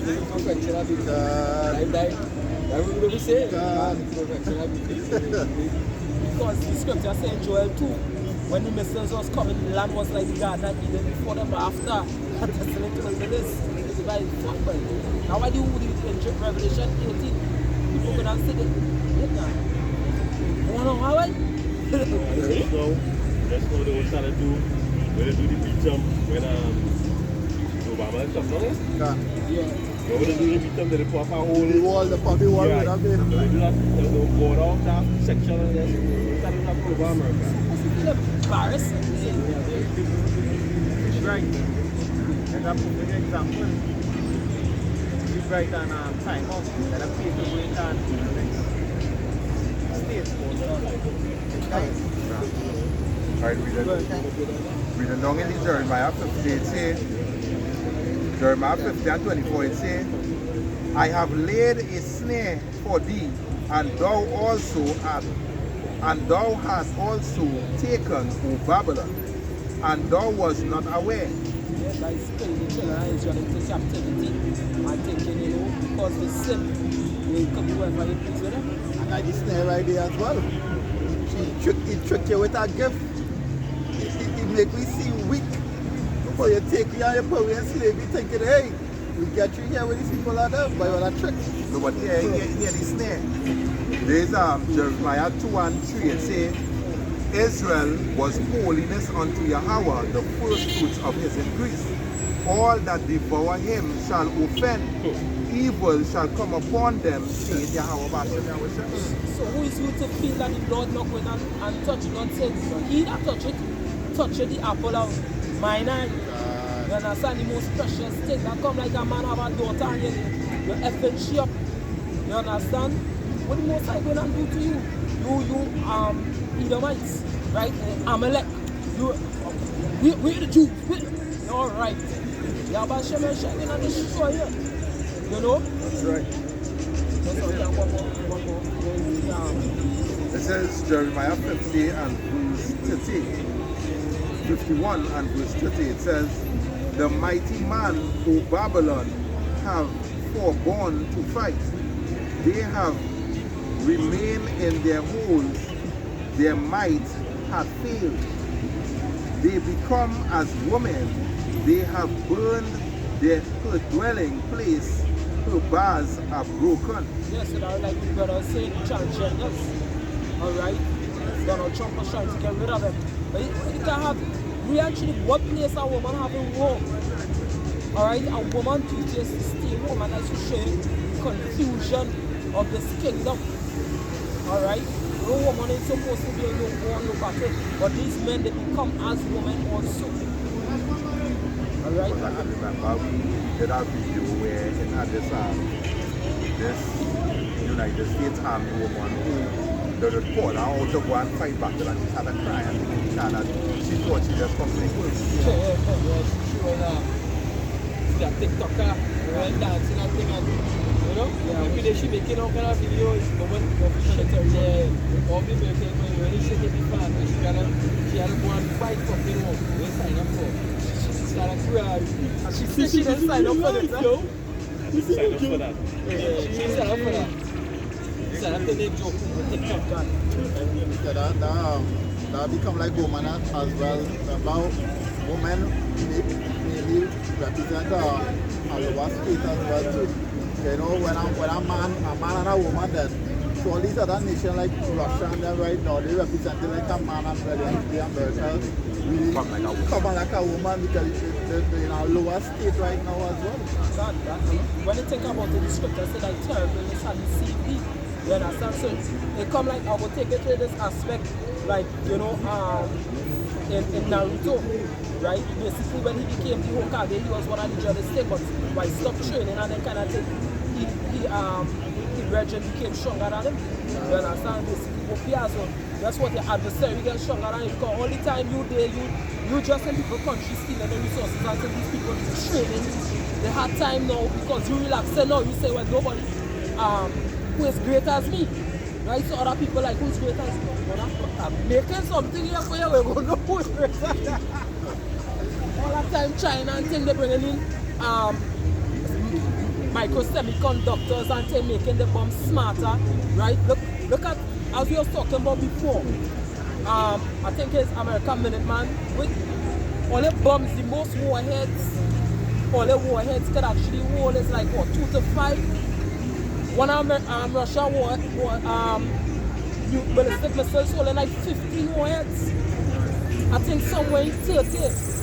in perfection of it. I would say, perfection of it. Because the scripture said Joel 2, when the missiles was coming, the land was like the garden of Eden before them, but after. And that's the little this. It's by fuck, man. Now I do in Revelation 18, people can say that. You know how I? That's what they were trying to do when they do the beat jump when Obama come down. Yeah. When they do the beat jump, they put up a whole The wall, the puppy wall, yeah, with that bit. they do that, they'll board off that section and then start it up over America. Paris. It's right. And I'm putting an example. It's right on time out. That I'm people going on to the next state. Alright, reading down in the Jeremiah 50, it says, Jeremiah 50 and 24, it says, I have laid a snare for thee, and thou hast also taken, O Babylon, and thou was not aware. Yeah, guys, putting the children of Israel into captivity and thinking, you know, because they sin, they come to wherever you please with them. And like the snare right there as well. He trick you with a gift. He make me seem weak. So you take me and you put me in slavery thinking, hey, we get you here with these people are there, but you're a trick. So but here the snare. There's Jeremiah 2:3. It says, Israel was holiness unto Yahweh, the first fruits of his increase. All that devour him shall offend. Evil shall come upon them, says Yahweh Bashem Yahweh. So who is you to feel that the Lord not going and touch it? God said, he that touch the apple of mine eye. You understand? The most precious thing that come like a man have a daughter and you effing she up. You understand? What the most High going to do to you? You Edomites, right? Amalek. We're the Jews. You're alright. Yahweh Shem and Shem going to destroy you. You know? That's right. It says Jeremiah 50 and verse 30. 51 and verse 30. It says, the mighty man, O Babylon, have forborne to fight. They have remained in their holes. Their might hath failed. They become as women. They have burned her dwelling place. Her bars are broken. Yes, so that like the brother saying, transgenders. Alright? Donald Trump was trying to get rid of them. But you can have, we actually, what place a woman have in war? Alright? A woman to just stay home, and that's to show you confusion of this kingdom. Alright? No woman is supposed to be in no war, no battle. But these men, they become as women also. Alright? I remember we did a video where in this United States Army woman who they would call her out to go and fight battle, and she started crying and she thought she just come to the world. She was that TikToker, right, dancing and thing, and you know, every day she making all kind of videos, woman of military, all the military, when she hit the fan, she had to go and fight for the home, they sign up for. She started crying, and she said she didn't sign up for it, huh? She signed up for that. Yeah, she signed up for that. She signed up to make joke with TikTok. That become like woman as well. About women maybe represent a lower state as well too. You know, when a man and a woman, then so all these other nations like Russia and them right now, they representing like a man and the America really come like a woman because they're in a lower state right now as well. When you think about it, the scripture said like terribleness and deceived. You understand? So they come like, I will take it to this aspect, like, you know, in Naruto, right? Basically when he became the Hokage, he was one of the judges, but why he stopped training and then kind of he regiment became stronger than him. You understand? Basically, that's what your adversary gets stronger than him, because all the time you just in different countries stealing the resources until these people training. They had time now because you relax and now you say, well, nobody who is greater as me. Right? So other people like, who's greater as me? I'm making something here for you, we're going to know who's greater. All that time China and thing, they're bringing in micro semiconductors and thing, making the bombs smarter. Right? Look at, as we were talking about before, I think it's American Minuteman with all the bombs, the most warheads, all the warheads could actually hold is like what, 2 to 5. One Russia ballistic missiles holding like 15 warheads. I think somewhere in 30.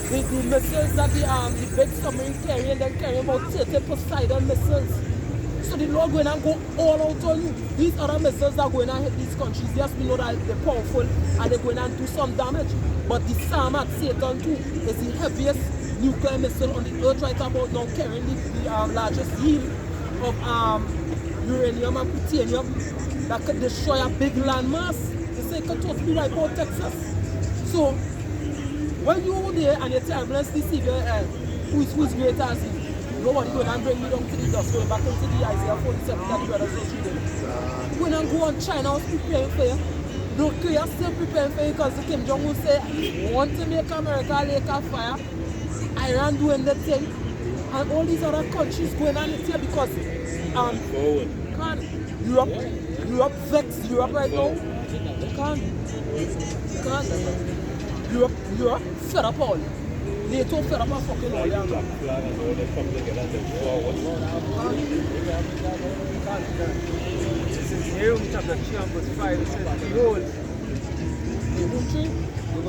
The missiles that the big submarine carrying, they're carrying about 30 Poseidon missiles. So the Lord going and go all out on you. These other missiles are going to hit these countries. Yes, we know that they're powerful and they're going to do some damage. But the Sarmat Satan 2 is the heaviest nuclear missile on the earth right about now, carrying the largest yield of uranium and plutonium that could destroy a big landmass. They say it could totally wipe out Texas. So when you over there and you're terrible and deceive your who's greater as you, Nobody going and bring me down to the dust, going back into the Isaiah 47 that the brothers was reading. When I go on, China was preparing for you. North Korea still preparing for you because the Kim Jong-un say, want to make America lake of fire. Iran doing the thing. And all these other countries going on it here because Europe vexed Europe right now. They can't. Europe fed up all. NATO fed up and fucking all. This is Nehemiah chapter 3 and verse 5. It says, behold,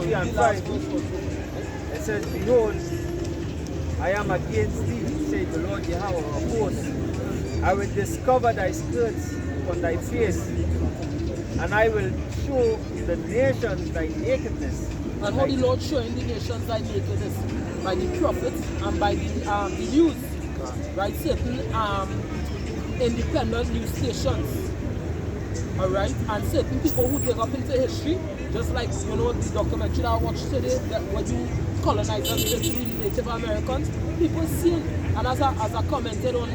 3 and 5. It says, behold, I am against thee, saith the Lord Yahweh of hosts. I will discover thy skirts on thy face, and I will show the nations thy nakedness. And how the Lord showing the nations thy nakedness? By the prophets and by the news. Right? Certain independent news stations. Alright? And certain people who dig up into history, just like the documentary I watched today, that when you colonizers did to the Native Americans, people seen. And as I commented on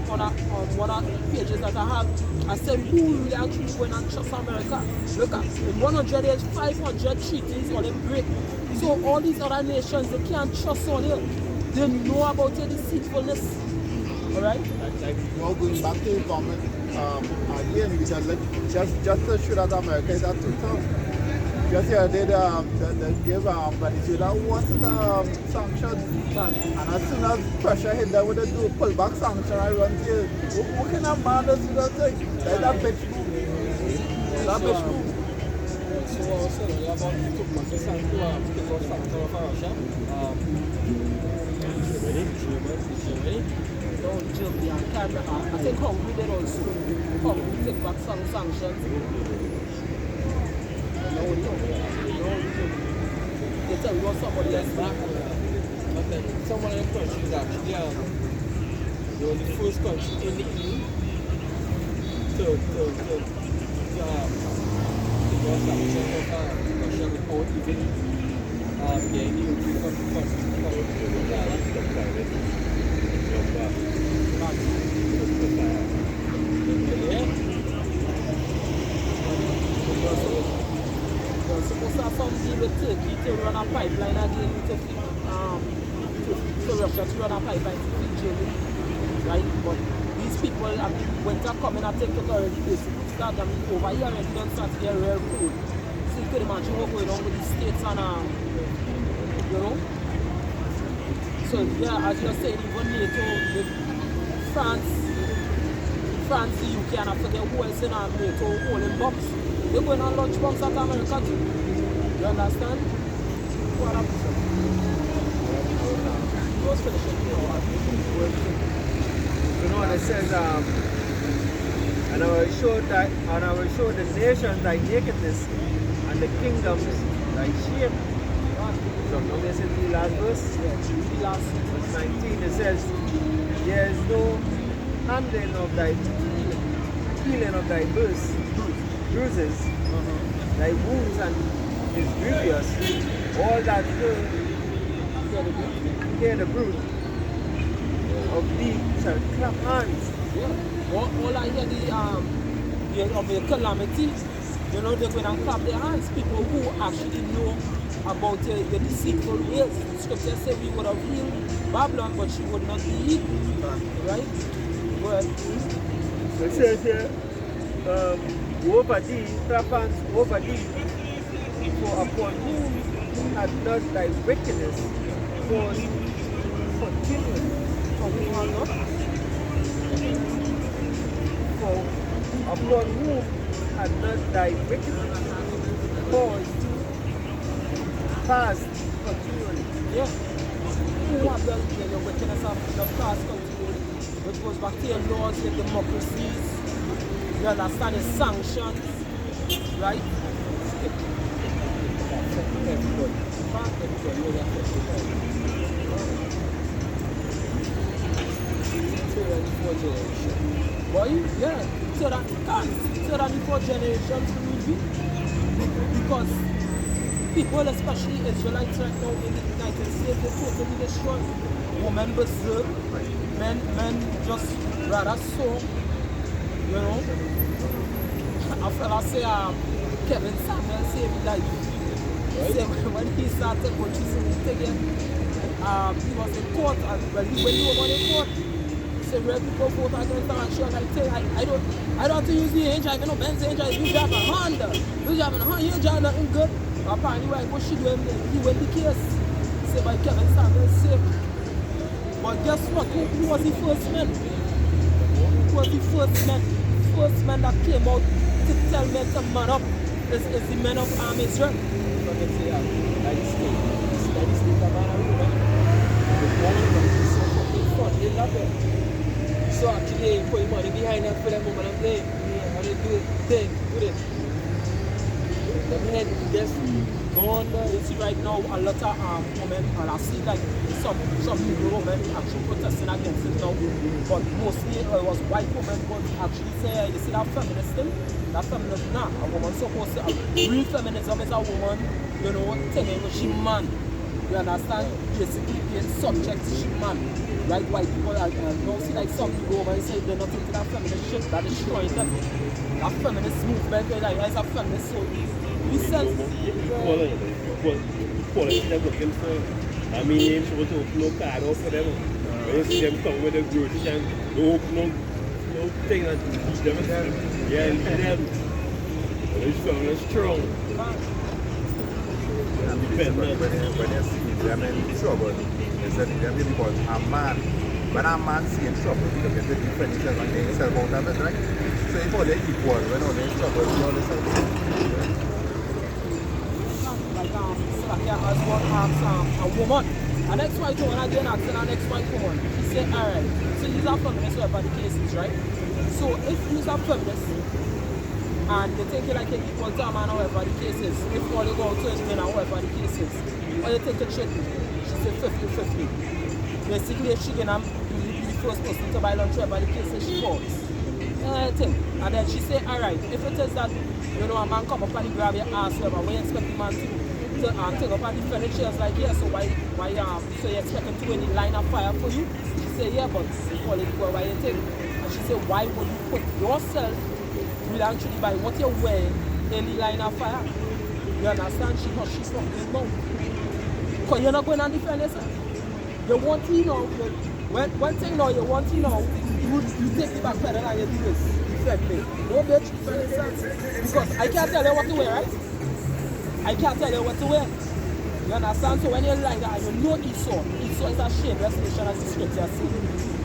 one of the pages that I have, I said, who really actually went and trust America? Look at, in 100 years, 500 treaties or they break. So all these other nations, they can't trust on you. They know about your deceitfulness. Alright? Now going back to the comment, again, because just to show that America is at 2,000. Just here, they give Venezuela wanted sanctions, and as soon as pressure hit them, they do pull back sanctions and run here. What kind of man does that thing? That bitch move. That bitch move. So also, you have about to take sanctions of Russia. Germany. No, Germany and Canada. I think Hungary did also. Hungary take back some sanctions. No. They tell you what somebody else back. But then some of the countries actually they were the first country in the EU to sanctions of Russia without even getting the European countries to come You're supposed to have some deal with Turkey to run a pipeline again to Russia to run a pipeline to feed Germany, right? But these people have been winter coming and take it already basically start them over here and don't start to get real cold. So you could imagine what's going on with the States and So yeah, as you're saying, even NATO, France, the UK, and I forget who else in NATO holding bombs. They're going on launch bombs at America too. You understand? What happened? Just finishing. It says, and I will show the nations thy nakedness and the kingdoms thy shame. So now this is the last verse. Verse 19. It says, there is no handling of thy healing of thy bruises, thy wounds and is grievous. All that hear the bruit of thee shall clap hands. Yeah. All I hear of the calamity, they're going to clap their hands. People who actually know about the deceitful ways. The scripture says we would have healed Babylon, but she would not be healed. Right? But it says here, over thee, clap hands over thee, for upon whom had not thy wickedness was continued. for who are not, For upon whom had not thy wickedness caused past continually. yeah. Who have the wickedness of the past continually, which goes back to your laws, your democracies, you understand the sanctions, right? Boy, yeah, third and fourth generations will be, because people, especially Israelites right now in the United States, they're totally destroyed. Women berserk, men just rather so, you know. A fella say Kevin Samuel saved his life. He said when he started coaching again, he was in court, and when he was in court, he said where people vote against him, and she was like, I don't have to use the engine, I don't Benz engine, you drive a Honda. You drive a Honda, you drive nothing good. Apparently what she doing, he win the case. Say by Kevin Samuel saved. But guess what? Who was the first man? Who was the first man? First man that came out to tell men to man up is the men of Israel. So they say, like the state of America, the government is so fucking fun, they love it. So actually, they put money behind them for them women and they do it thing with it. The men just gone, you see right now a lot of women, and I see like some women actually protesting against it now, but mostly it was white women, but actually say, you see that feminist thing? That feminism, nah, a woman supposed to, real feminism is a woman, you know, telling she man, you understand? Basically being subject to she man, right? White people, don't see like some people women say they're not into that feminist shit, that is destroying them. That feminist movement, like, as a feminist, so listen. Quality they're looking for. I mean, you're supposed to open no card off for them. When you see them come with a grudge and no thing that teach them. Yeah, and them. It's strong and strong. When you see them in trouble, it's that they're really because a man, when a man see in trouble, because they defend themselves and they themselves out of it, right? So if all they equal, when all they in trouble, they all the Like a husband asks a woman, an ex-white woman again asking an ex-white woman, she said, alright, so these are feminists whatever the cases, right? So if these are feminists and they think it like an equal to a man or whatever the case is, if all they go out to is men or whatever the case is, or they think it should be, she said 50-50. Basically if she can be the first person to buy lunch whatever the case is, she falls. And then she said, alright, if it is that, you know, a man come up and he grab your ass whatever, we expect the man to take up on the furniture, like, yeah, so why so you expect him to win the line of fire for you? She said, yeah, but before you go, why you think? And she said, why would you put yourself, will actually by what you're wearing, in the line of fire? You understand? She's from his mouth. Because you're not going on the furniture. You want to know, one thing now, you want to know, you take the back pedal and you do this. Defend me. No bitch, because I can't tell you what to wear, right? I can't tell you what to wear. You understand? So when you're like that, you know Esau is a shameless nation as the scripture says.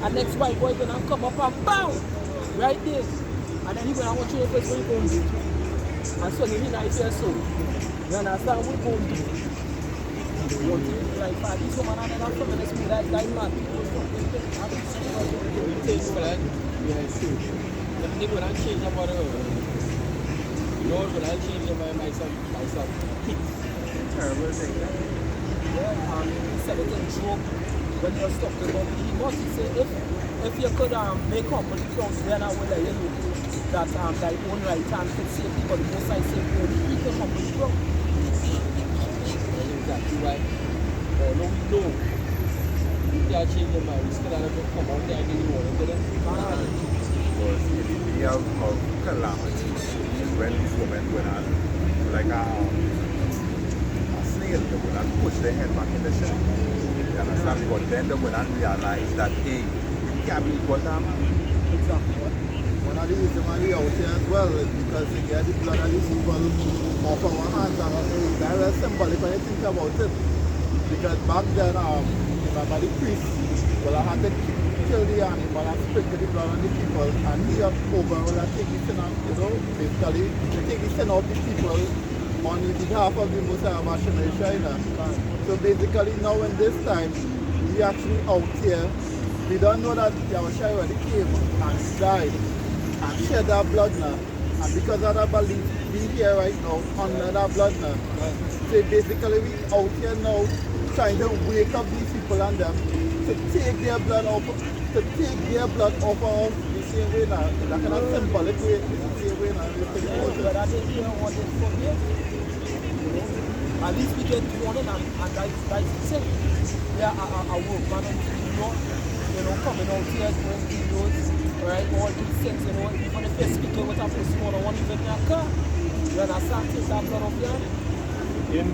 And next white boy gonna come up and bam! Right there. And then he's gonna want you to face what you're going to do. And so you know if you're so. You understand what you're going to do? You want to be like, this woman and that feminist me like man. Things for that, yes, too. They would not change about Lord, but I'll change your mind myself. Terrible thing. Yeah, he said it in joke when he was talking about the must. He said if you could make up with the crowds, then I will let you know that thy own right hand could save people. The most I say, he can come with the crowd. Exactly right. Oh, no, we know. If they are changing your mind, we still have to come out there and do what they do. Because the day of calamity is when these women went on like a snail, they would not push their head back in the shell. You understand? Because then they would not realize that, hey, we can't be equal to a man. Exactly. One of the reasons why we out here as well is because they get the blood of these people off our hands, and it's very symbolic when you think about it. Because back then, remember the priest, well, I had to kill the animal and sprinkle the blood on the people, and he up over will take the sin out, you know, basically take the sin out the people on behalf of the Messiah of Hashem China. So basically now in this time, we actually out here, we don't know that Yahushua already came and died and shed our blood now. And because of that belief, we here right now under that blood now. So basically we out here now trying to wake up these people and them to take their blood off, to take their blood off of the same way now. That kind of symbolic way, the same way now. But I didn't hear what they forgive. At least we get warning and that's the thing. Yeah, a woman in New York, you know, coming out here, doing videos, right? All these things, you know, even if you're speaking with a person who don't want to live in your car, you understand? Take that blood off here. In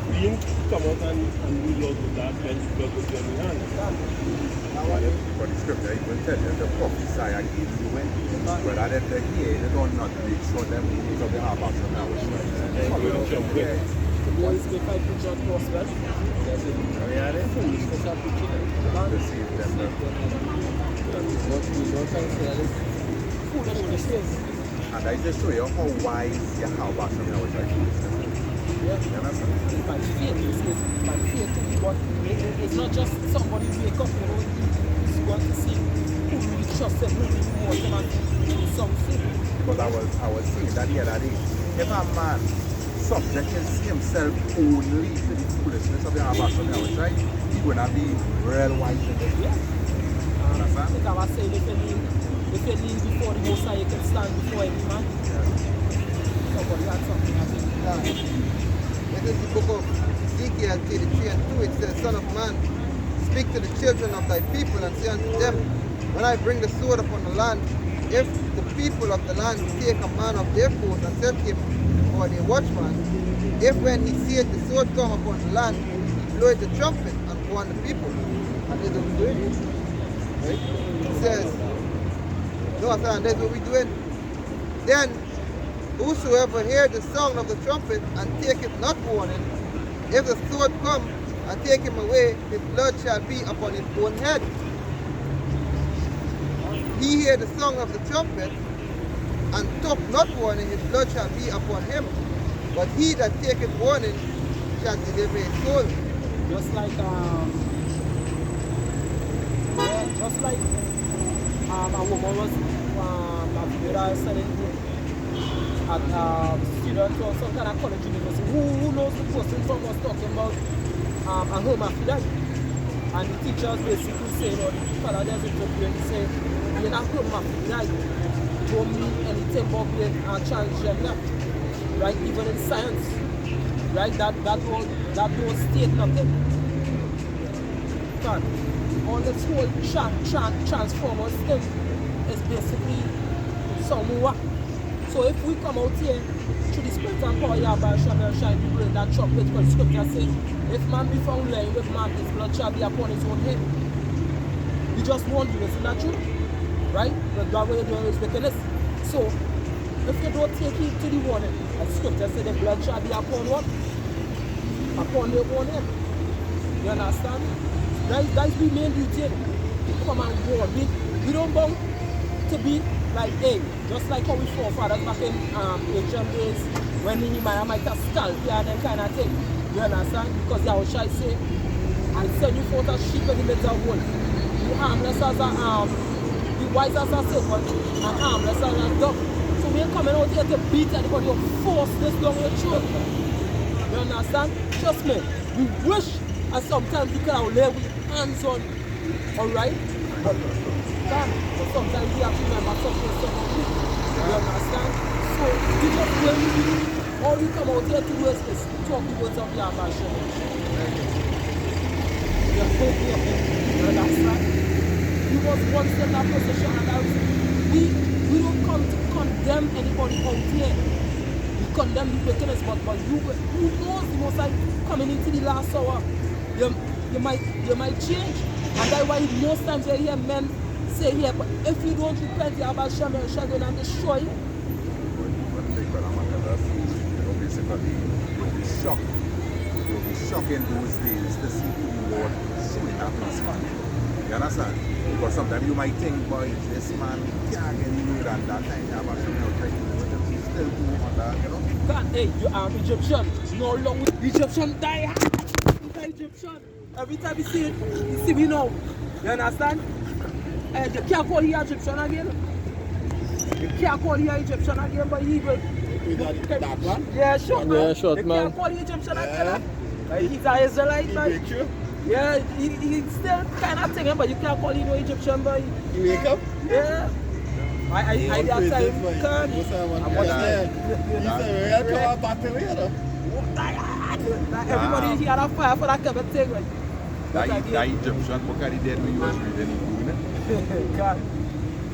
being come out and do laws with that, then blood will be on your hand. For the scripture, it will tell you to prophesy against you when whether they hear it or not, make sure them things of the heart of the house. The boys make I preach on gospel. Foolishness are preaching. Deceive them. Foolishness. And I just show you how wise your heart of the house is. Yeah. It's by faith, it's by faith to be, but it's not just somebody wake up, you know, he's going to see who really trusts him, who really wants him, and do something. But I was saying that the other day, if a man subjects himself only to the foolishness of the heart of the outside, he's going to be real wise in it. Yeah. Understand? Like I was saying, if you lean before the Most High, you can stand before any man. Somebody had something I think. It is the book of Ezekiel 33 and 2. It says, Son of man, speak to the children of thy people and say unto them, when I bring the sword upon the land, if the people of the land take a man of their coast and set him for their watchman, if when he seeth the sword come upon the land, he bloweth the trumpet and warn the people, and they don't do it. Right? It says, no, and that's what we're doing. Then whosoever hear the sound of the trumpet and take it not warning, if the sword come and take him away, his blood shall be upon his own head. He hear the sound of the trumpet and took not warning, his blood shall be upon him. But he that taketh warning shall deliver his soul. Just like a woman was selling at student or some kind of college university. Who knows the person from was talking about a hermaphrodite? And the teachers basically saying, or the fellow there's interpreting, saying, you're not hermaphrodite. Don't mean anything about being a transgender. Right? Even in science. Right? That don't state nothing. God, all this whole transformers thing is basically somewhat. So if we come out here through the spirit and power, Yahweh shall shine the brain that trumpet, because the scripture says, if man be found lying with man, his blood shall be upon his own head. You just won't do, isn't that true? Right? But God, what you're doing is wickedness. So if you don't take heed to the warning, the scripture says the blood shall be upon what? Upon your own head. You understand? That's the main duty. Come and warn. We don't bound to be like, hey, just like how we forefathers back in ancient days, when Nehemiah might have stalled and them kind of thing. You understand? Because Yahushua say, I send you forth as sheep in the midst of wolves. Be harmless as a be wise as a serpent and harmless as a dove. So we ain't coming out here to beat anybody or force this down your throat. You understand? Trust me, we wish and sometimes we can lay with hands on, alright? But sometimes we have to remember something. You understand? So we just when all we come out here to do is talk the words of Yahweh. You understand? We was once in that position, and that was, we don't come to condemn anybody out here. We condemn the wickedness, but you who knows the most like coming into the last hour, you might change. And that's why most times you hear men say here, but if you don't repent, Yahweh shall going to destroy you. Basically, you'll be shocked in those days to see the Lord showing up in this man. You understand? Because sometimes you might think, boy, this man can't get anywhere, and that time Yahweh will still do on that, you know? God, hey, you are Egyptian. No long with Egyptian die hard. Egyptian. Every time you see me now. You understand? You can't call you Egyptian again. You can't call you Egyptian again, but he will. That one? Yeah, short man. Yeah, short you man. Can't call you Egyptian again. He's an Israelite, man. He you? Yeah, he's still kind of thing, but you can't call him no Egyptian, boy. You wake up? Yeah. I that time can't. I'm watching. He's a real battle, you know. Everybody here had a fire for that kind of thing, right? That Egyptian book of the dead when you was reading it. God,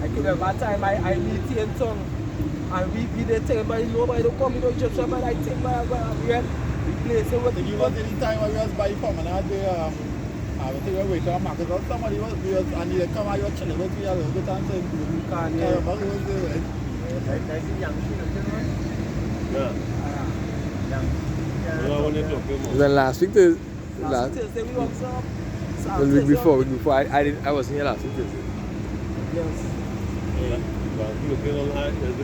I can remember time I meet in tongue and we be there telling me nobody don't come in no Egyptian, but I take my real place. So what You was any time when we was by promenade there, I was thinking wait to a market or somebody was and they come out your channel with me a little bit and say you can't hear about what was there. Then last week, the last Thursday we walked up. the week before, I wasn't here last week. Yes. Look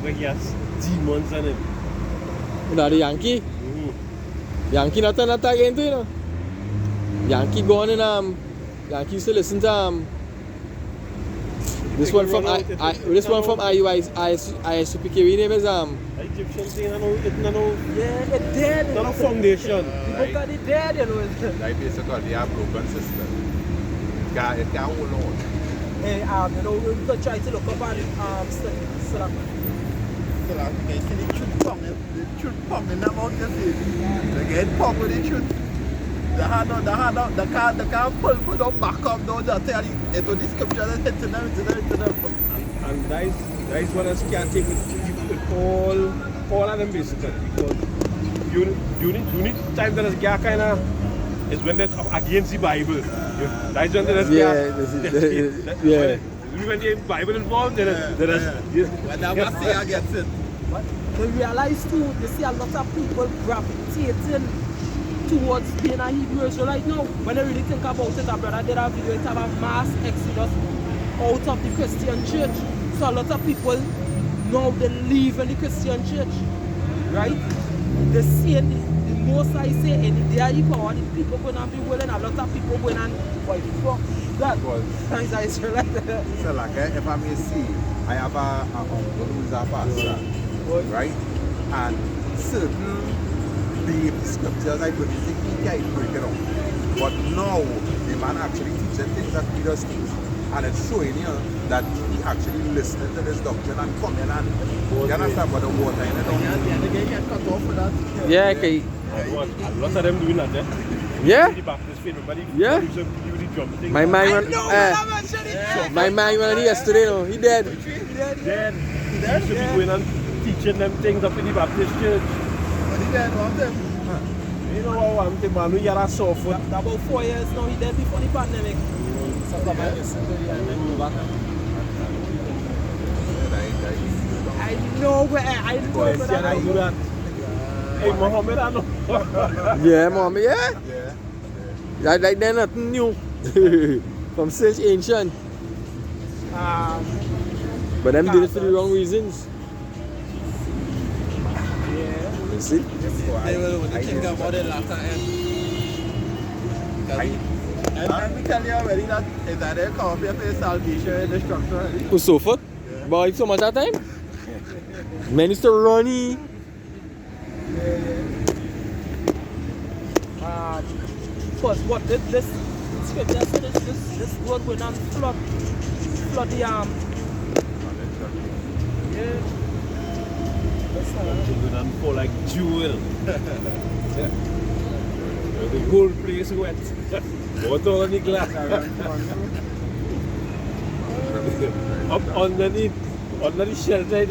like he has demons in it. You know, the Yankee? Yankee not turn attack into, you know. Yankee gone in, Yankee used to listen to this one from ISUPK name is Egyptian thing, yeah, it dead. not a foundation. People got it dead, you know. Like basically they have broken system. It can't hold on. Hey, you know, we could try to look up on stuff. So like they see the truth pump in the mouth they get pumped with the truth. The car pull the back up down there tell you into the scripture and hit them. And that is what us can't take with all of them basically, because you need time that us get kind of is when they're against the Bible. That is when they when the Bible involved, then When that Messiah gets it. But they realize too, you see a lot of people gravitating towards being a Hebrew Israelite now. When they really think about it, our brother did a video, it have a mass exodus out of the Christian church. So a lot of people now they leave in the Christian church, right? They see the most I say any day you power, the people gonna be willing, a lot of people going and boy fuck that thanks I Israelite. So like if I may see, I have a uncle who's a pastor, right? And certain the scriptures I believe he can't break it up. But now the man actually teaching things that he does teach. And it's showing you that he actually listening to this doctrine and coming and you understand what the water in it. They get cut off for that. Yeah, okay. a lot of them doing that, eh? Yeah? The Baptist faith, everybody Yeah. use the drum thing. My man went yesterday, no, he dead. Then he should be going and teaching them things up in the Baptist church. But he dead, one them. You know what I'm saying, man, we are a soft foot. About 4 years now, he dead before the pandemic. So come back and then go back. I know where I do that. Hey, Mohammed, I know. Yeah, Mohammed, yeah. Like they're nothing new. From such ancient. But them did it for the wrong reasons. Yeah. You see? They will with the kingdom model after end. And we tell you already that is that they come up here for salvation and destruction already. Who's so fuck? But it's so much that time? Man used to run he. Because what this scripture said this road will not flood the Yeah. It's going to fall like jewel. The whole place wet. Water on the glass. Up underneath, under the shelter.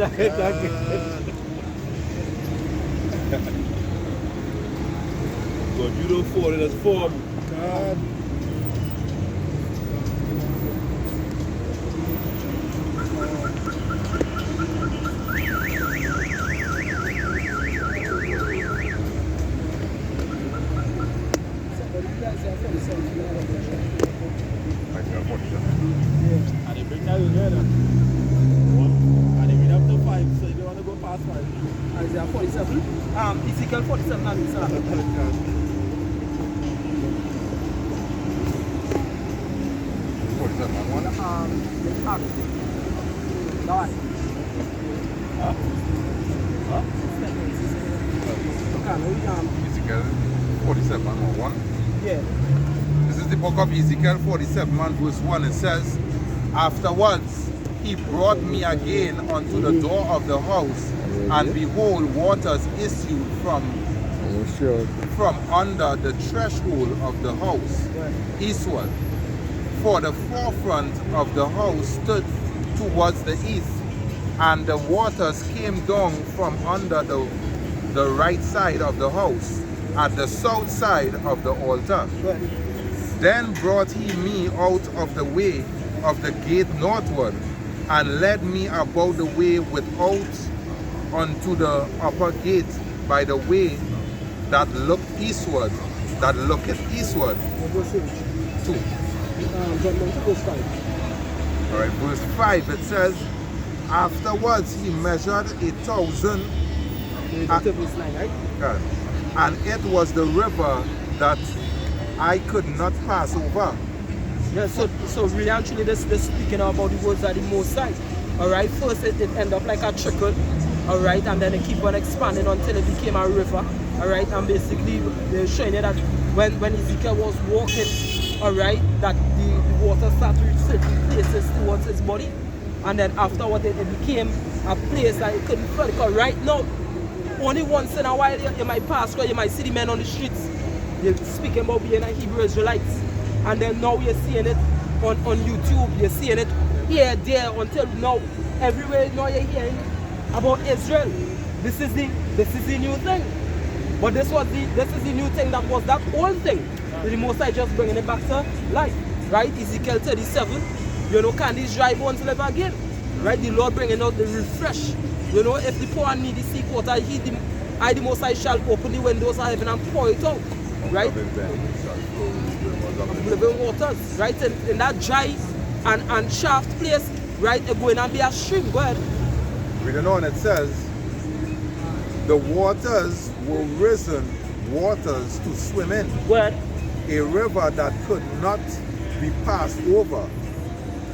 God, you don't fall in a form. God. And they bring that together. And they bring up to 5, so you don't want to go past 5. Isaiah 47. Ezekiel 47 and it's 47. Ezekiel 47 or 1. Yeah. This is the book of Ezekiel 47 and verse 1. It says, afterwards he brought me again unto the door of the house, and behold, waters issued from from under the threshold of the house eastward. For the forefront of the house stood towards the east, and the waters came down from under the right side of the house at the south side of the altar. Then brought he me out of the way of the gate northward, and led me about the way without unto the upper gate by the way that looketh eastward. 2. Alright, verse 5, it says, afterwards he measured 1,000, and it was the river that I could not pass over. Yeah, so really and truly this speaking about the words of the Most High. Alright, first it ended up like a trickle, alright, and then it keep on expanding until it became a river. Alright, and basically they're showing you that when Ezekiel was walking, alright, that the water started to reach certain places towards his body, and then afterward it became a place that it couldn't flood. Because right now, only once in a while you might pass where you might see the men on the streets, they're speaking about being a Hebrew Israelites, and then now you're seeing it on YouTube, you're seeing it here, there, until now, everywhere now you're hearing about Israel. This is the new thing. But this is the new thing that was that old thing. The Most High just bringing it back to life. Right? Ezekiel 37. You know, can these dry bones live again? Right? The Lord bringing out the refresh. You know, if the poor and needy seek water, I, the Most High, shall open the windows of heaven and pour it out. Right? Living waters. Right? In that dry and shaft place, right? It's going to be a stream. Go ahead. Reading on, it says, the waters were risen waters to swim in. What? A river that could not be passed over.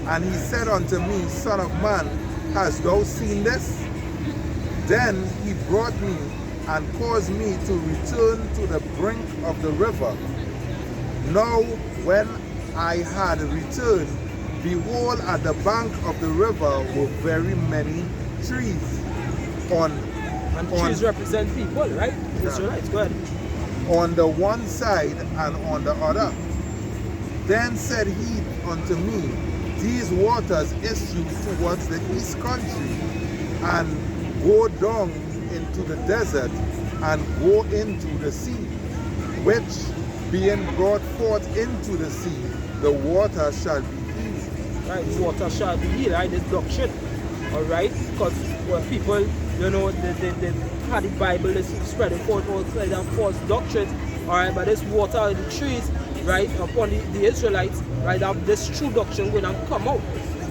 And he said unto me, Son of man, hast thou seen this? Then he brought me and caused me to return to the brink of the river. Now when I had returned, behold, at the bank of the river were very many trees. And trees represent people, right? Israelites, go ahead. On the one side and on the other. Then said he unto me, these waters issue towards the east country, and go down into the desert, and go into the sea, which being brought forth into the sea, the water shall be healed. Right, the water shall be healed, right? This doctrine, alright? Because people, you know, they had the Bible, they spreading forth all kinds of false doctrines, alright? But this water, the trees, right, upon the Israelites, right, have this true doctrine going to come out,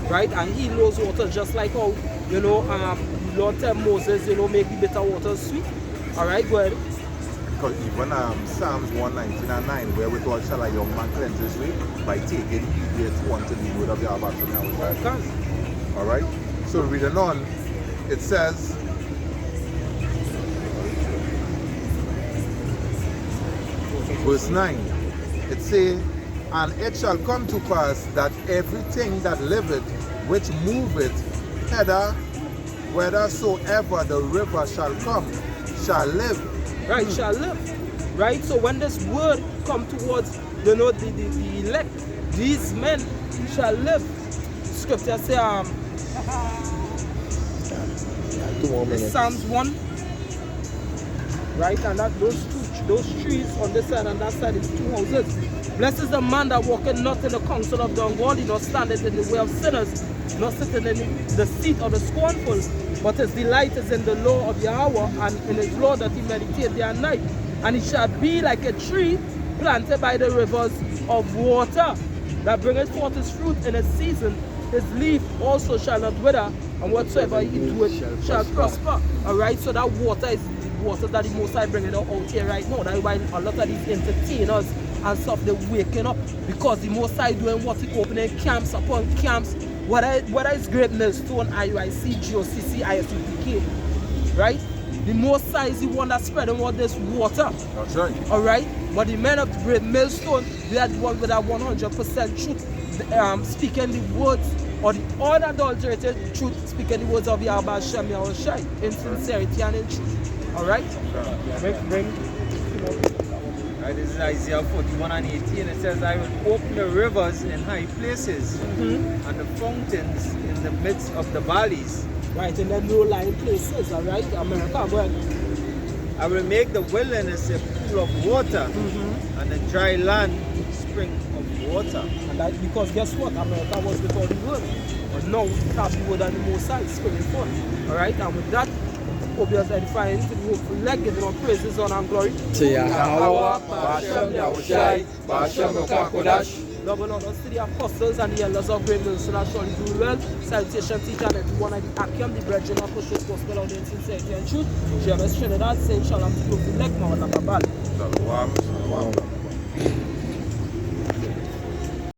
right, and heal those waters, just like how, you know, the Lord tell Moses, you know, make the bitter waters sweet. Alright, go ahead. Because even Psalms 119:9, wherewithal shall a young man cleanse his way? By taking heed unto the word of Yahweh. Alright, so reading on, it says, verse 9, it says, and it shall come to pass that everything that liveth, which moveth hither, whithersoever the river shall come, shall live. Right, shall live. Right, so when this word come towards, you know, the elect, these men shall live. Scripture say, Psalms 1, right, and that those trees on this side and that side is 2 houses. Blessed is the man that walketh not in the counsel of the ungodly, nor standeth in the way of sinners, nor sitteth in the seat of the scornful, but his delight is in the law of Yahweh, and in his law that he meditate day and night. And he shall be like a tree planted by the rivers of water, that bringeth forth his fruit in its season. His leaf also shall not wither, and whatsoever he doeth shall prosper. Alright, so that water is the water that the Most High bringing out here right now. That's why a lot of these entertainers and stuff, they're waking up, because the Most High doing what? He opening camps upon camps, whether it's Great Millstone, IUIC, GOCC, ISUPK, right? The Most High is the one that's spreading all this water. That's right. Alright? But the men of the Great Millstone, they are the one with that 100% truth, speaking the words, or the unadulterated truth, speaking the words of Yahweh Shem Yahushai in sincerity and in truth. Alright? Bring more Right, this is Isaiah 41 and 18. It says, I will open the rivers in high places and the fountains in the midst of the valleys. Right, in them low-lying places, all right? America, go ahead. I will make the wilderness a pool of water and the dry land a spring of water. And that because guess what? America was without the word. But now we have the word and the most high springing forth. Alright, and with that, hope you are edifying to the hopeful leg, giving all praises, honor and glory. To Yahweh, Ba'ashem Yahushai, Ba'ashem Kodash. Love and honor to the apostles and the elders of Great Mills, so that surely do well. Salutation, teacher, and everyone at the Akim, the brethren of Push's Gospel, audience, sincerity and truth. GMS Trinidad, saying shalom to the hopeful leg, Mawala Babal.